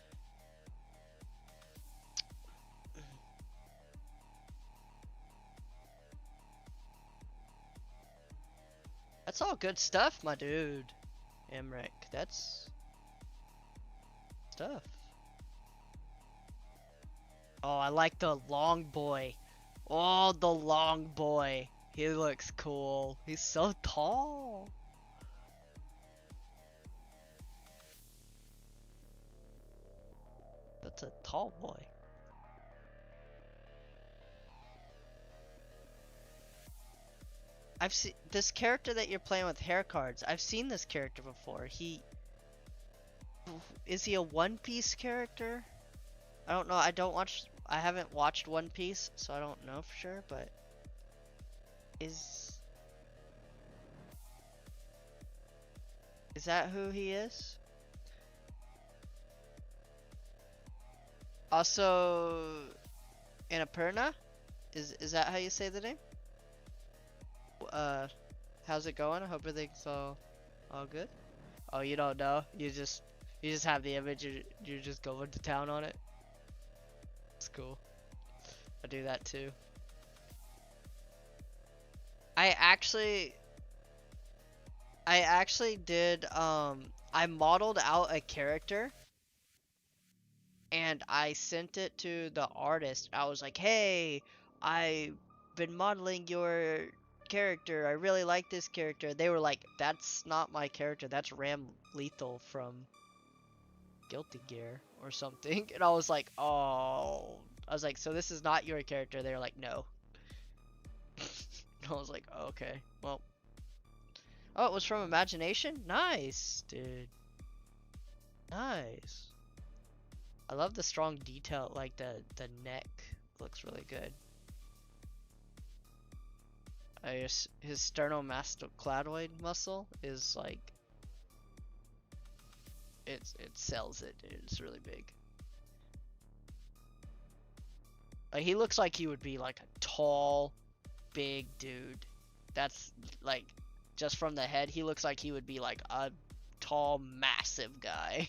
That's all good stuff, my dude. Emric, that's stuff. Oh, I like the long boy. Oh, the long boy. He looks cool. He's so tall. That's a tall boy. I've seen this character that you're playing with hair cards. I've seen this character before. Is he a One Piece character? I don't know. I haven't watched One Piece, so I don't know for sure, but is that who he is? Also, Annapurna? Is that how you say the name? How's it going? I hope everything's all good. Oh, you don't know? You just have the image. You're just going to town on it. It's cool. I do that too. I actually did I modeled out a character and I sent it to the artist. I was like, "Hey, I've been modeling your character. I really like this character." They were like, "That's not my character. That's Ram Lethal from Guilty Gear or something." And I was like, "Oh." I was like, "So this is not your character?" They were like, "No." And I was like, oh, "Okay. Well." Oh, it was from Imagination? Nice, dude. Nice. I love the strong detail, like the neck looks really good. His sternocleidomastoid muscle is like it sells it, dude. It's really big. Like, he looks like he would be like a tall, big dude. That's like just from the head, he looks like he would be like a tall, massive guy.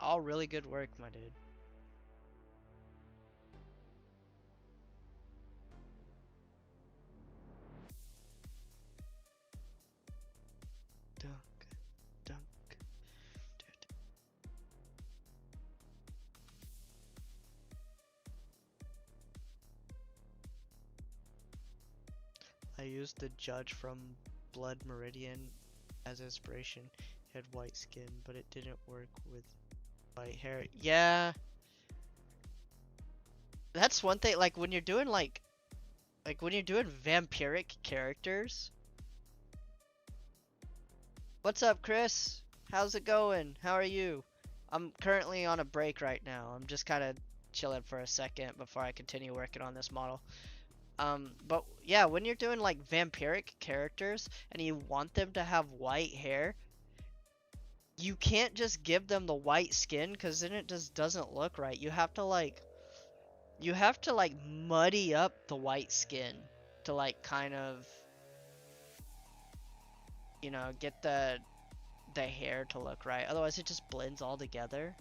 All really good work, my dude. Dunk, dunk, dude. I used the judge from Blood Meridian as inspiration. He had white skin, but it didn't work with white hair. Yeah, that's one thing. Like when you're doing like when you're doing vampiric characters. What's up, Chris? How's it going? How are you? I'm currently on a break right now. I'm just kind of chilling for a second before I continue working on this model. But yeah, when you're doing like vampiric characters and you want them to have white hair, you can't just give them the white skin because then it just doesn't look right. You have to like muddy up the white skin. to like kind of, you know, get the hair to look right. Otherwise it just blends all together.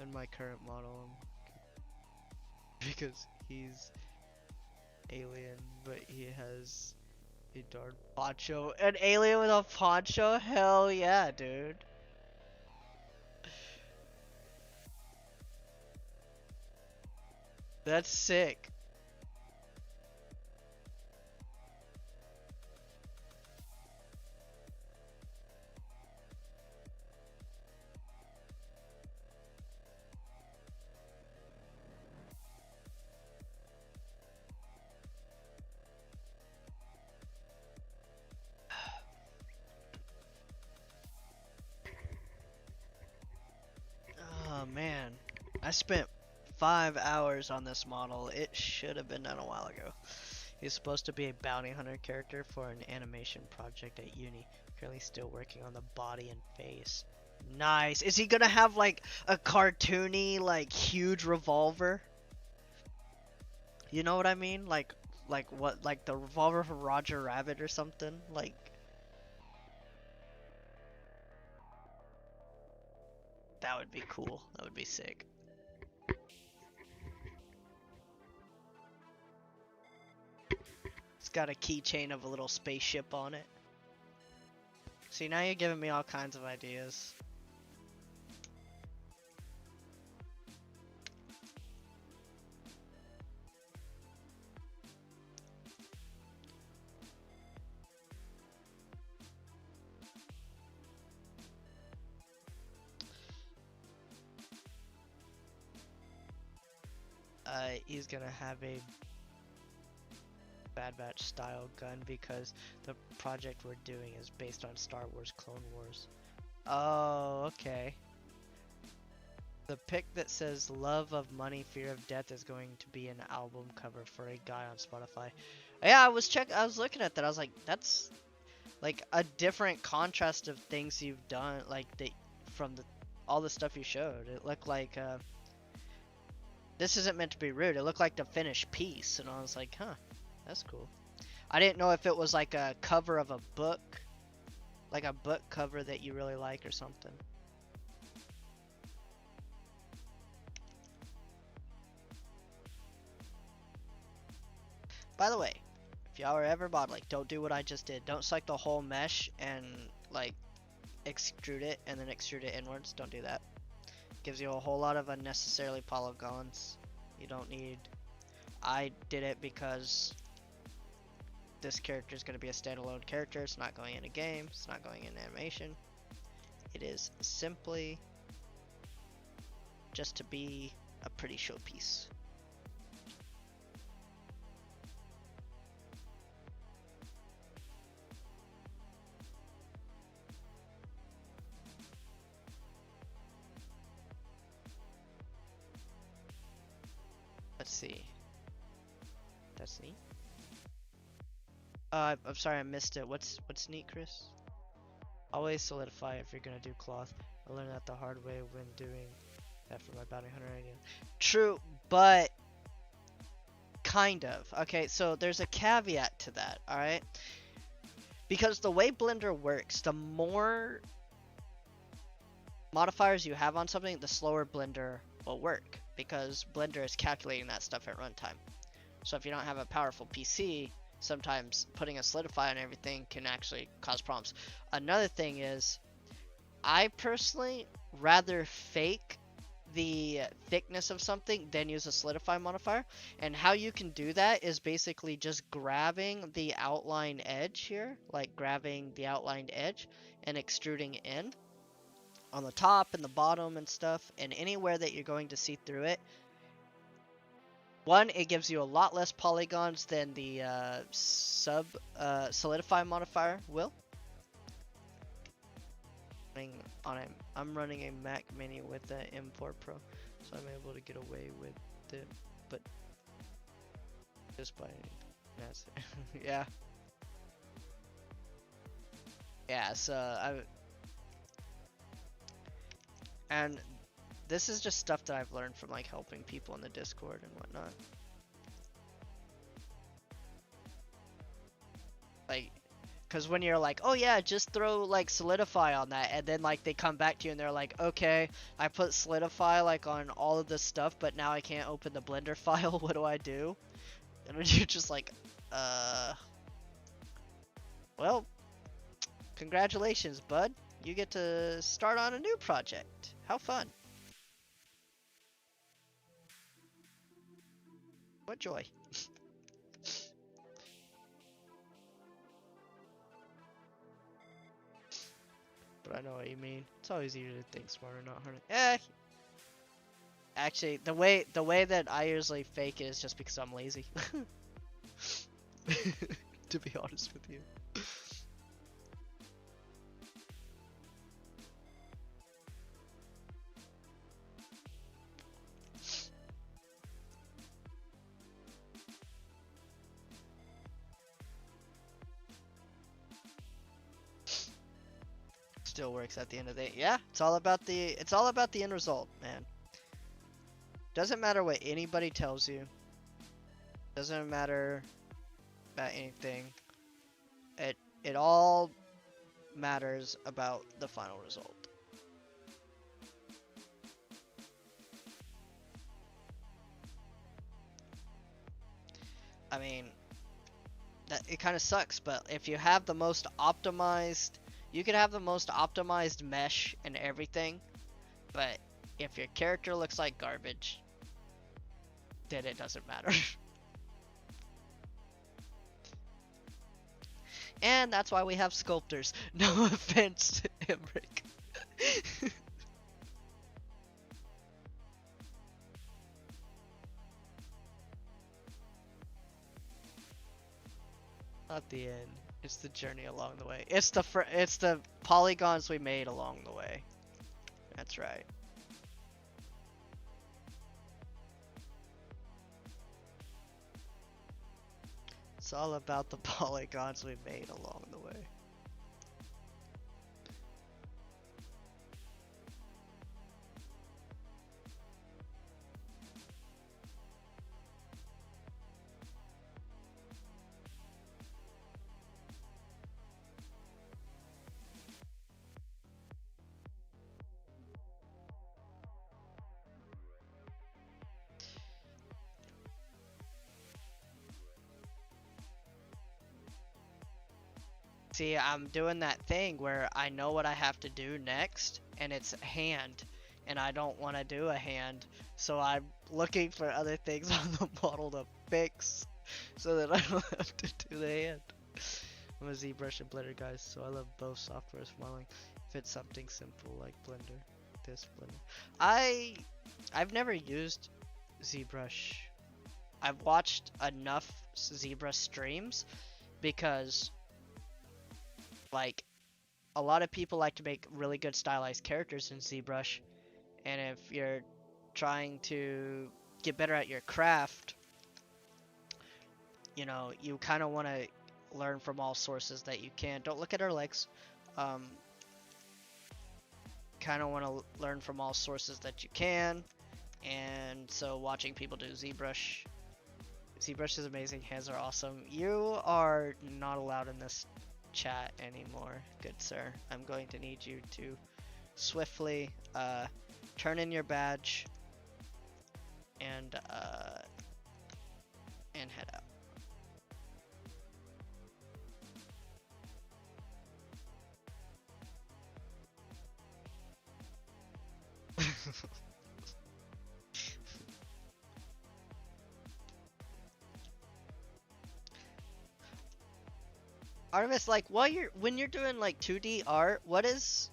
In my current model, because he's alien, but he has a dark poncho. An alien with a poncho? Hell yeah, dude. That's sick. Oh man, I spent 5 hours on this model. It should have been done a while ago. He's supposed to be a bounty hunter character for an animation project at uni. Currently still working on the body and face. Nice. Is he gonna have like a cartoony, like huge revolver? You know what I mean? Like what? Like the revolver from Roger Rabbit or something? Like. That would be cool. That would be sick. It's got a keychain of a little spaceship on it. See, now you're giving me all kinds of ideas. He's gonna have a Bad Batch style gun because the project we're doing is based on Star Wars Clone Wars. Oh, okay. The pic that says love of money, fear of death is going to be an album cover for a guy on Spotify. Yeah, I was looking at that. I was like, that's like a different contrast of things you've done, like from all the stuff you showed. It looked like this isn't meant to be rude. It looked like the finished piece, and I was like, huh, that's cool. I didn't know if it was like a cover of a book, like a book cover that you really like or something. By the way, if y'all are ever modeling, don't do what I just did. Don't select the whole mesh and like extrude it and then extrude it inwards. Don't do that. Gives you a whole lot of unnecessarily polygons you don't need. I did it because this character is going to be a standalone character. It's not going in a game. It's not going in animation. It is simply just to be a pretty showpiece. Let's see. That's neat. I'm sorry I missed it. What's neat, Chris? Always solidify if you're gonna do cloth. I learned that the hard way when doing that for my bounty hunter idea. True, but kind of. Okay, so there's a caveat to that, alright? Because the way Blender works, the more modifiers you have on something, the slower Blender will work. Because Blender is calculating that stuff at runtime. So if you don't have a powerful PC, sometimes putting a solidify on everything can actually cause problems. Another thing is, I personally rather fake the thickness of something than use a solidify modifier. And how you can do that is basically just grabbing the outline edge here, like grabbing the outlined edge and extruding in. on the top and the bottom and stuff, and anywhere that you're going to see through it. One, it gives you a lot less polygons than the solidify modifier will. I'm running a Mac Mini with the M4 Pro, so I'm able to get away with it, but just by yeah. Yeah, so and this is just stuff that I've learned from like helping people in the Discord and whatnot. Like, because when you're like, oh yeah, just throw like solidify on that, and then like they come back to you and they're like, okay, I put solidify like on all of this stuff, but now I can't open the Blender file. What do I do? And you're just like, well, congratulations, bud. You get to start on a new project. How fun. What joy. But I know what you mean. It's always easier to think smarter, not harder. Actually, the way that I usually fake it is just because I'm lazy. To be honest with you. Still works at the end of the day. Yeah, it's all about the end result, man. Doesn't matter what anybody tells you. Doesn't matter about anything. It all matters about the final result. I mean, that it kind of sucks, but if you have the most optimized, you could have the most optimized mesh and everything, but if your character looks like garbage, then it doesn't matter. And that's why we have sculptors. No offense to Emmerich. Not the end. It's the journey along the way. It's the polygons we made along the way. That's right. It's all about the polygons we made along the way. See, I'm doing that thing where I know what I have to do next, and it's hand, and I don't want to do a hand, so I'm looking for other things on the model to fix, so that I don't have to do the hand. I'm a ZBrush and Blender guy, so I love both softwares for modeling. If it's something simple like Blender, this Blender. I've never used ZBrush. I've watched enough ZBrush streams because like a lot of people like to make really good stylized characters in ZBrush, and if you're trying to get better at your craft, you know, you kind of want to learn from all sources that you can. Don't look at our legs. Kind of want to learn from all sources that you can, and so watching people do ZBrush is amazing. Hands are awesome. You are not allowed in this chat anymore, good sir. I'm going to need you to swiftly turn in your badge and head out. Artemis, like when you're doing like 2D art, what is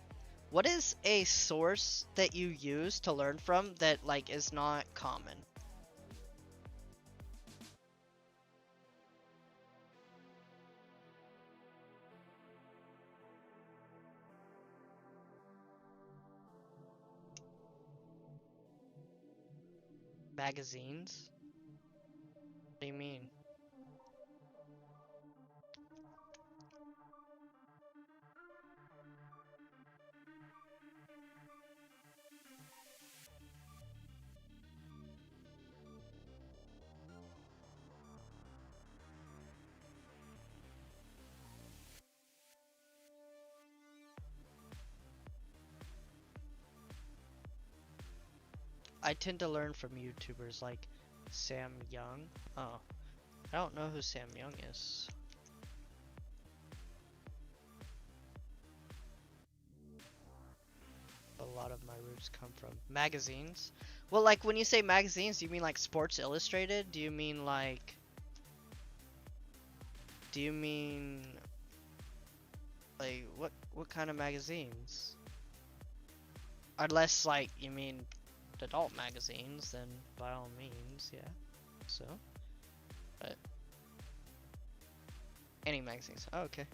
What is a source that you use to learn from that like is not common? Magazines? What do you mean? I tend to learn from YouTubers like Sam Young. Oh, I don't know who Sam Young is. A lot of my roots come from magazines. Well, like when you say magazines, do you mean like Sports Illustrated? Do you mean like? Do you mean like what kind of magazines? Unless like you mean adult magazines, then by all means, yeah. So, but any magazines. Oh, okay.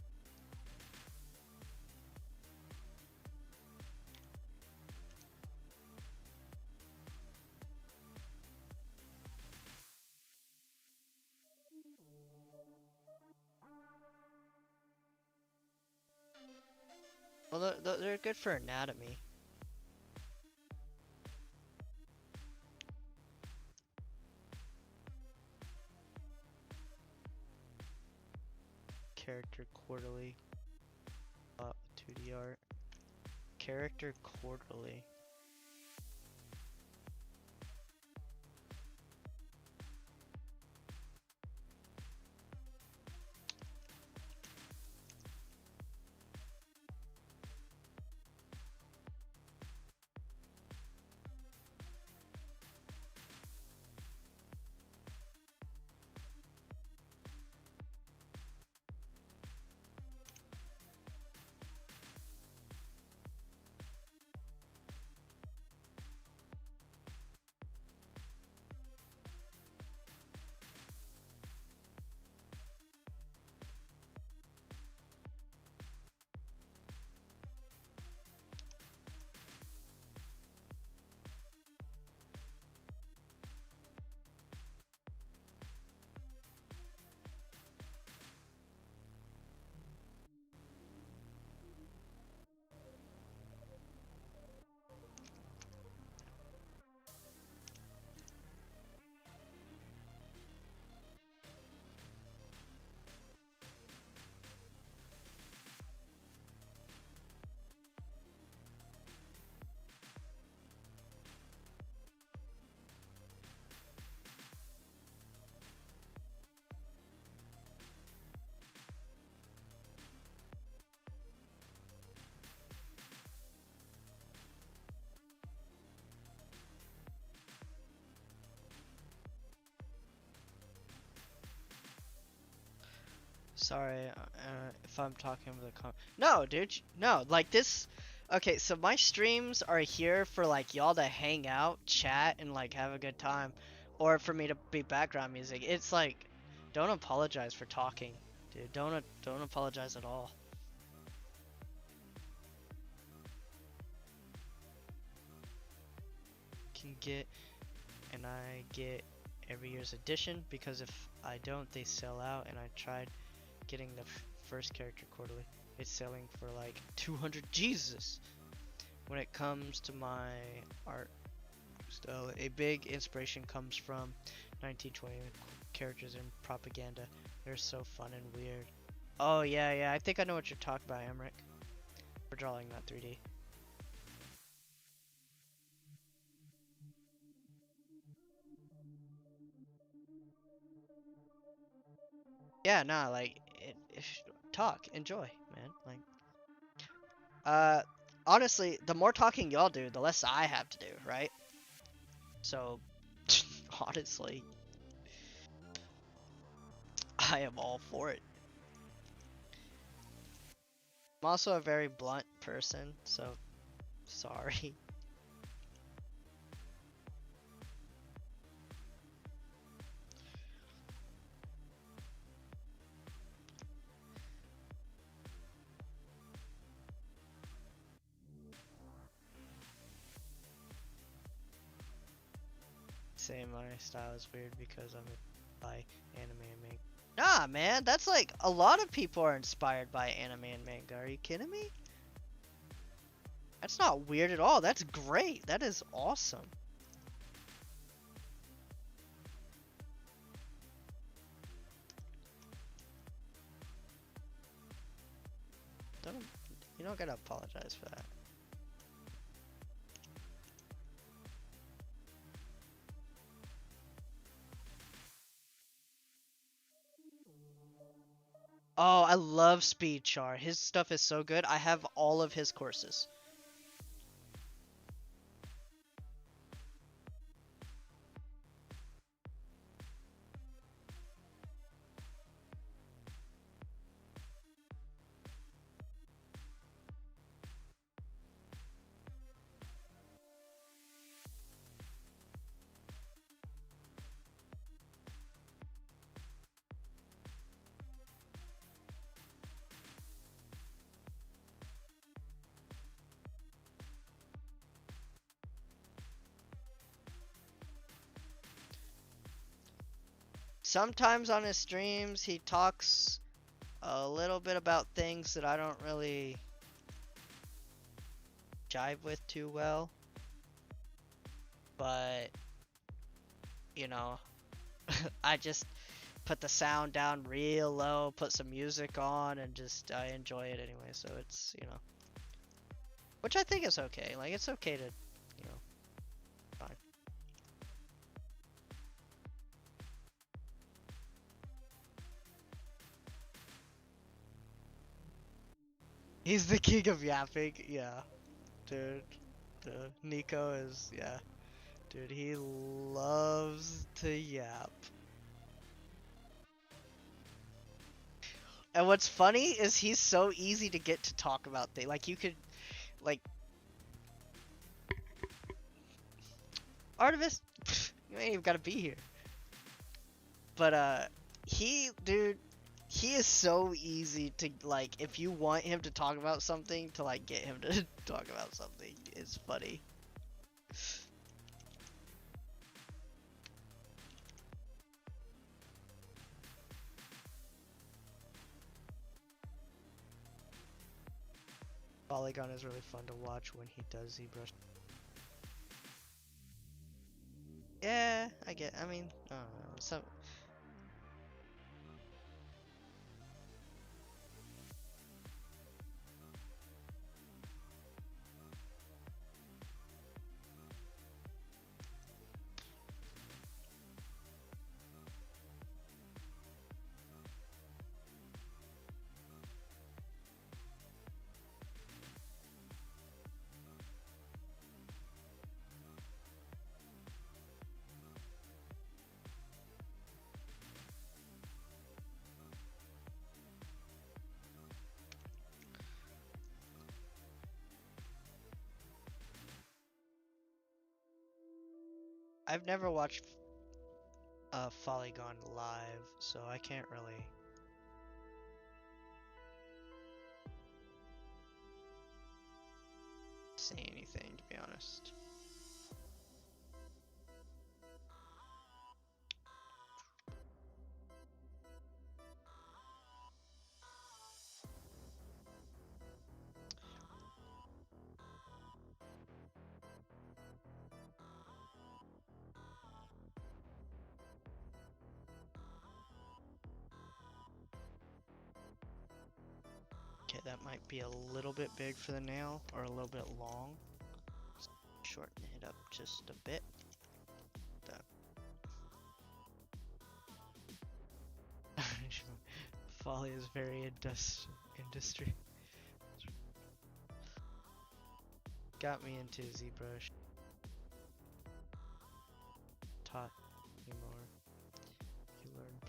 Well, they're good for anatomy. Character Quarterly. 2D art. Character Quarterly. Sorry, if I'm talking with a No, dude, no, like this. Okay, so my streams are here for like y'all to hang out, chat, and like have a good time, or for me to be background music. It's like, don't apologize for talking, dude. Don't apologize at all. Can get, and I get every year's edition because if I don't, they sell out. And I tried getting the first character quarterly. It's selling for like 200. Jesus. When it comes to my art style, a big inspiration comes from 1920 characters in propaganda. They're so fun and weird. Oh yeah, yeah. I think I know what you're talking about, Emmerich. For drawing, not 3D. Yeah, nah, like talk, enjoy, man. Like, uh, honestly, the more talking y'all do, the less I have to do, right? So, honestly, I am all for it. I'm also a very blunt person, so Sorry. Say my style is weird because I'm by anime and manga. Nah, man, that's like a lot of people are inspired by anime and manga. Are you kidding me? That's not weird at all. That's great. That is awesome. Don't you don't gotta apologize for that. Oh, I love Speed Char. His stuff is so good. I have all of his courses. Sometimes on his streams, he talks a little bit about things that I don't really jive with too well. But, you know, I just put the sound down real low, put some music on, and just I enjoy it anyway. So it's, which I think is okay. Like, it's okay to, fine. He's the king of yapping, yeah. Dude, the Nico is, yeah. Dude, he loves to yap. And what's funny is he's so easy to get to talk about things. Like, you could, like, Artemis, you ain't even gotta be here. But, dude, he is so easy to, like, if you want him to talk about something, to, like, get him to talk about something. It's funny. Polygon is really fun to watch when he does ZBrush. Yeah, I mean, I don't know. I've never watched Polygon live, so I can't really say anything, to be honest. Okay, that might be a little bit big for the nail, or a little bit long. Shorten it up just a bit. That. Folly is very industry. Got me into ZBrush. Taught me more. You learned.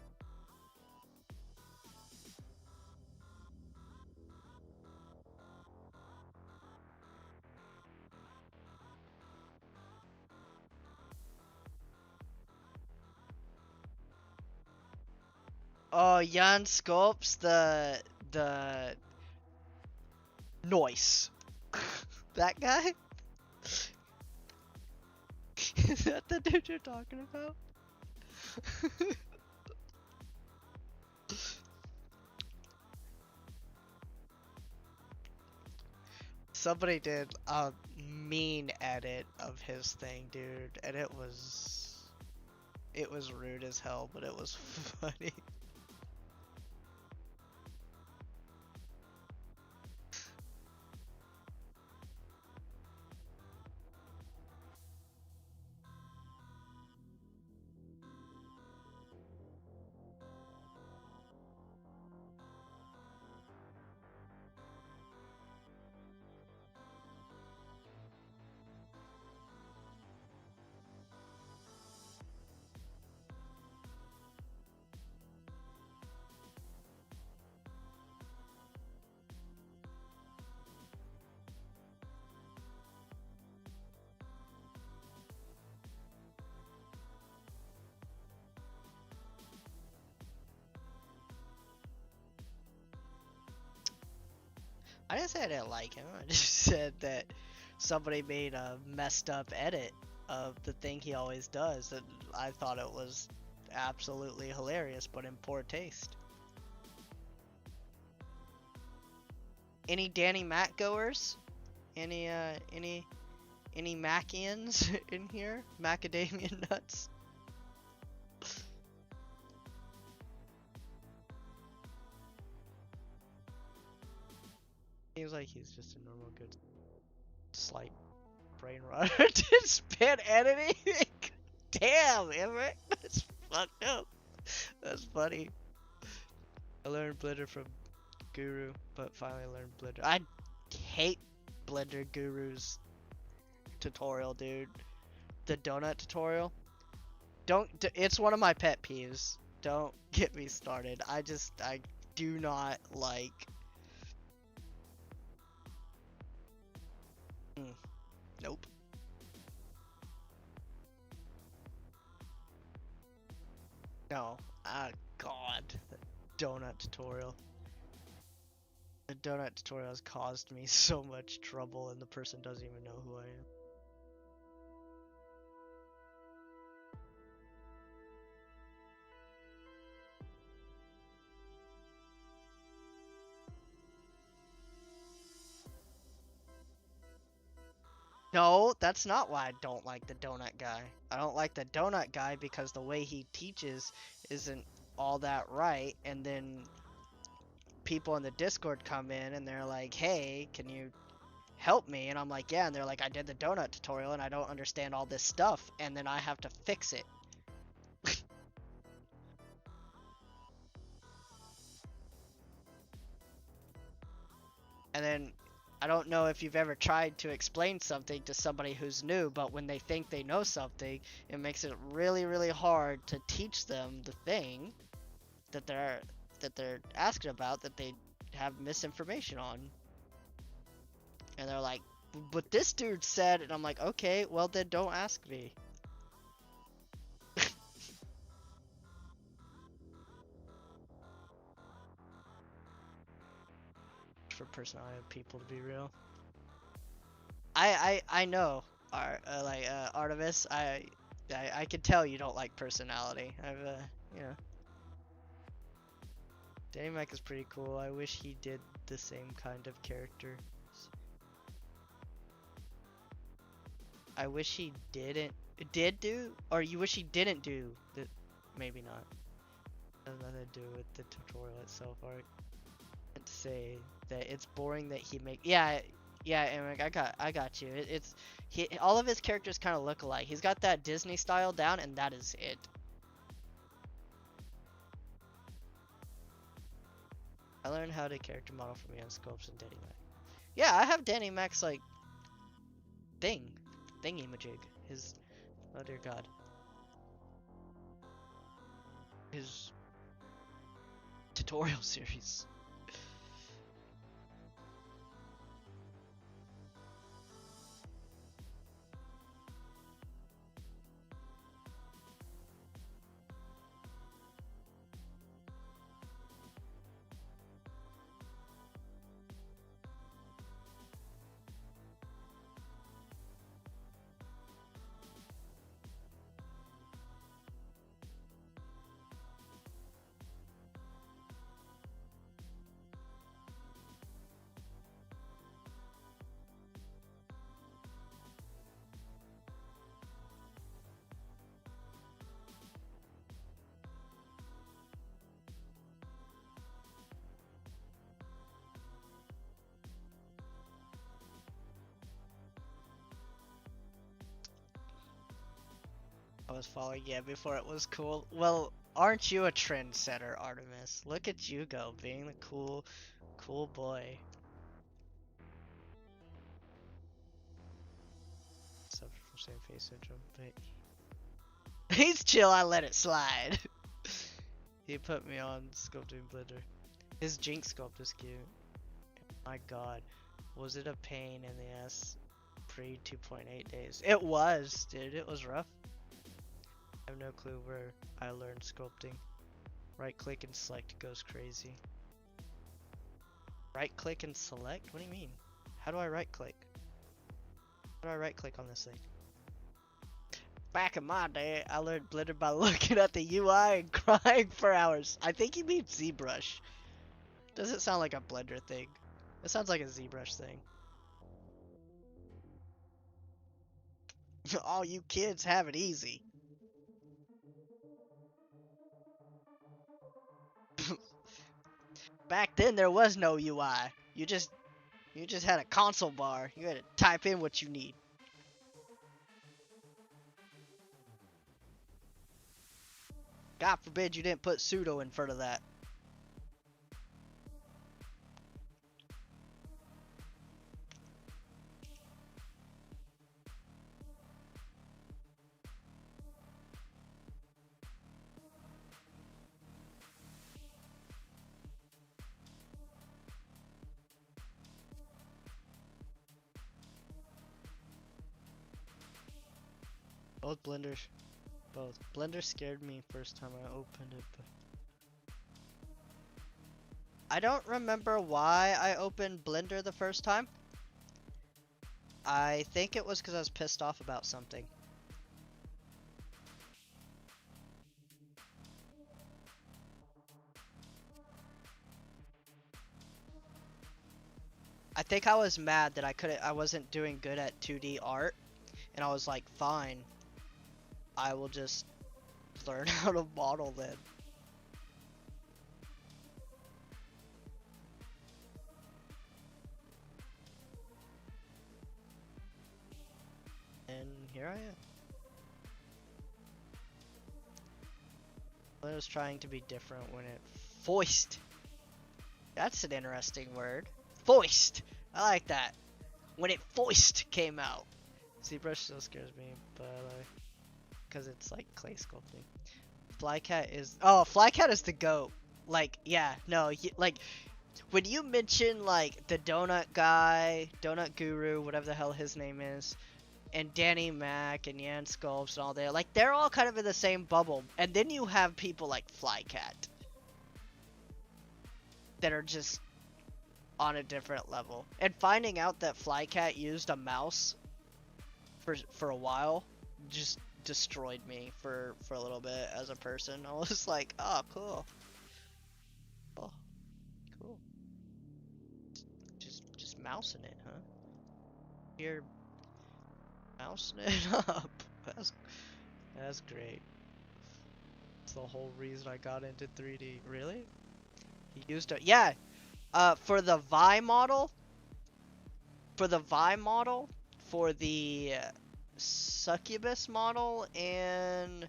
Oh, Jan Sculpts, the Noise. That guy? Is that the dude you're talking about? Somebody did a mean edit of his thing, dude, and it was rude as hell, but it was funny. I didn't say I didn't like him. I just said that somebody made a messed up edit of the thing he always does, and I thought it was absolutely hilarious, but in poor taste. Any Danny Mac goers? Any Macians in here? Macadamia nuts? Seems like he's just a normal good slight brain rot. Did spin editing? Damn, Emmerich, that's fucked up. That's funny. I learned Blender from Guru, but finally learned Blender. I hate Blender Guru's tutorial, dude. The donut tutorial. It's one of my pet peeves. Don't get me started. I do not like. Nope. No. Ah, God. The donut tutorial. The donut tutorial has caused me so much trouble, and the person doesn't even know who I am. No, that's not why I don't like the donut guy. I don't like the donut guy because the way he teaches isn't all that right, and then people in the Discord come in and they're like, hey, can you help me? And I'm like, yeah, and they're like, I did the donut tutorial and I don't understand all this stuff, and then I have to fix it. And then I don't know if you've ever tried to explain something to somebody who's new, but when they think they know something, it makes it really, really hard to teach them the thing that they're asking about that they have misinformation on. And they're like, but this dude said, and I'm like, okay, well then don't ask me. For personality of people, to be real. I know, Artemis. I can tell you don't like personality. You know, Danny Mac is pretty cool. I wish he did the same kind of character. I wish he did do, or you wish he didn't do the, maybe not. Has nothing to do with the tutorial itself. Or to say that it's boring that he make. Yeah, Eric, I got you. It's all of his characters kind of look alike. He's got that Disney style down, and that is it. I learned how to character model from Jan Sculpts and Danny Mac. Yeah, I have Danny Mac's like thingy-majig. His, oh dear God. His tutorial series. I was following, yeah, before it was cool. Well, aren't you a trendsetter, Artemis? Look at you go, being the cool boy. Suffer from same face syndrome, but he's chill. I let it slide. He put me on sculpting Blender. His Jinx sculpt is cute. My God, was it a pain in the ass? Pre 2.8 days. It was, dude. It was rough. I have no clue where I learned sculpting. Right click and select goes crazy. Right click and select? What do you mean? How do I right click? How do I right click on this thing? Back in my day, I learned Blender by looking at the UI and crying for hours. I think he means ZBrush. Doesn't sound like a Blender thing. It sounds like a ZBrush thing. All you kids have it easy. Back then there was no UI. You just had a console bar. You had to type in what you need. God forbid you didn't put sudo in front of that. Both Blenders. Both. Blender scared me first time I opened it, but I don't remember why I opened Blender the first time. I think it was because I was pissed off about something. I think I was mad that I wasn't doing good at 2D art, and I was like, fine, I will just learn how to model then. And here I am. I was trying to be different when it foist. That's an interesting word. Foist. I like that. When it foist came out. ZBrush still scares me, but because it's like clay sculpting. Flycat is Flycat is the GOAT. Like, yeah, no, like when you mention like the donut guy, donut guru, whatever the hell his name is, and Danny Mac and Yan Sculpts and all that, like they're all kind of in the same bubble. And then you have people like Flycat that are just on a different level. And finding out that Flycat used a mouse for a while just destroyed me for a little bit as a person. I was like, oh, cool. Oh, cool. Just mousing it, huh? You're mousing it up. That's great. That's the whole reason I got into 3D. Really? He used a yeah. For the Vi model, for the Succubus model, and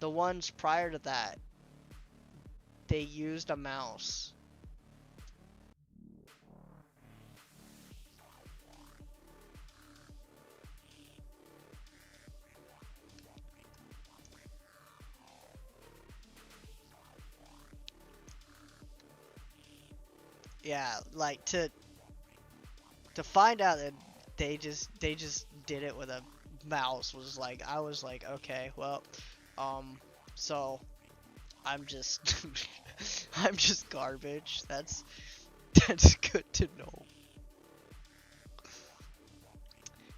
the ones prior to that, they used a mouse. Yeah, like to find out that they just did it with a mouse was like, I was like, okay, well, so I'm just I'm just garbage. That's good to know.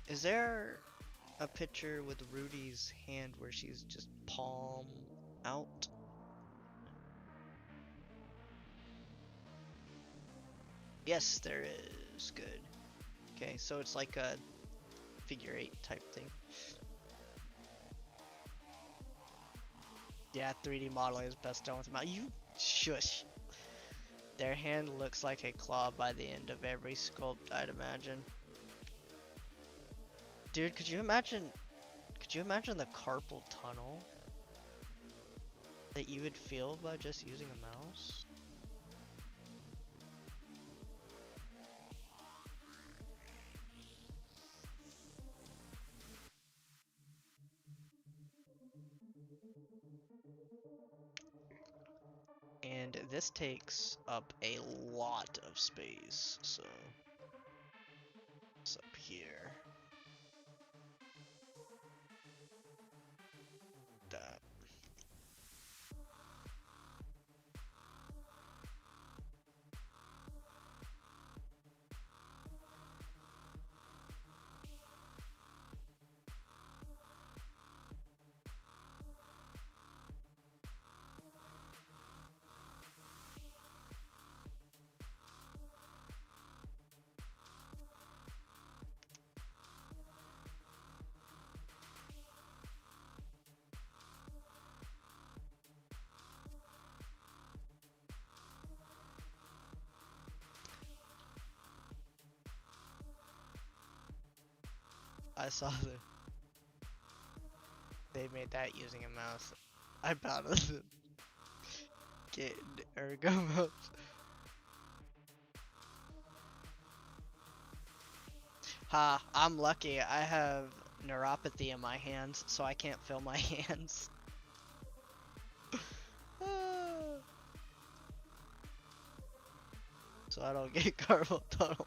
Is there a picture with Rudy's hand where she's just palm out? Yes, there is. Good. Okay, so it's like a figure 8 type thing. Yeah, 3D modeling is best done with mouse. You shush. Their hand looks like a claw by the end of every sculpt, I'd imagine. Dude, could you Could you imagine the carpal tunnel that you would feel by just using a mouse? And this takes up a lot of space, so it's up here. That. I saw that they made that using a mouse. I bound to get ergo mouse. Ha, I'm lucky. I have neuropathy in my hands, so I can't feel my hands. So I don't get carpal tunnel.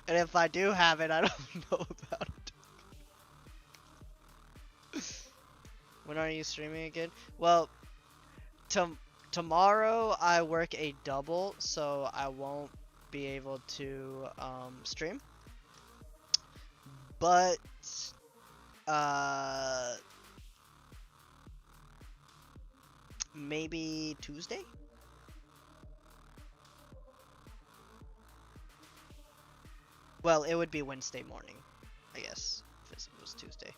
And if I do have it, I don't know about it. When are you streaming again? Well, tomorrow I work a double, so I won't be able to stream. But maybe Tuesday? Well, it would be Wednesday morning, I guess, if it was Tuesday.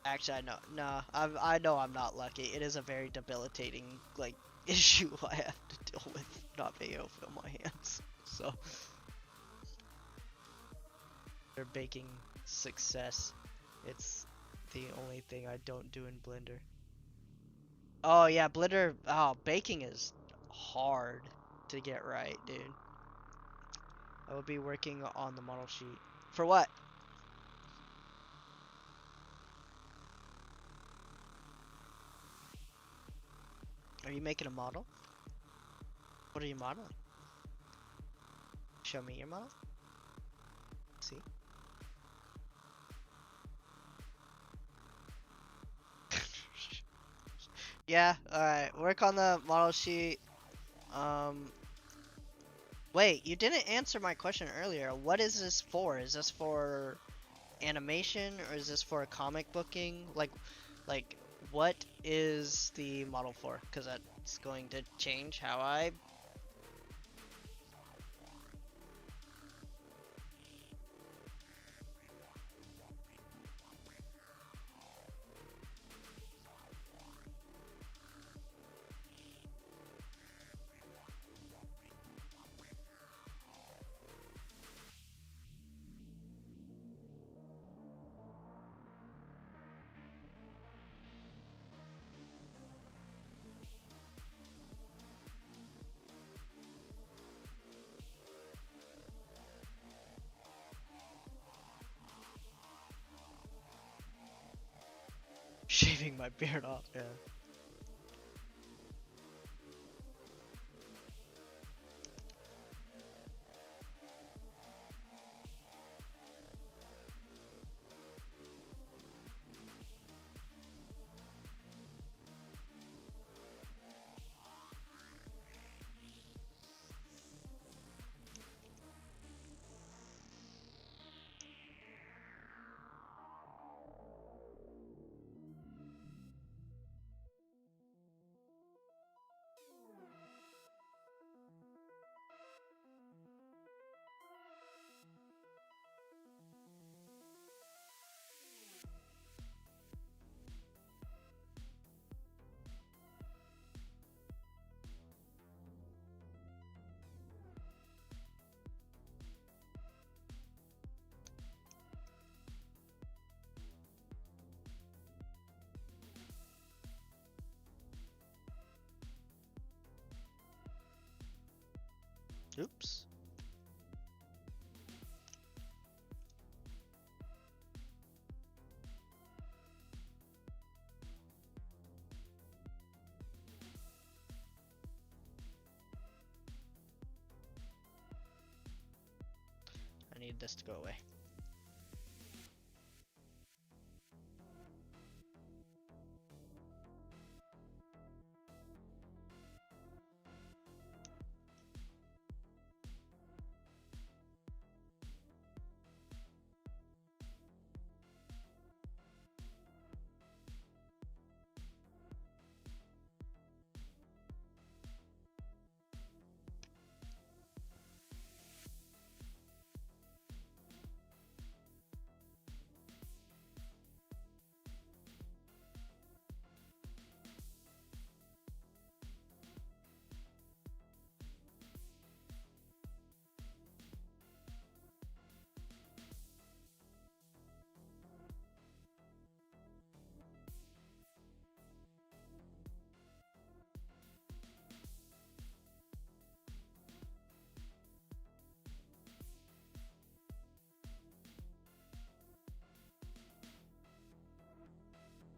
Actually, I know I'm not lucky. It is a very debilitating, like, issue I have to deal with not being able to feel my hands. So, they're baking success. It's the only thing I don't do in Blender. Oh yeah, Blender, oh, baking is hard to get right, dude. I will be working on the model sheet. For what? Are you making a model? What are you modeling? Show me your model. See? Yeah, alright. Work on the model sheet. Um, Wait, you didn't answer my question earlier. What is this for? Is this for animation or is this for comic booking? Like, what is the model for? Because that's going to change how I. Shaving my beard off, yeah. Oops. I need this to go away.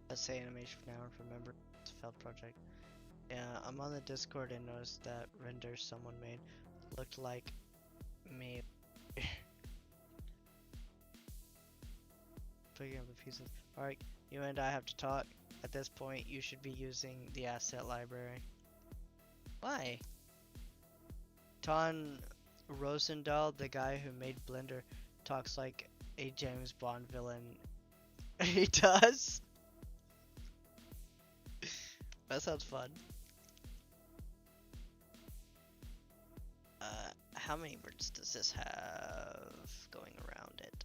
Let's say animation for now and remember it's a failed project. Yeah, I'm on the Discord and noticed that render someone made looked like me. Picking up the pieces. Alright, you and I have to talk. At this point, you should be using the asset library. Why? Ton Rosendahl, the guy who made Blender, talks like a James Bond villain. He does? That sounds fun. How many words does this have going around it?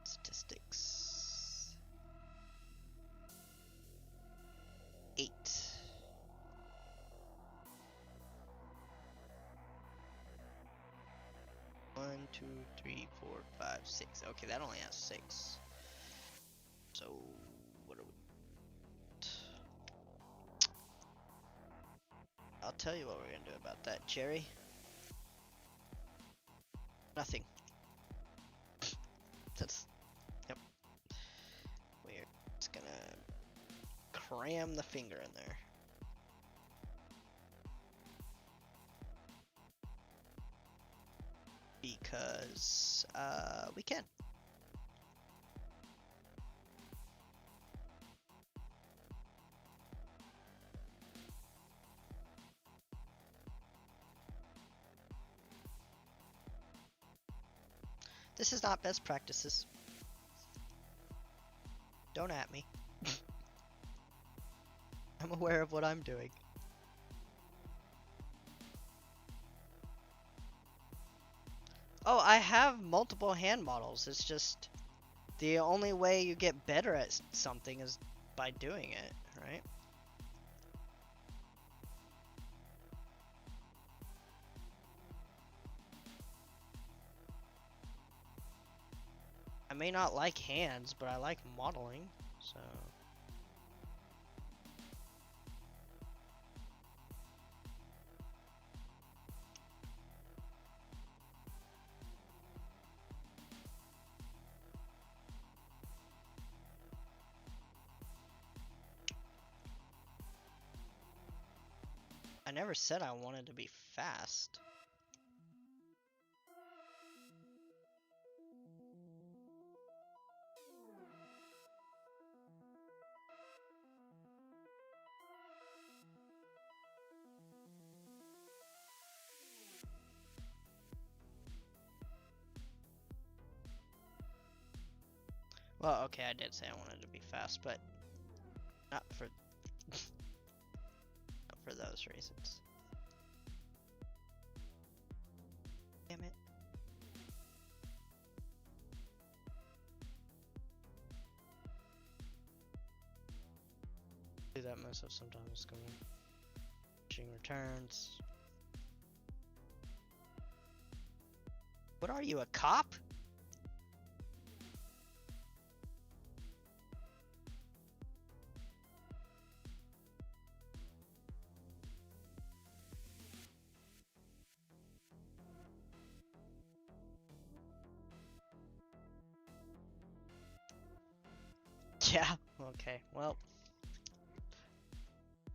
Statistics. 8. One, 2, 3, 4, 5, 6. Okay, that only has 6. So, what are we? I'll tell you what we're gonna do about that, Jerry. Nothing. That's, yep. We're just gonna cram the finger in there. Because, we can. This is not best practices. Don't at me. I'm aware of what I'm doing. Oh, I have multiple hand models. It's just the only way you get better at something is by doing it, right? I may not like hands, but I like modeling, so... I never said I wanted to be fast. Well, okay, I did say I wanted to be fast, but not for not for those reasons. Damn it. Do that myself sometimes, going pushing returns. What are you, a cop? Yeah. Okay. Well,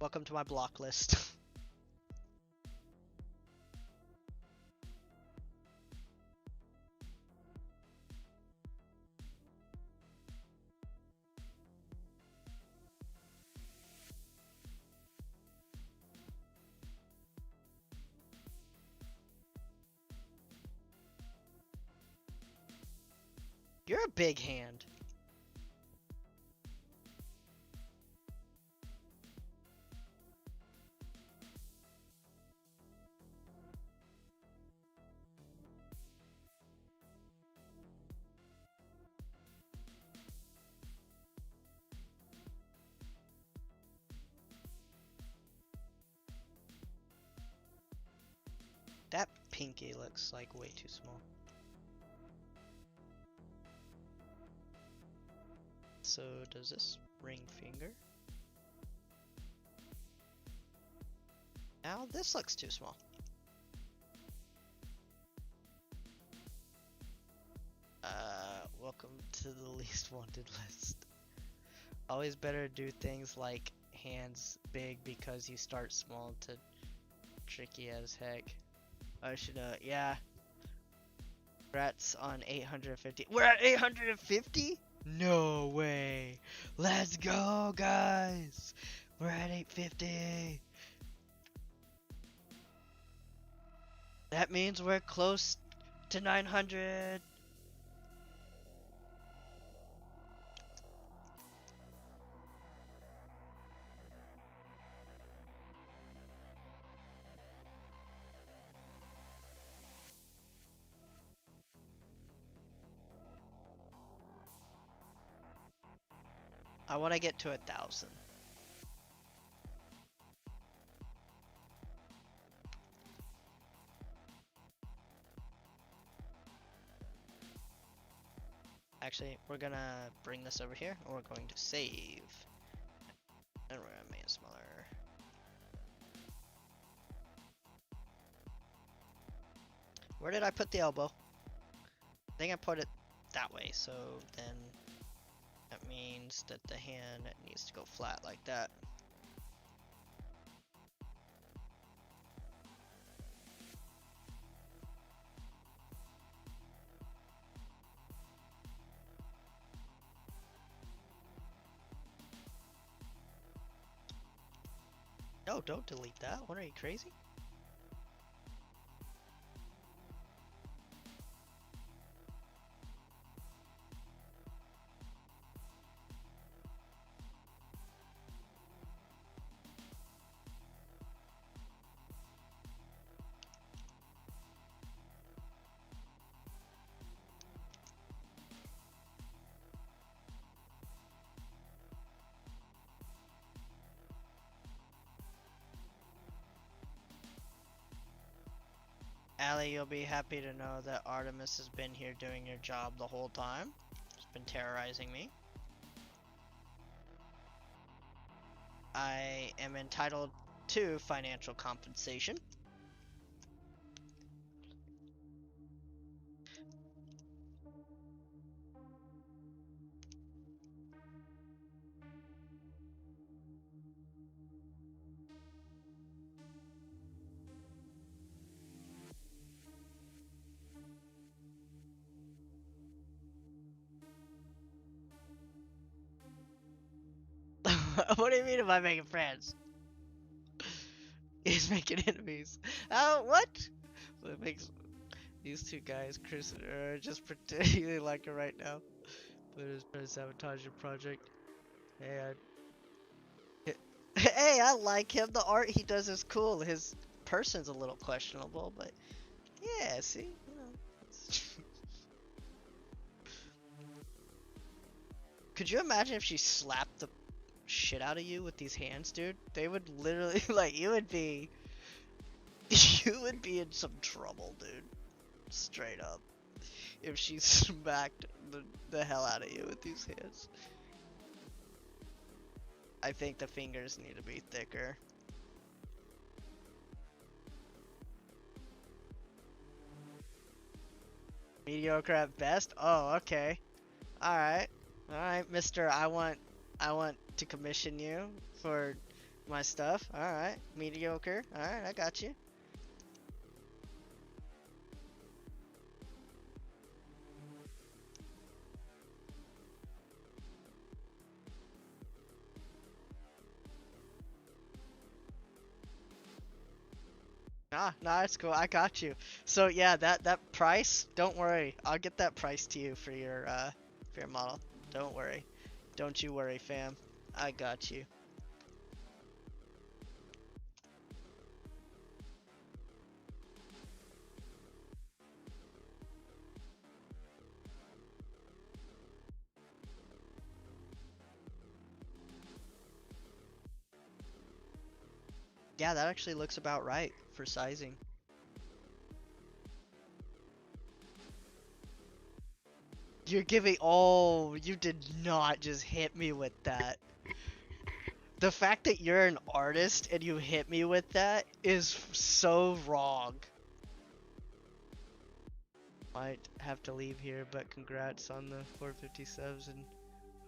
welcome to my block list. You're a big hand. That pinky looks like way too small. So does this ring finger? Now this looks too small. Welcome to the least wanted list. Always better do things like hands big because you start small to tricky as heck. I should, yeah. Rats on 850. We're at 850? No way. Let's go, guys. We're at 850. That means we're close to 900. I want to get to 1,000. Actually, we're gonna bring this over here, and we're going to save. And we're gonna make it smaller. Where did I put the elbow? I think I put it that way, so then that means that the hand needs to go flat like that. No, don't delete that. What, are you crazy? Allie, you'll be happy to know that Artemis has been here doing your job the whole time. She's been terrorizing me. I am entitled to financial compensation. What do you mean am I making friends? He's making enemies. Oh, what? What makes these two guys, Chris and are just pretending they like her right now. But it's trying to sabotage your project. Hey, hey, I like him. The art he does is cool. His person's a little questionable, but yeah, see? You know. Could you imagine if she slapped the shit out of you with these hands, dude? They would literally, like, you would be in some trouble, dude. Straight up. If she smacked the hell out of you with these hands. I think the fingers need to be thicker. Mediocre at best? Oh, okay. Alright. Alright, mister, I want I want to commission you for my stuff. Alright. Mediocre. Alright, I got you. Nah, it's cool. I got you. So yeah, that price, don't worry. I'll get that price to you for your model. Don't worry. Don't you worry, fam. I got you. Yeah, that actually looks about right for sizing. You're giving. Oh, you did not just hit me with that. The fact that you're an artist and you hit me with that is so wrong. Might have to leave here, but congrats on the 450 subs and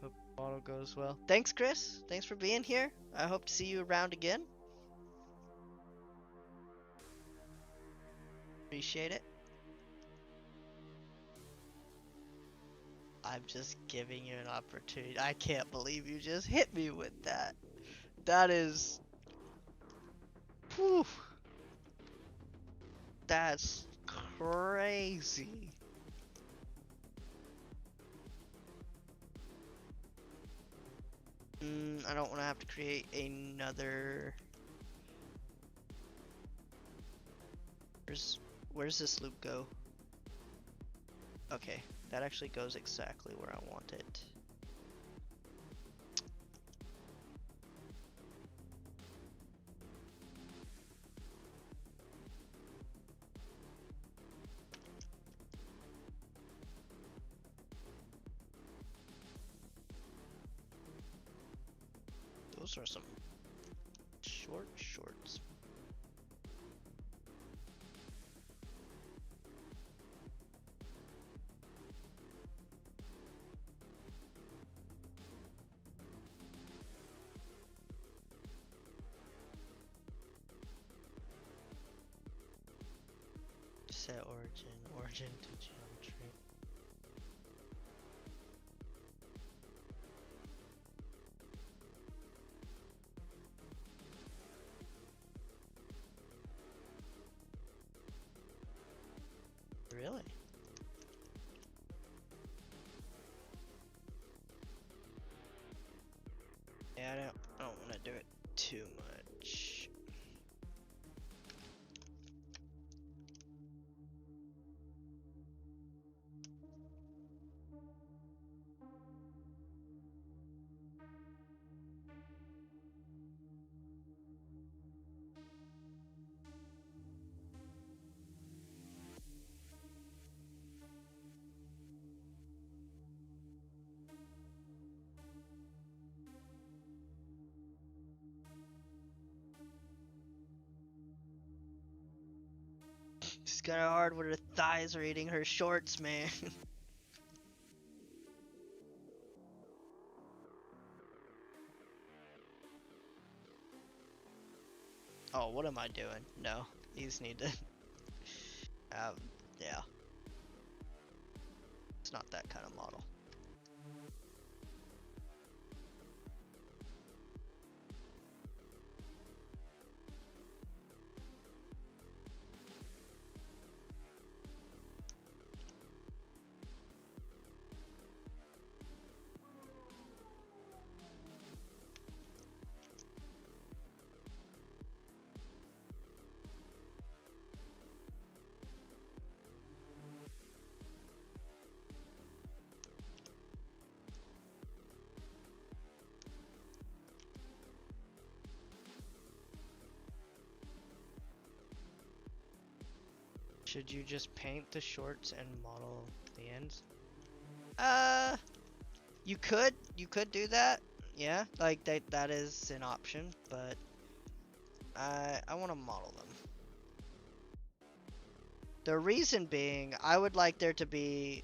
hope the model goes well. Thanks, Chris. Thanks for being here. I hope to see you around again. Appreciate it. I'm just giving you an opportunity. I can't believe you just hit me with that. That is. Whew. That's crazy. I don't want to have to create another. Where's this loop go? Okay, that actually goes exactly where I want it. Those are some short shorts. Set origin to geometry. Really? Yeah, I don't want to do it too much. She's kind of hard when her thighs are eating her shorts, man. Oh, what am I doing? No, these need to. Yeah, it's not that kind of model. Should you just paint the shorts and model the ends? You could do that. Yeah, like that is an option, but I want to model them. The reason being, I would like there to be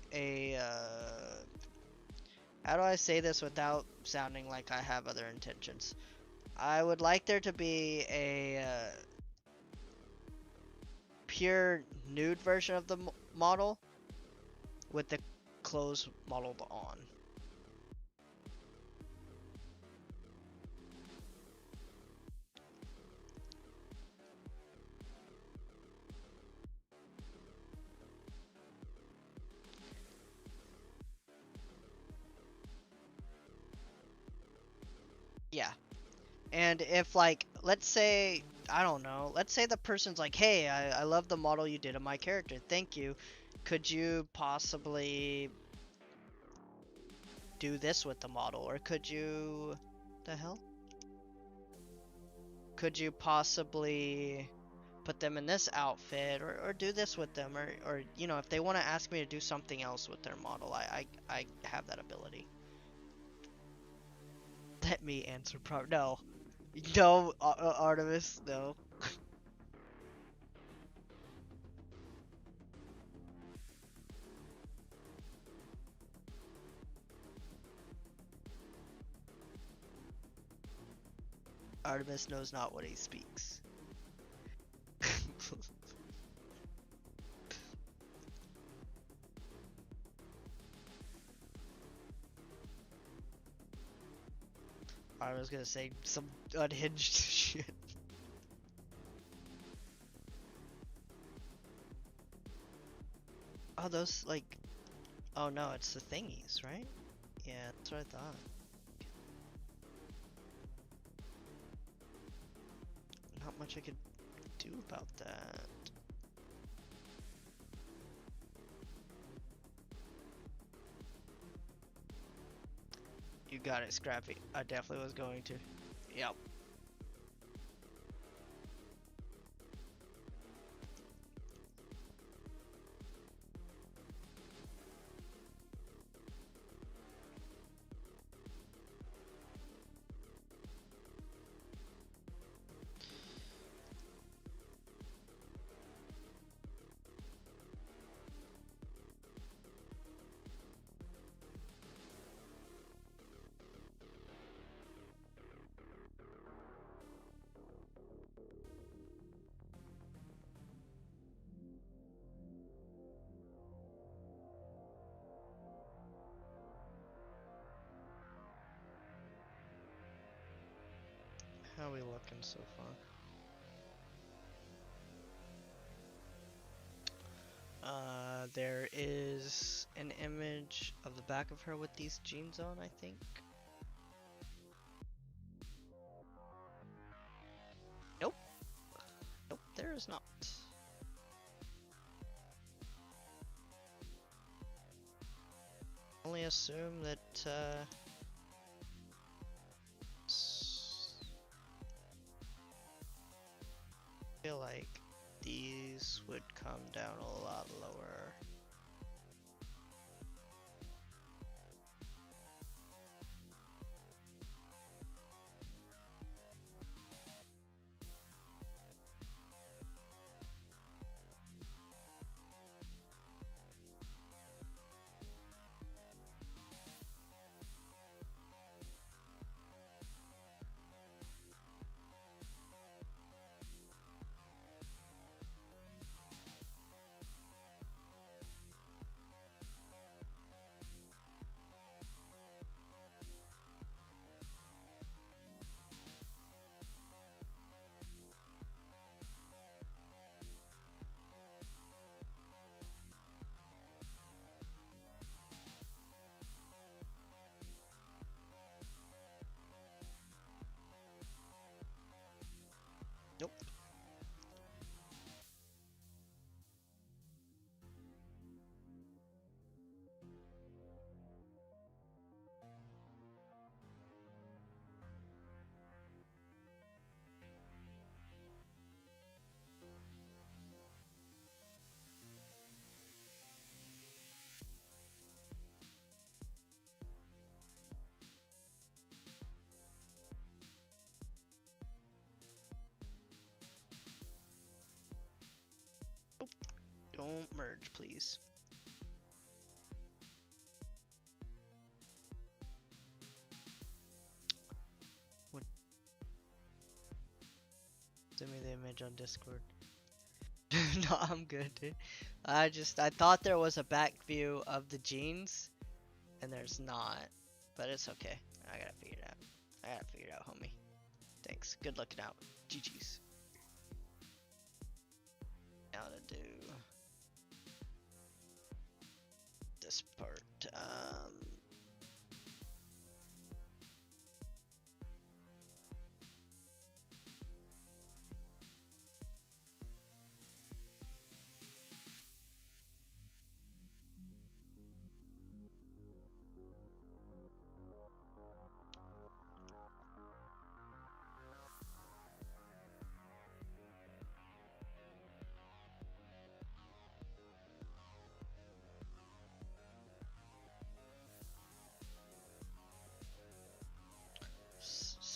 How do I say this without sounding like I have other intentions? I would like there to be a pure nude version of the model with the clothes modeled on. Yeah. And if, like, let's say, I don't know, let's say the person's like, hey, I love the model you did of my character. Thank you. Could you possibly do this with the model? Or could you. The hell? Could you possibly put them in this outfit or do this with them or you know if they want to ask me to do something else with their model I have that ability. Let me answer no. No, Artemis, no. Artemis knows not what he speaks. I was gonna say some unhinged shit. Oh, those like, oh no, it's the thingies, right? Yeah, that's what I thought. Not much I could do about that. You got it, Scrappy. I definitely was going to. Yep. How are we looking so far? There is an image of the back of her with these jeans on, I think. Nope. Nope, there is not. Only assume that, I feel like these would come down a lot lower. Nope. Don't merge, please. image on Discord. No, I'm good, dude. I thought there was a back view of the jeans, and there's not. But it's okay. I gotta figure it out. I gotta figure it out, homie. Thanks. Good looking out. GG's. Now to do this part.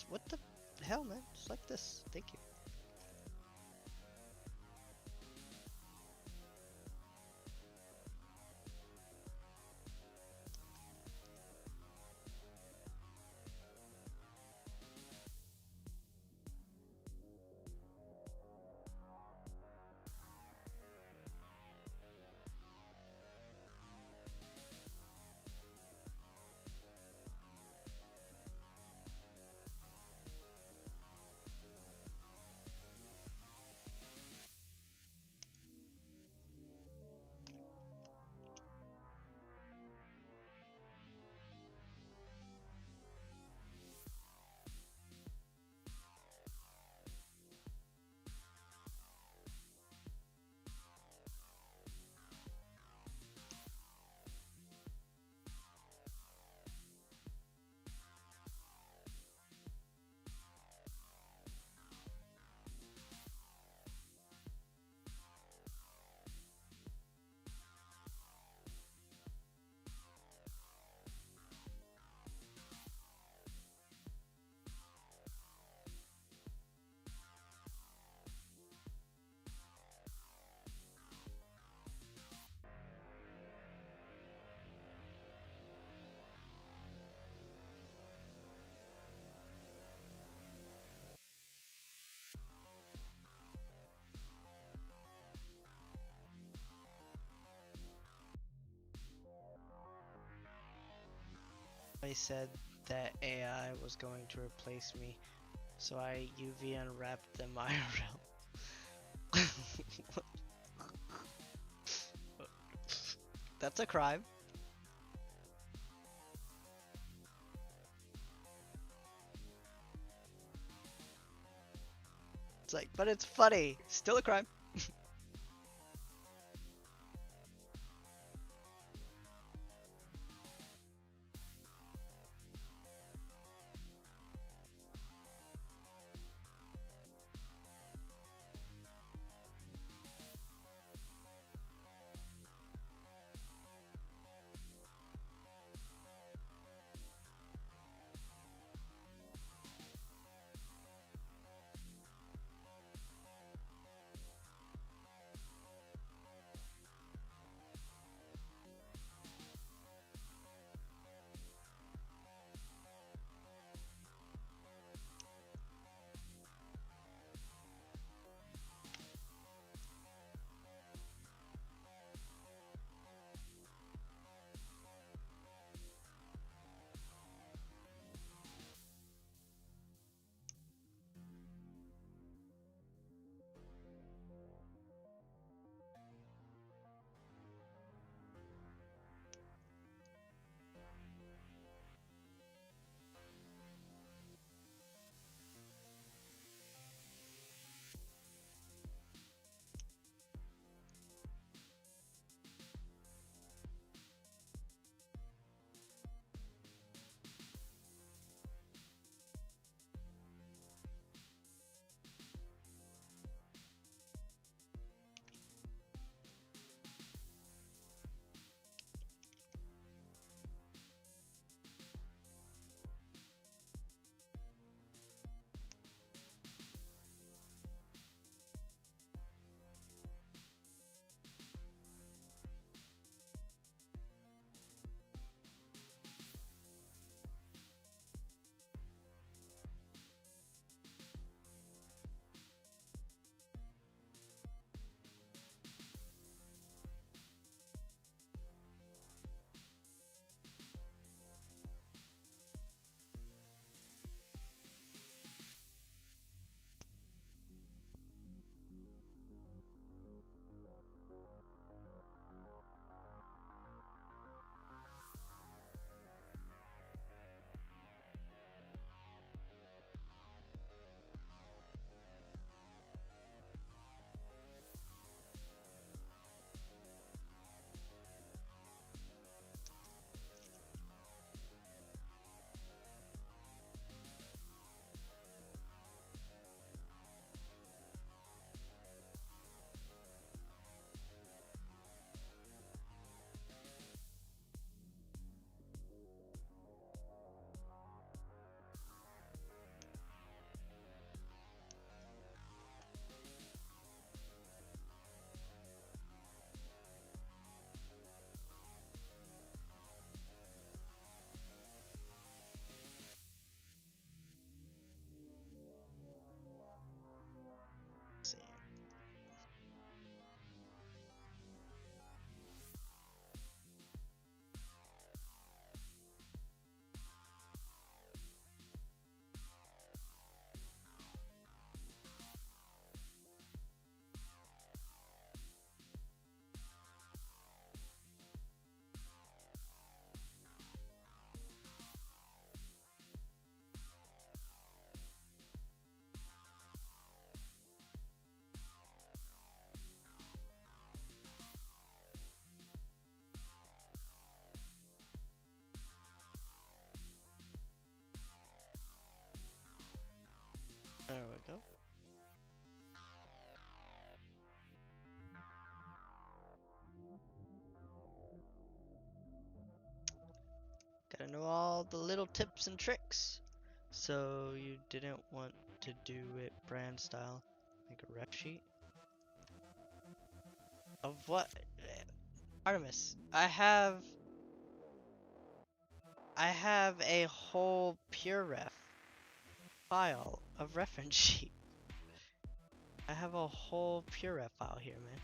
What the hell, man? Just like this. Thank you. I said that AI was going to replace me, so I UV unwrapped them IRL. That's a crime. It's like, but it's funny. Still a crime. go. Gotta know all the little tips and tricks. So you didn't want to do it brand style, like a ref sheet? Of what? Artemis, I have a whole pure ref file of reference sheet. I have a whole pure ref file here, man.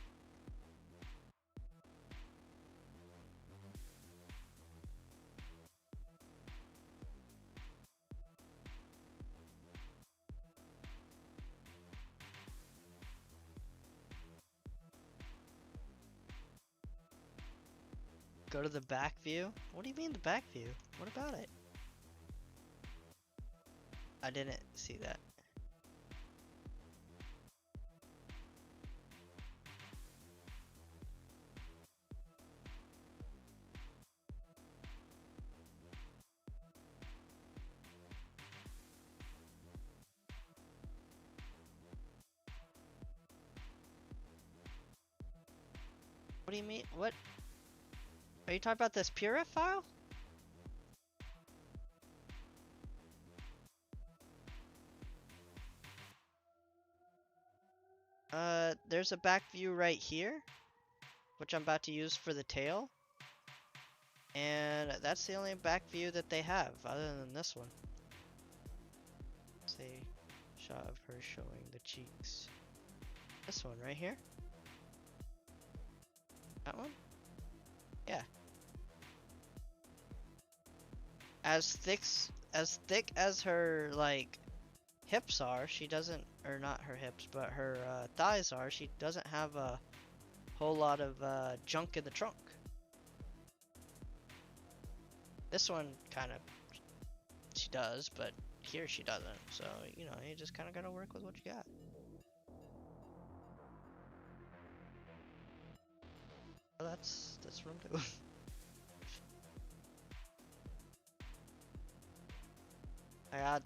Go to the back view? What do you mean the back view? What about it? I didn't see that. What do you mean? What? Are you talking about this pure ref file? There's a back view right here, which I'm about to use for the tail. And that's the only back view that they have, other than this one. It's a shot of her showing the cheeks. This one right here. That one? Yeah. As thick as her, like, hips are, she doesn't, or not her hips, but her thighs are, she doesn't have a whole lot of junk in the trunk. This one kind of, she does, but here she doesn't. So, you know, you just kind of gotta work with what you got. Well, that's what I'm doing.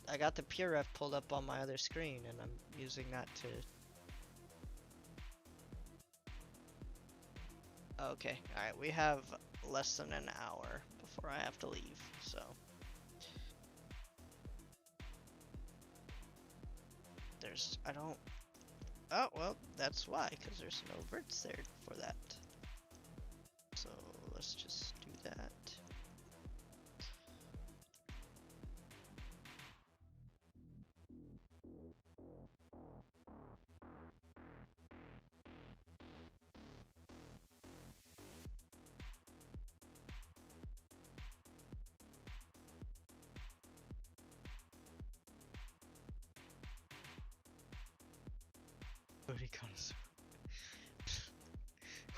I got the pure ref pulled up on my other screen, and I'm using that to. Okay, all right, we have less than an hour before I have to leave, so. I don't. Oh, well, that's why, because there's no verts there for that. So let's just do that. Rudy connoisseur.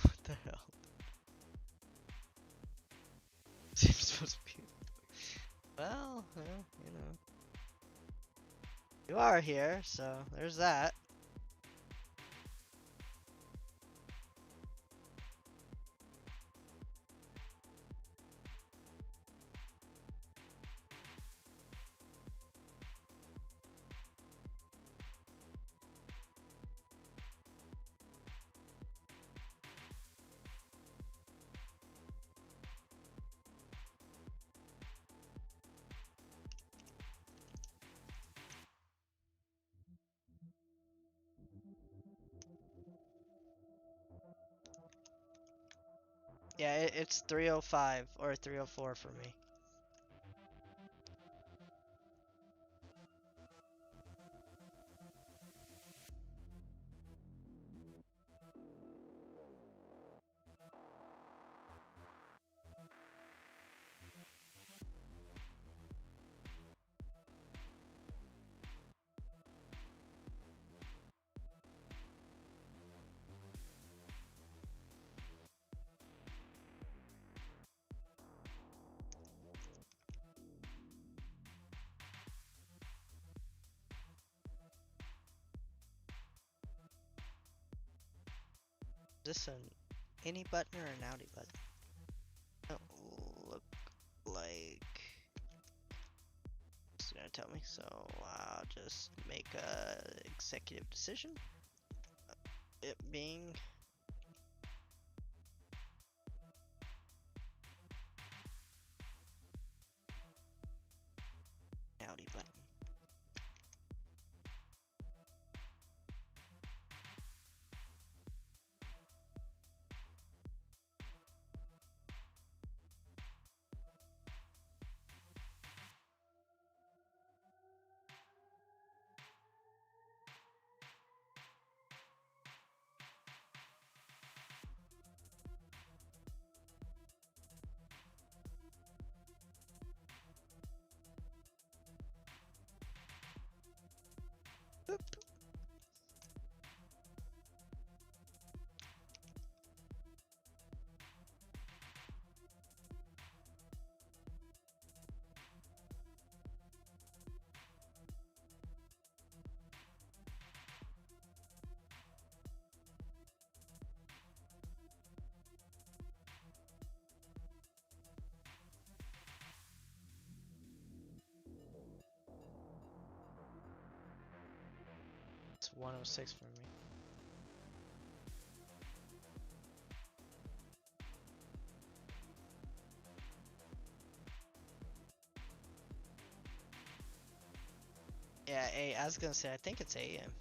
What the hell? Seems supposed to be. Well, you know. You are here, so there's that. Yeah, it's 305 or 304 for me. Is this an any button or an outie button? Don't look like. gonna tell me, so I'll just make a executive decision. It being howdy button. Boop. It's 106 for me. Yeah, I was gonna say, I think it's AM.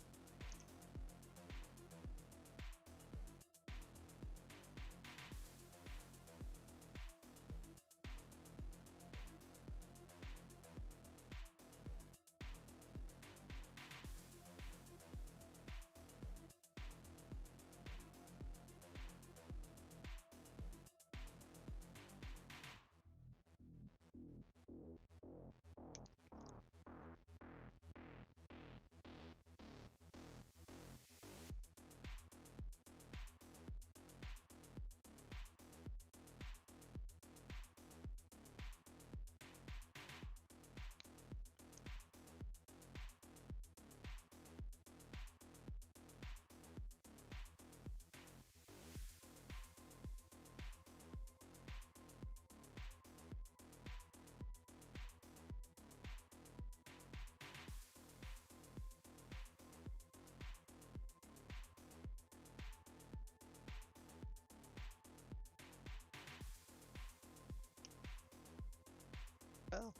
Oh,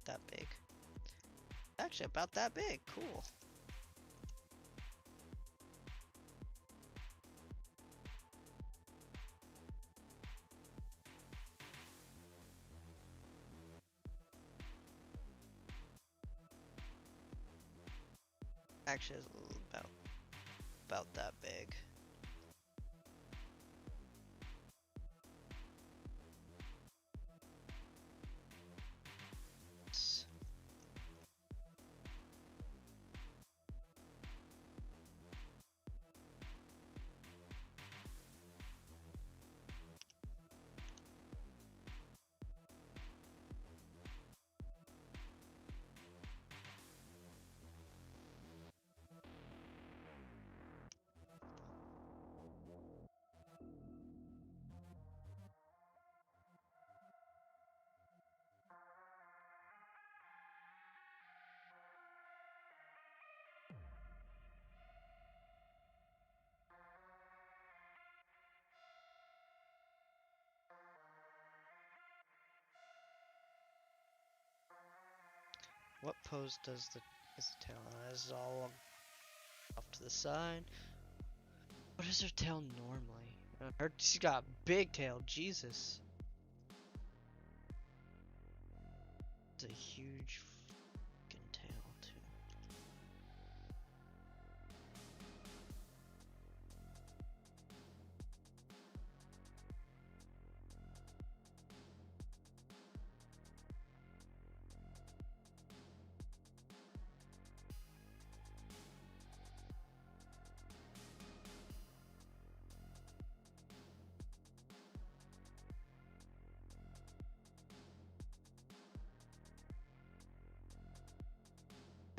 that big. Actually, about that big. Cool. Actually, it's a little about that big. What pose does the tail on? This is all off to the side. What is her tail normally? She's got a big tail. Jesus. It's a huge fucking tail too.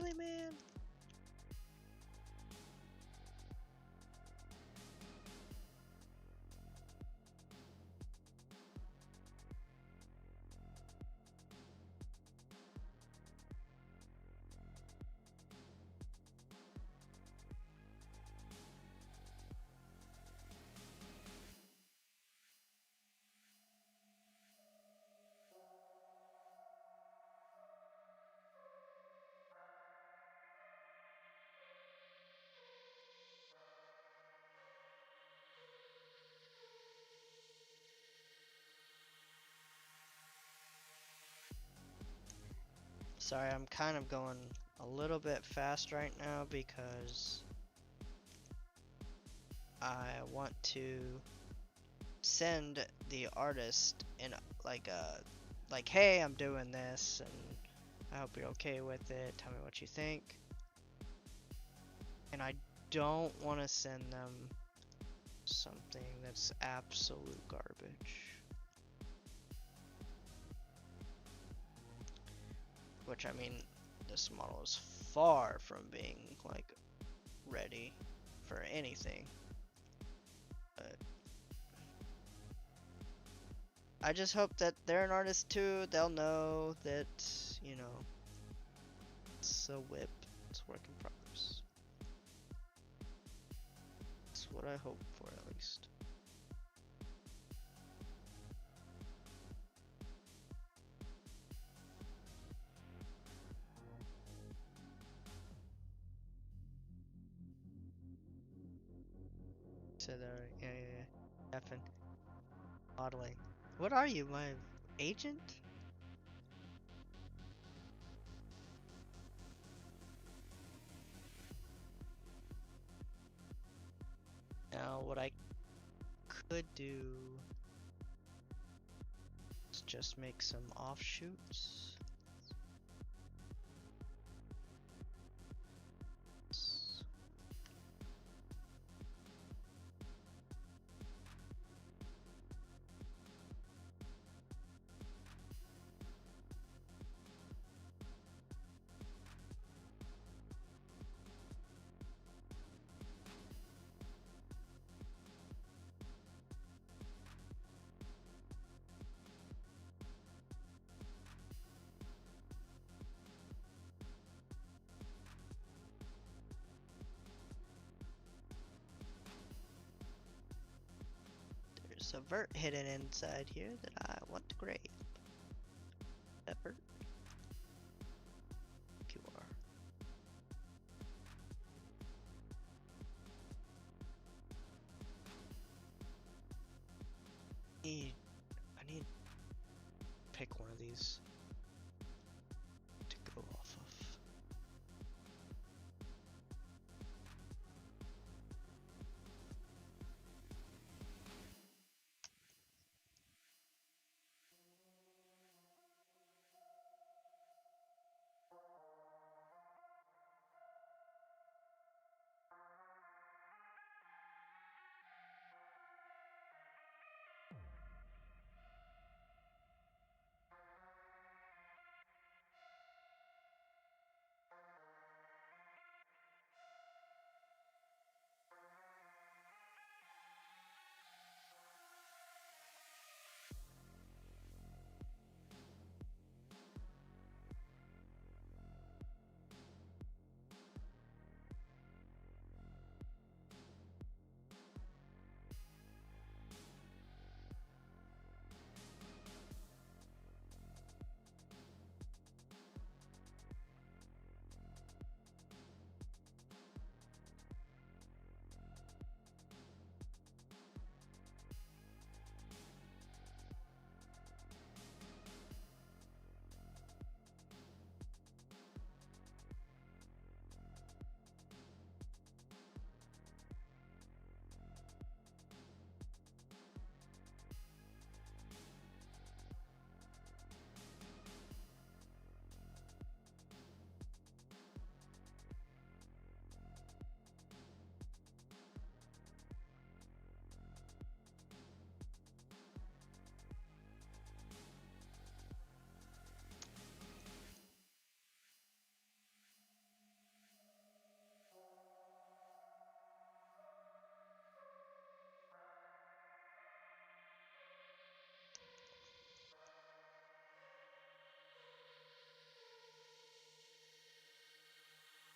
Really, man? Sorry, I'm kind of going a little bit fast right now because I want to send the artist in like, hey, I'm doing this and I hope you're okay with it. Tell me what you think. And I don't want to send them something that's absolute garbage. Which, I mean, this model is far from being, like, ready for anything. But I just hope that they're an artist too. They'll know that, you know, it's a whip. It's a work in progress. That's what I hope for, at least. So there, yeah. Effing modeling. What are you, my agent? Now, what I could do is just make some offshoots. There's a vert hidden inside here that I want to grab. That vert. QR. I need to pick one of these to go off of.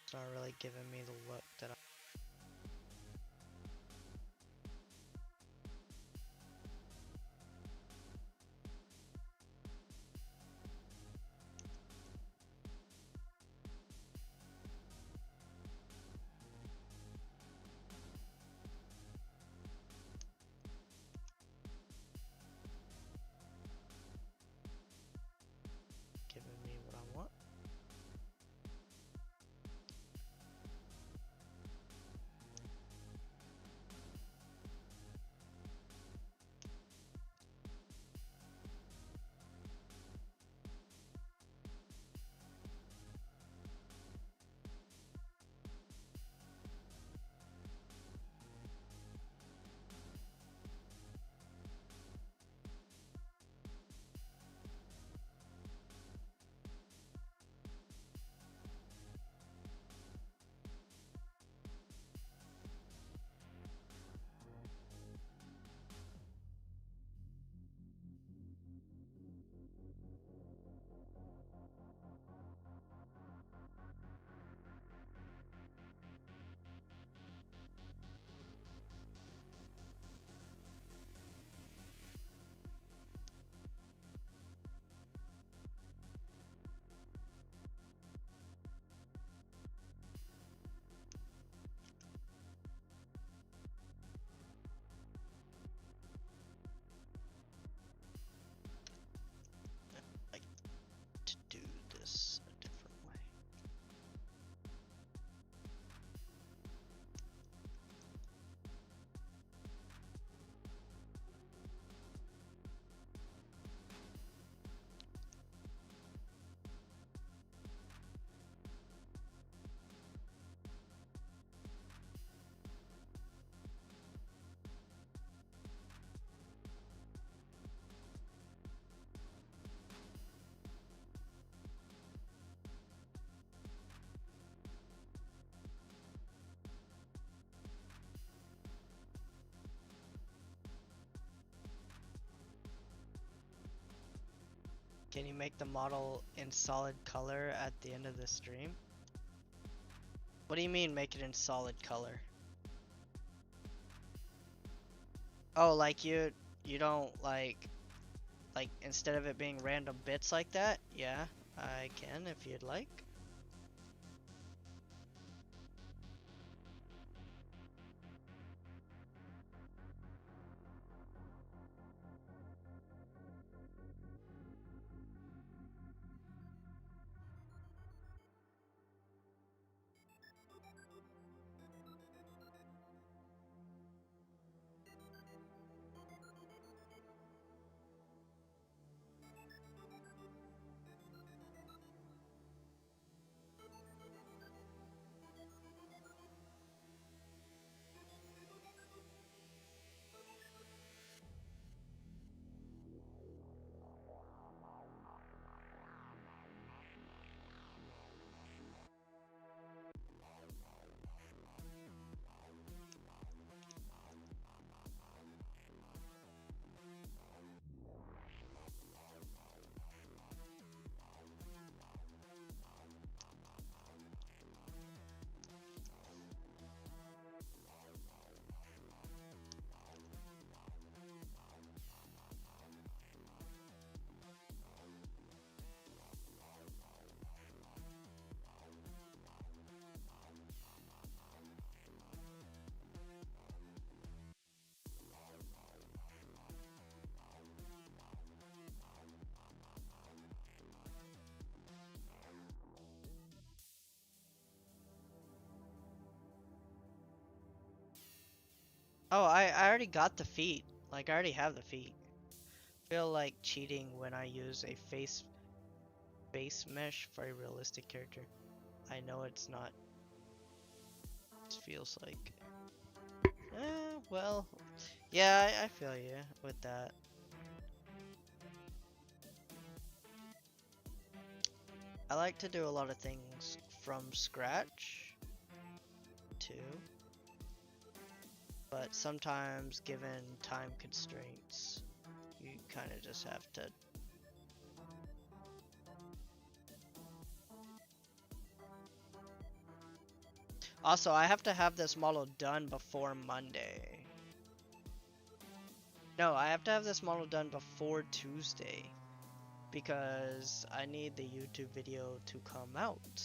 It's not really giving me the look that I giving me what I want. Can you make the model in solid color at the end of the stream? What do you mean make it in solid color? Oh, like you don't like instead of it being random bits like that? Yeah, I can if you'd like. Oh, I already got the feet. Like I already have the feet. Feel like cheating when I use a face mesh for a realistic character. I know it's not. It feels like. Well, yeah, I feel you with that. I like to do a lot of things from scratch too, but sometimes given time constraints, you kind of just have to. Also, I have to have this model done before Monday. No, I have to have this model done before Tuesday because I need the YouTube video to come out.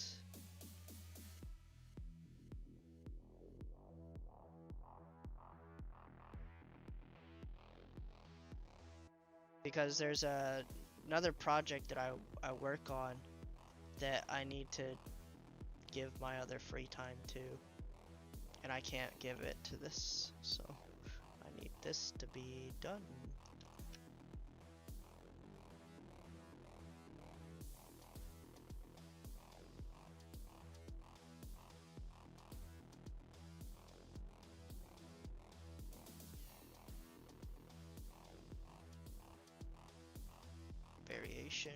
Because there's another project that I work on that I need to give my other free time to, and I can't give it to this, so I need this to be done. Variation.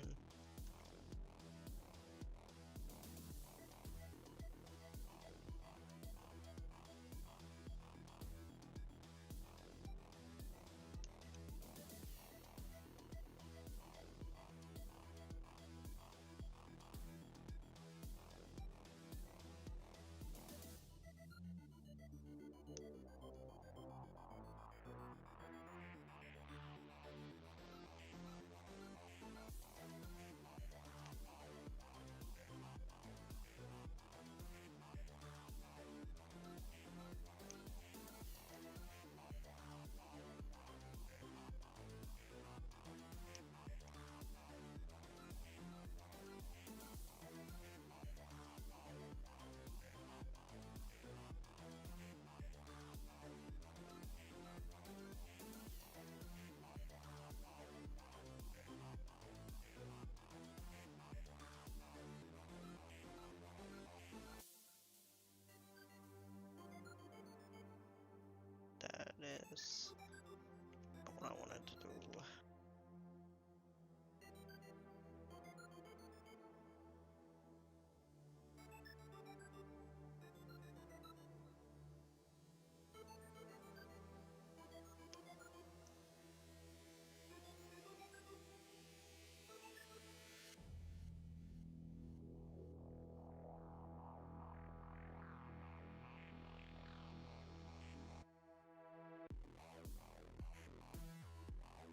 That is what I wanted to do.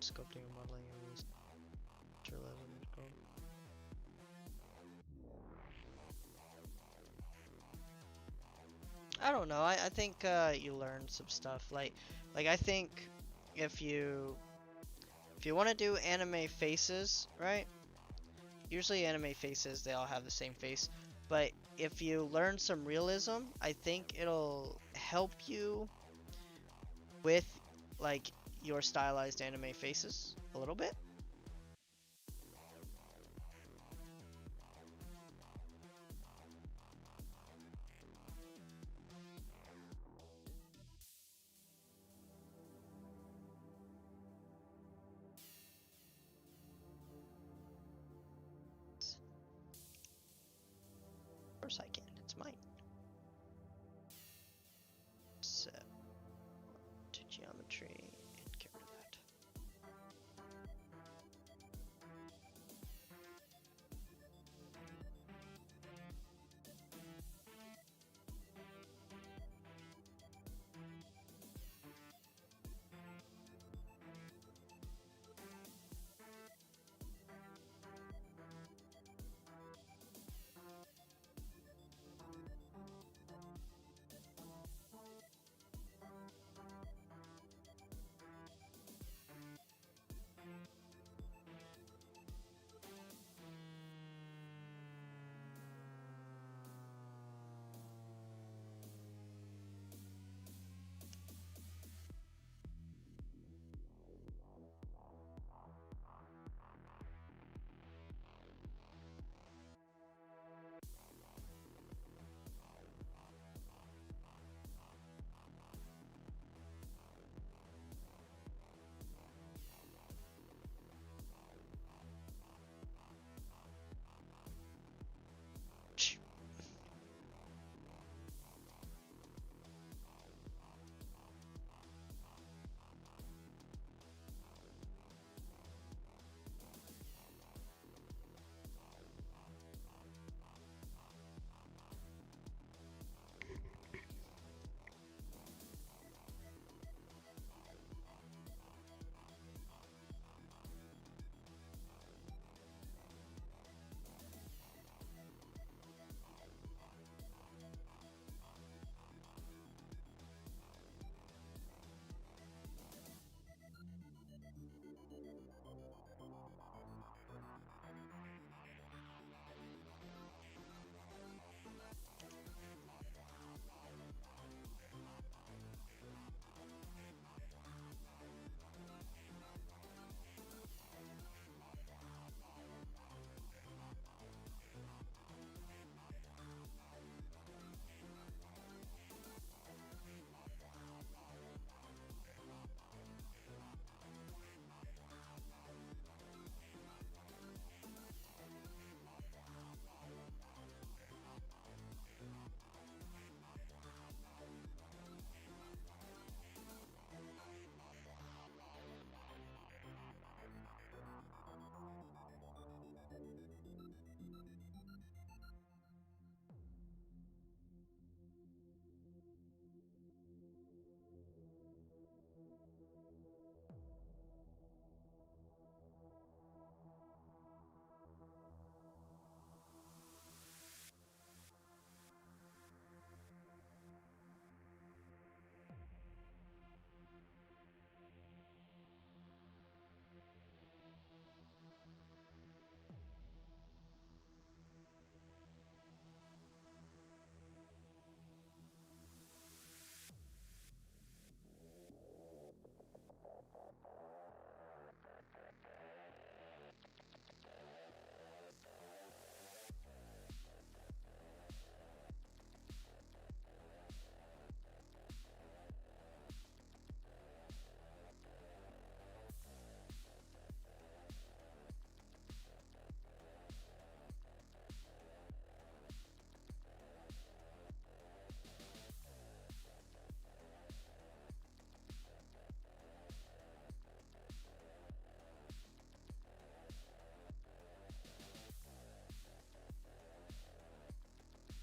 sculpting and modeling it was called. I don't know. I think you learn some stuff. Like I think if you want to do anime faces, right? Usually anime faces, they all have the same face. But if you learn some realism, I think it'll help you with like your stylized anime faces a little bit. Of course I can. It's mine. Set to geometry and get rid of that.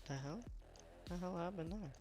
The hell? The hell happened there?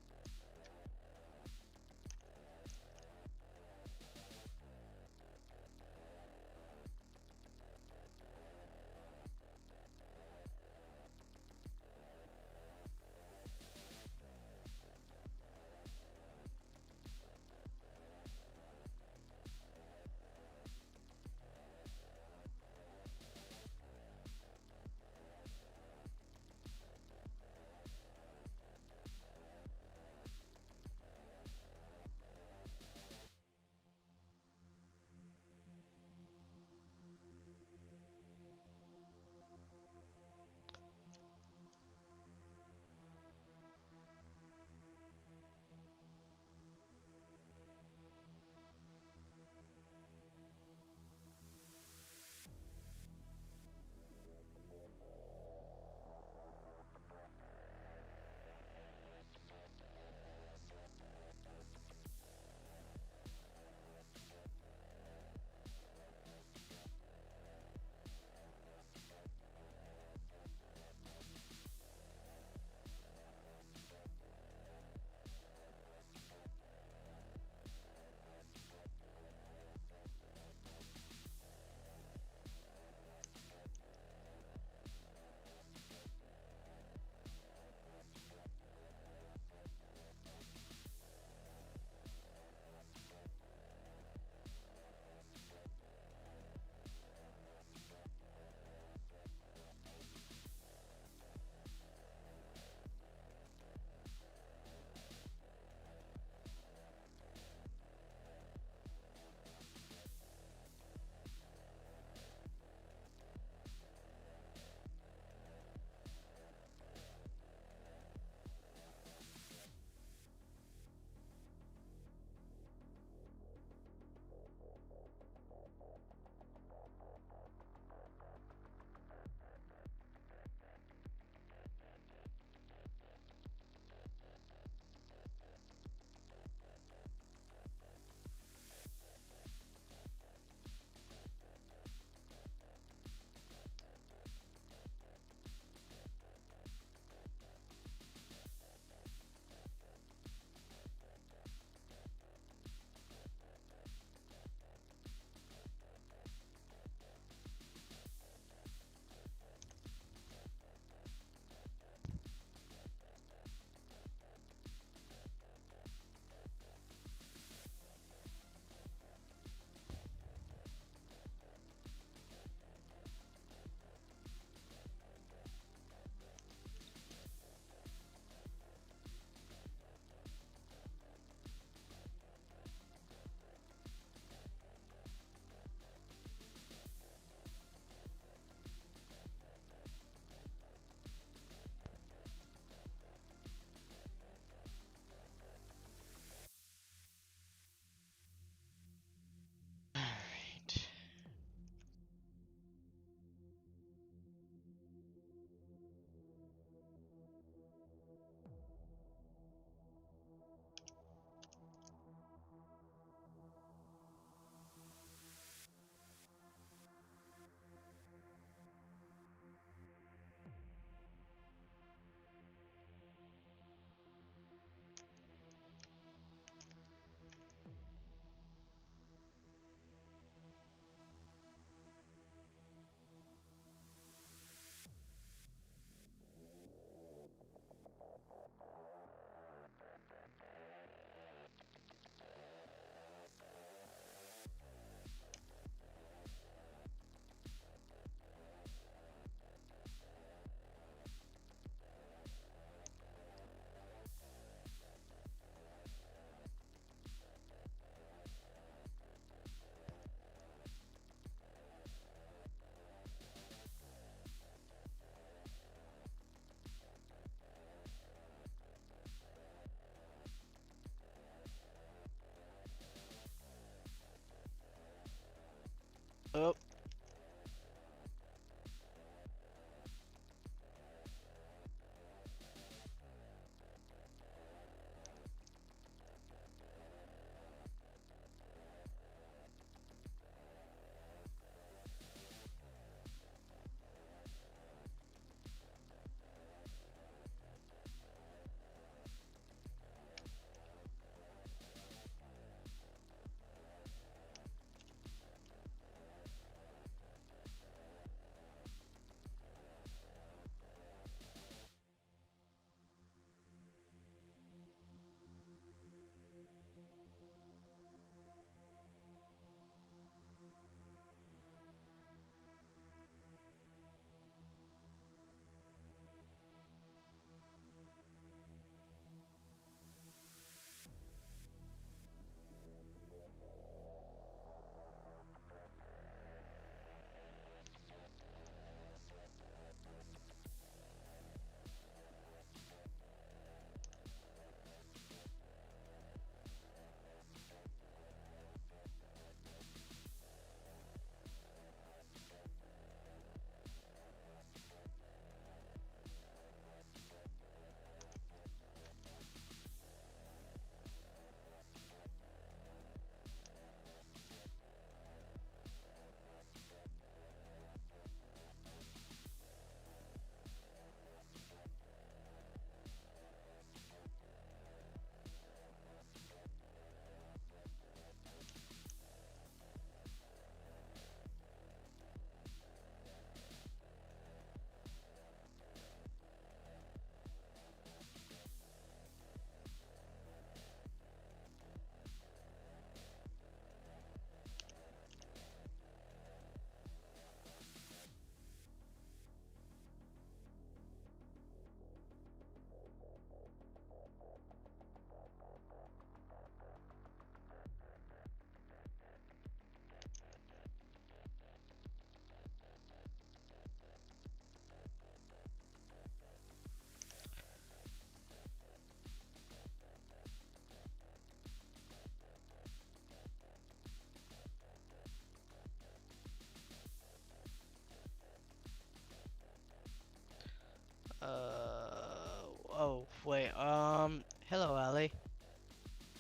Oh, wait. Hello, Ali.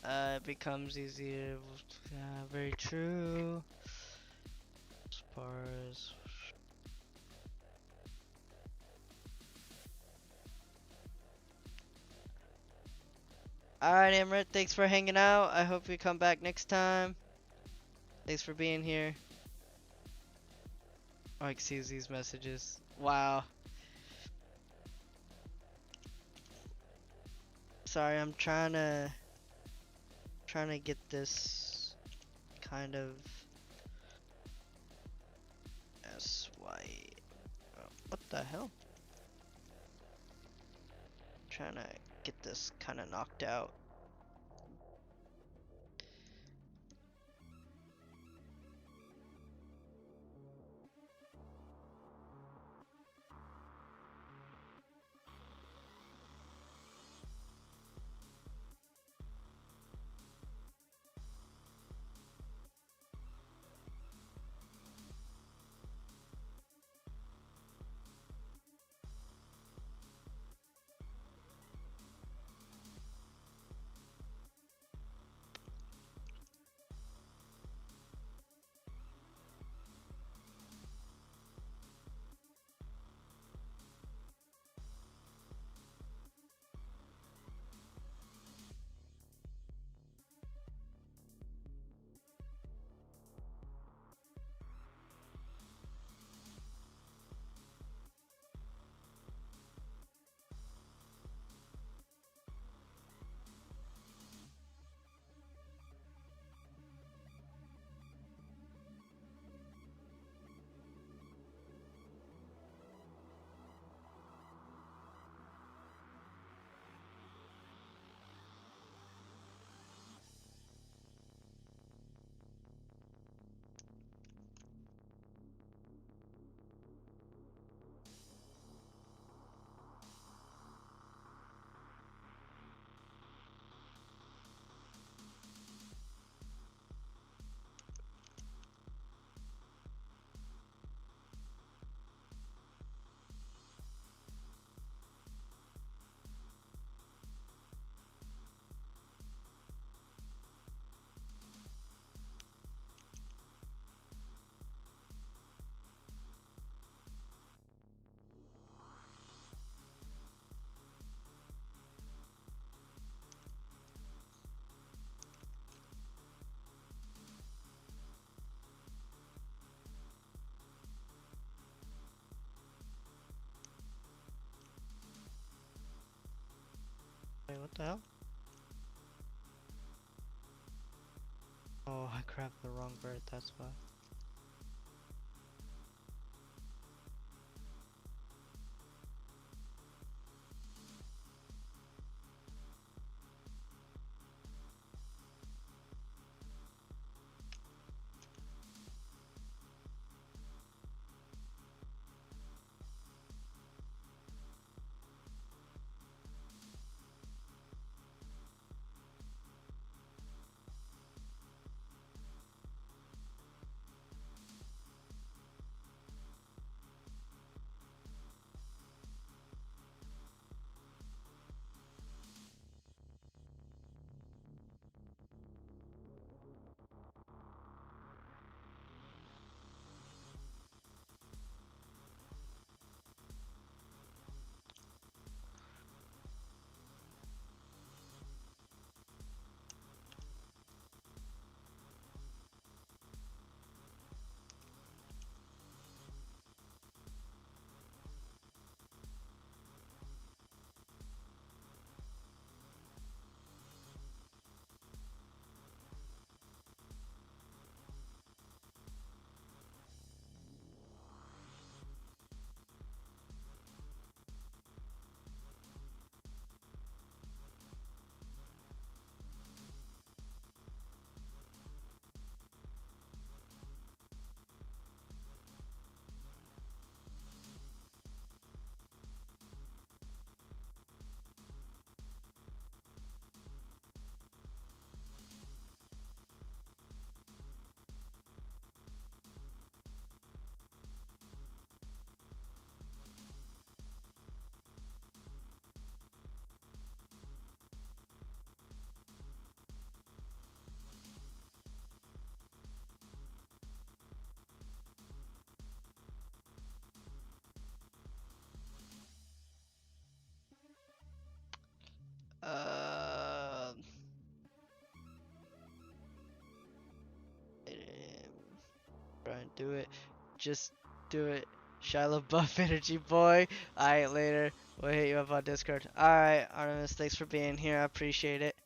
It becomes easier. Very true. Spars. Alright, Emrit, thanks for hanging out. I hope you come back next time. Thanks for being here. Mike sees these messages. Wow. Sorry, I'm trying to get this kind of SY. Oh, what the hell? Trying to get this kind of knocked out. Wait, what the hell? Oh, I grabbed the wrong bird, that's why. Do it. Just do it. Shia LaBeouf energy, boy. Alright, later. We'll hit you up on Discord. Alright, Artemis, thanks for being here. I appreciate it.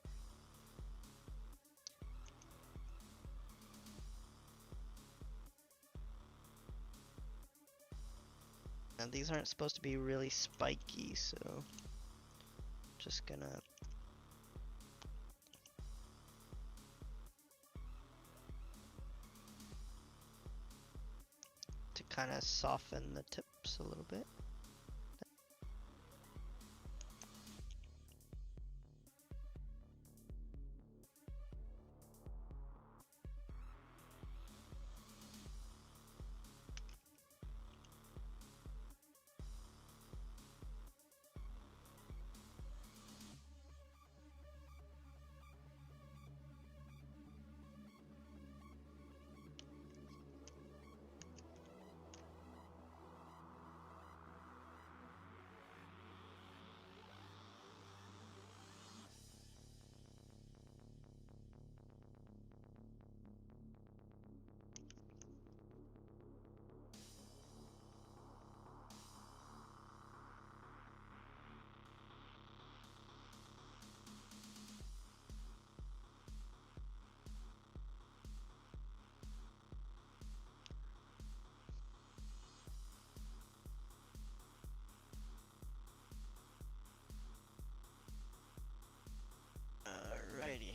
And these aren't supposed to be really spiky, so just gonna to kind of soften the tips a little bit. Alrighty.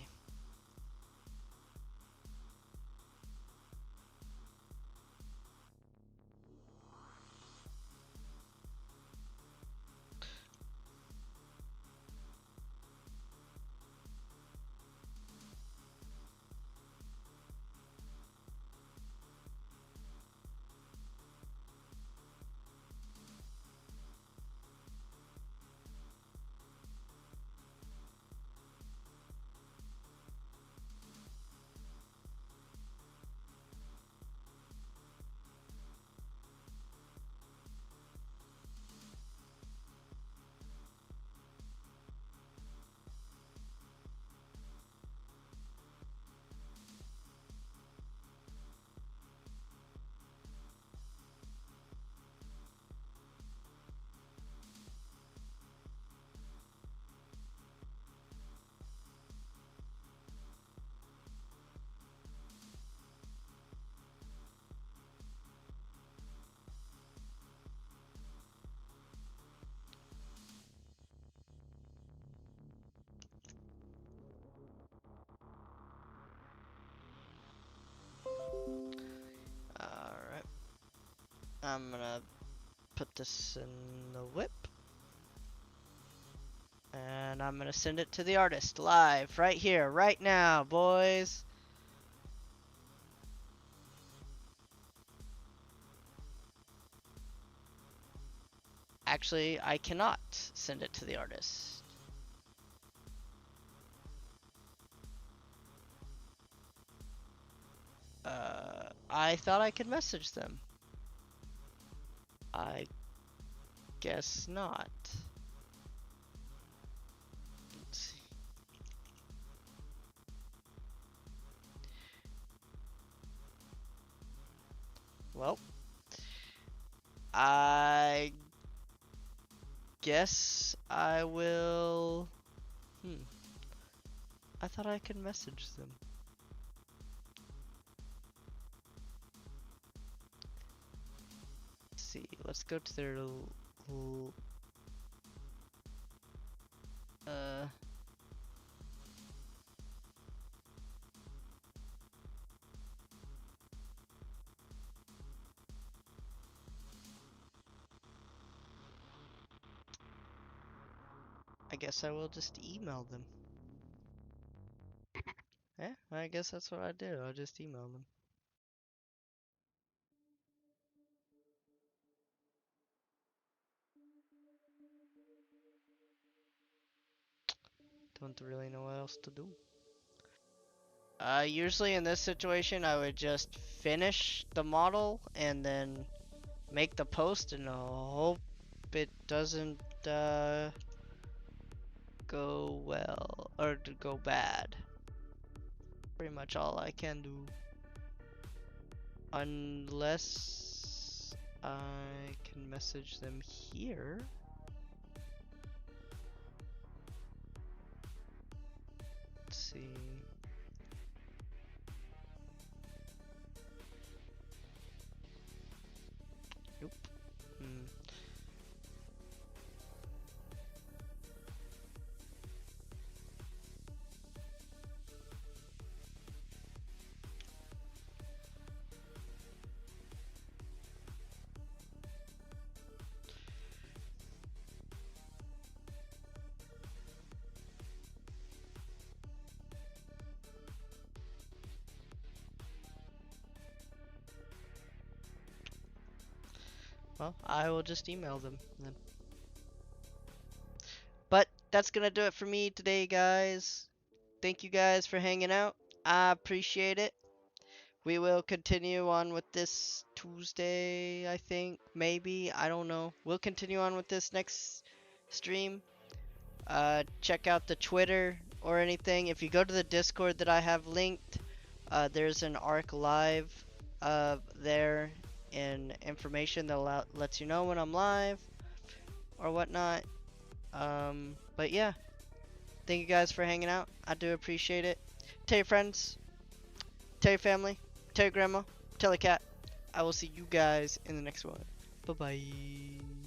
Alright. I'm gonna put this in the whip. And I'm gonna send it to the artist live right here, right now, boys. Actually, I cannot send it to the artist. I thought I could message them. I guess not. Let's see. Well, I guess I will. I thought I could message them. Let's see. Let's go to their I guess I will just email them. Yeah, I guess that's what I do. I'll just email them. Don't really know what else to do. Usually in this situation, I would just finish the model and then make the post and hope it doesn't go well or to go bad. Pretty much all I can do. Unless I can message them here. Let's see. Nope. Well, I will just email them then. But that's gonna do it for me today, guys. Thank you guys for hanging out. I appreciate it. We will continue on with this Tuesday, I think. Maybe. I don't know. We'll continue on with this next stream. Check out the Twitter or anything. If you go to the Discord that I have linked, there's an Arc Live there in information that lets you know when I'm live or whatnot. But yeah, thank you guys for hanging out. I do appreciate it. Tell your friends, tell your family, tell your grandma, tell a cat. I will see you guys in the next one. Bye bye.